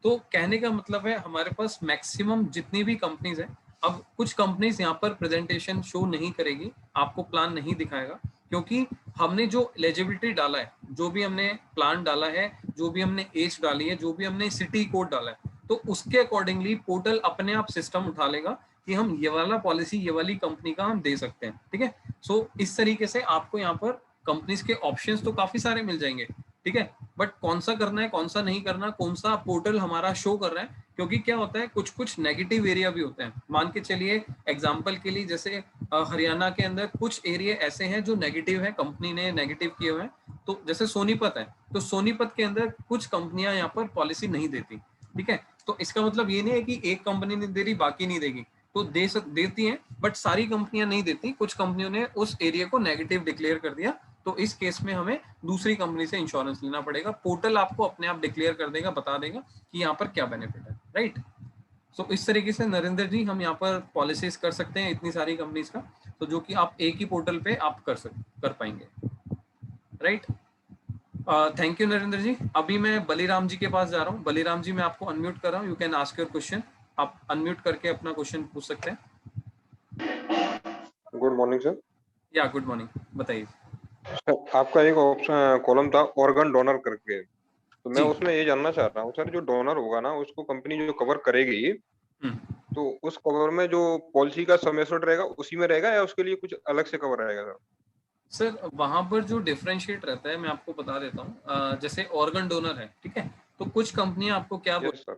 तो कहने का मतलब है हमारे पास मैक्सिमम जितनी भी कंपनीज हैं, अब कुछ कंपनीज यहाँ पर प्रेजेंटेशन शो नहीं करेगी, आपको प्लान नहीं दिखाएगा, क्योंकि हमने जो एलिजिबिलिटी डाला है, जो भी हमने प्लान डाला है, जो भी हमने एज डाली है, जो भी हमने सिटी कोड डाला है, तो उसके अकॉर्डिंगली पोर्टल अपने आप सिस्टम उठा लेगा कि हम ये वाला पॉलिसी, ये वाली कंपनी का हम दे सकते हैं। ठीक है, सो इस तरीके से आपको यहाँ पर कंपनीज के ऑप्शंस तो काफी सारे मिल जाएंगे। ठीक है, बट कौन सा करना है, कौन सा नहीं करना, कौन सा पोर्टल हमारा शो कर रहा है, क्योंकि क्या होता है कुछ कुछ नेगेटिव एरिया भी होते हैं। मान के चलिए एग्जांपल के लिए, जैसे हरियाणा के अंदर कुछ एरिया ऐसे हैं जो नेगेटिव है, कंपनी ने नेगेटिव किए हुए हैं। तो जैसे सोनीपत है, तो सोनीपत के अंदर कुछ कंपनियां यहाँ पर पॉलिसी नहीं देती। ठीक है, तो इसका मतलब ये नहीं है कि एक कंपनी नहीं दे रही बाकी नहीं देगी, तो देती हैं, बट सारी कंपनियां नहीं देती। कुछ कंपनियों ने उस एरिया को नेगेटिव डिक्लेयर कर दिया, तो इस केस में हमें दूसरी कंपनी से इंश्योरेंस लेना पड़ेगा। पोर्टल आपको अपने आप डिक्लेयर कर देगा, बता देगा कि यहाँ पर क्या बेनिफिट है। राइट, सो इस तरीके से नरेंद्र जी हम यहाँ पर पॉलिसीज कर सकते हैं इतनी सारी कंपनीज का, तो जो कि आप एक ही पोर्टल पे आप कर पाएंगे। राइट, थैंक यू नरेंद्र जी। अभी मैं बलीराम जी के पास जा रहा हूँ। बलीराम जी, मैं आपको अनम्यूट कर रहा हूँ, you can ask your question. आप अनम्यूट करके अपना क्वेश्चन पूछ सकते हैं। Good morning sir. या गुड मॉर्निंग, बताइए। सर आपका एक ऑप्शन कॉलम था ऑर्गन डोनर करके, तो मैं जी। उसमें ये जानना चाह रहा हूँ सर, जो डोनर होगा ना उसको कंपनी जो कवर करेगी, तो उस कवर में जो पॉलिसी का सम एश्योर्ड रहेगा उसी में रहेगा या उसके लिए कुछ अलग से कवर रहेगा सर? सर वहां पर जो डिफरेंशिएट रहता है मैं आपको बता देता हूँ। जैसे ऑर्गन डोनर है, ठीक है, तो कुछ कंपनियां आपको क्या यस सर।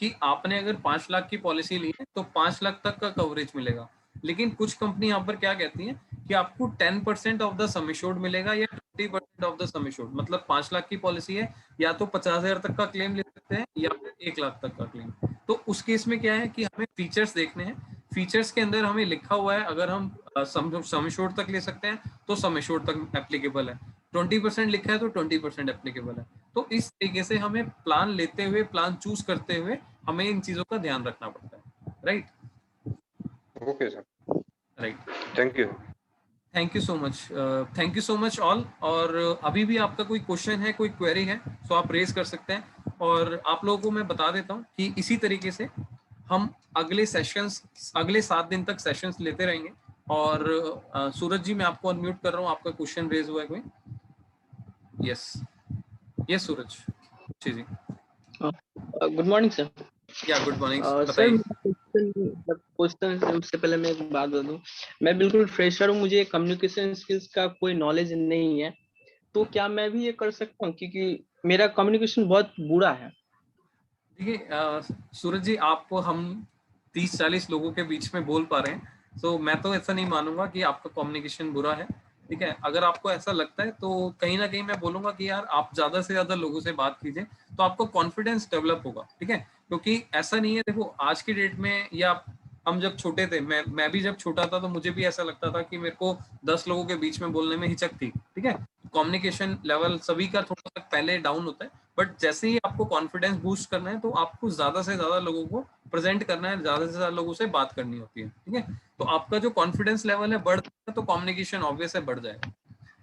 कि आपने अगर 5 लाख की पॉलिसी ली है तो 5 लाख तक का कवरेज मिलेगा, लेकिन कुछ कंपनी यहाँ पर क्या कहती हैं कि आपको 10% ऑफ द सम एश्योर्ड मिलेगा या 20% ऑफ द सम एश्योर्ड। मतलब 5 लाख की पॉलिसी है, या तो 50,000 तक का क्लेम ले सकते हैं या फिर 1 लाख तक का क्लेम। तो उस केस में क्या है कि हमें फीचर्स देखने हैं, फीचर्स के अंदर हमें लिखा हुआ है अगर हम सम एश्योर्ड तक ले सकते हैं तो सम एश्योर्ड तक एप्लीकेबल है, 20% लिखा है तो 20% एप्लीकेबल है। तो इस तरीके से हमें प्लान लेते हुए, प्लान चूज करते हुए हमें इन चीजों का ध्यान रखना पड़ता है। Right? Okay sir, right, thank you. Thank you so much, thank you so much all. और अभी भी आपका कोई क्वेश्चन है, कोई क्वेरी है तो आप रेज कर सकते हैं। और आप लोगों को मैं बता देता हूँ कि इसी तरीके से हम अगले सेशंस, अगले 7 दिन तक सेशंस लेते रहेंगे। और सूरज जी मैं आपको अनम्यूट कर रहा हूँ, आपका क्वेश्चन रेज हुआ है कोई? यस यस सूरज जी जी। Good morning sir. या गुड मॉर्निंग, सर बताइए। क्वेश्चन से पहले मैं एक बात बता दूं, मैं बिल्कुल फ्रेशर हूँ, मुझे कम्युनिकेशन स्किल्स का कोई नॉलेज नहीं है, तो क्या मैं भी ये कर सकता हूँ? क्योंकि मेरा कम्युनिकेशन बहुत बुरा है। देखिए सूरज जी, आप हम 30-40 लोगों के बीच में बोल पा रहे हैं, तो मैं तो ऐसा नहीं मानूंगा कि आपका कम्युनिकेशन बुरा है। ठीक है, अगर आपको ऐसा लगता है तो कहीं ना कहीं मैं बोलूंगा कि यार आप ज्यादा से ज्यादा लोगों से बात कीजिए, तो आपको कॉन्फिडेंस डेवलप होगा। ठीक है, क्योंकि ऐसा नहीं है, देखो आज की डेट में, या हम जब छोटे थे, मैं भी जब छोटा था तो मुझे भी ऐसा लगता था कि मेरे को 10 लोगों के बीच में बोलने में हिचक थी। ठीक है, कम्युनिकेशन लेवल सभी का थोड़ा सा पहले डाउन होता है, बट जैसे ही आपको कॉन्फिडेंस बूस्ट करना है तो आपको ज्यादा से ज्यादा लोगों को प्रेजेंट करना है, ज्यादा से ज्यादा लोगों से बात करनी होती है। ठीक है, तो आपका जो कॉन्फिडेंस लेवल है बढ़ जाएगा तो कम्युनिकेशन ऑब्वियस है बढ़ जाएगा।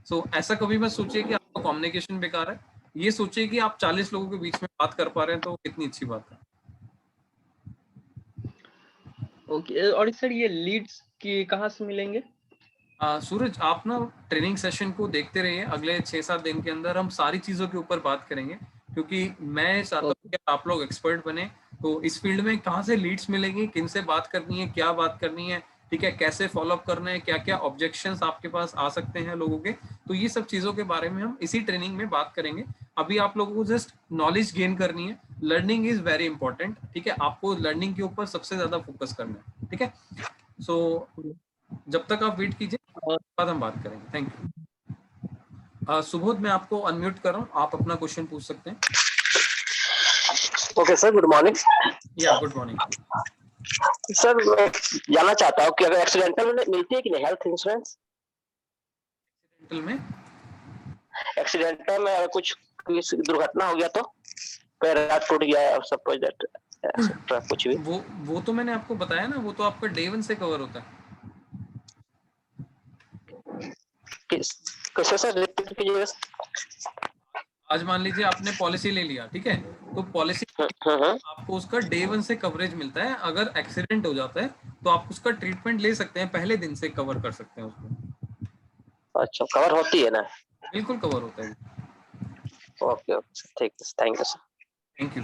सो ऐसा कभी मत सोचिए कि आपका कम्युनिकेशन बेकार है, ये सोचिए कि आप 40 लोगों के बीच में बात कर पा रहे हैं तो कितनी अच्छी बात है। ओके, और सर ये लीड्स की कहाँ से मिलेंगे? सूरज, आप ना ट्रेनिंग सेशन को देखते रहिए, अगले 6-7 दिन के अंदर हम सारी चीजों के ऊपर बात करेंगे, क्योंकि मैं चाहता हूँ कि आप लोग एक्सपर्ट बने। तो इस फील्ड में कहाँ से लीड्स मिलेंगी, किन से बात करनी है, क्या बात करनी है, ठीक है, कैसे फॉलोअप करना है, क्या क्या ऑब्जेक्शंस आपके पास आ सकते हैं लोगों के, तो ये सब चीजों के बारे में हम इसी ट्रेनिंग में बात करेंगे। अभी आप लोगों को जस्ट नॉलेज गेन करनी है, लर्निंग इज वेरी इंपॉर्टेंट। ठीक है, आपको लर्निंग के ऊपर सबसे ज्यादा फोकस करना है। ठीक है, सो जब तक आप वेट कीजिए, बाद हम बात करेंगे। Thank you. सुबोध, मैं आपको अनम्यूट कर रहा हूँ, आप अपना क्वेश्चन पूछ सकते हैं। Okay sir, good morning. या गुड मॉर्निंग सर, मैं जानना चाहता हूँ कि अगर एक्सीडेंटल में मिलती है कि नहीं हेल्थ इंश्योरेंस? एक्सीडेंटल में अगर कुछ दुर्घटना हो गया तो पैर हाथ टूट गया और सपोज दैट एक्सेट्रा कुछ भी, वो तो मैंने आपको बताया ना, वो तो आपका डे 1 से कवर होता है। कैसे सर, रिपीट कीजिएगा। आज मान लीजिए आपने पॉलिसी ले लिया, ठीक है, तो पॉलिसी आपको उसका डे 1 से कवरेज मिलता है। अगर एक्सीडेंट हो जाता है तो आप उसका ट्रीटमेंट ले सकते हैं, पहले दिन से कवर कर सकते हैं उसको। अच्छा, कवर होती है ना? बिल्कुल कवर होता है। ओके ओके, ठीक है, thank you sir. Thank you.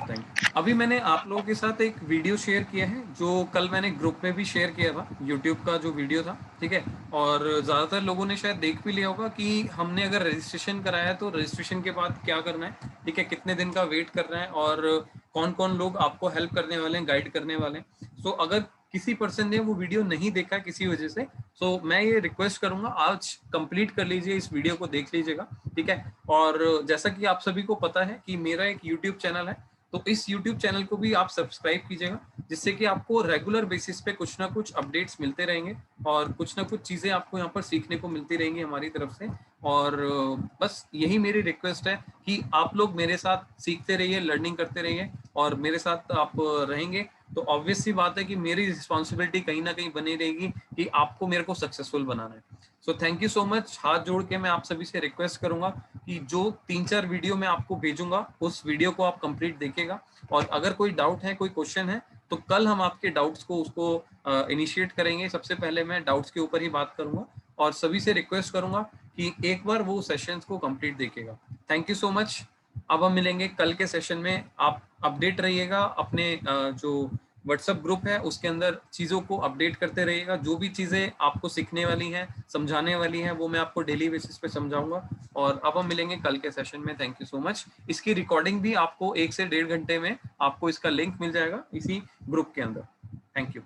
अभी मैंने आप लोगों के साथ एक वीडियो शेयर किया है, जो कल मैंने ग्रुप में भी शेयर किया था, यूट्यूब का जो वीडियो था। ठीक है, और ज़्यादातर लोगों ने शायद देख भी लिया होगा कि हमने अगर रजिस्ट्रेशन कराया है तो रजिस्ट्रेशन के बाद क्या करना है, ठीक है, कितने दिन का वेट करना है, और कौन कौन लोग आपको हेल्प करने वाले हैं, गाइड करने वाले हैं। सो अगर किसी पर्सन ने वो वीडियो नहीं देखा किसी वजह से, तो मैं ये रिक्वेस्ट करूंगा आज कंप्लीट कर लीजिए, इस वीडियो को देख लीजिएगा। ठीक है, और जैसा कि आप सभी को पता है कि मेरा एक यूट्यूब चैनल है, तो इस YouTube चैनल को भी आप सब्सक्राइब कीजिएगा, जिससे कि आपको रेगुलर बेसिस पे कुछ ना कुछ अपडेट्स मिलते रहेंगे और कुछ ना कुछ चीज़ें आपको यहाँ पर सीखने को मिलती रहेंगी हमारी तरफ से। और बस यही मेरी रिक्वेस्ट है कि आप लोग मेरे साथ सीखते रहिए, लर्निंग करते रहिए, और मेरे साथ आप रहेंगे तो ऑब्वियस सी बात है कि मेरी रिस्पॉन्सिबिलिटी कहीं ना कहीं बनी रहेगी कि आपको मेरे को सक्सेसफुल बनाना है। So thank you so much. हाथ जोड़ के मैं आप सभी से रिक्वेस्ट करूंगा कि जो 3-4 वीडियो मैं आपको भेजूंगा उस वीडियो को आप कंप्लीट देखिएगा, और अगर कोई डाउट है, कोई क्वेश्चन है, तो कल हम आपके डाउट्स को उसको इनिशिएट करेंगे। सबसे पहले मैं डाउट्स के ऊपर ही बात करूंगा और सभी से रिक्वेस्ट करूंगा कि एक बार वो सेशंस को कंप्लीट देखिएगा। Thank you so much. अब हम मिलेंगे कल के सेशन में। आप अपडेट रहिएगा, अपने जो व्हाट्सएप ग्रुप है उसके अंदर चीज़ों को अपडेट करते रहिएगा। जो भी चीज़ें आपको सीखने वाली हैं, समझाने वाली हैं, वो मैं आपको डेली बेसिस पे समझाऊंगा। और अब हम मिलेंगे कल के सेशन में। Thank you so much. इसकी रिकॉर्डिंग भी आपको 1 से 1.5 घंटे में आपको इसका लिंक मिल जाएगा इसी ग्रुप के अंदर। Thank you.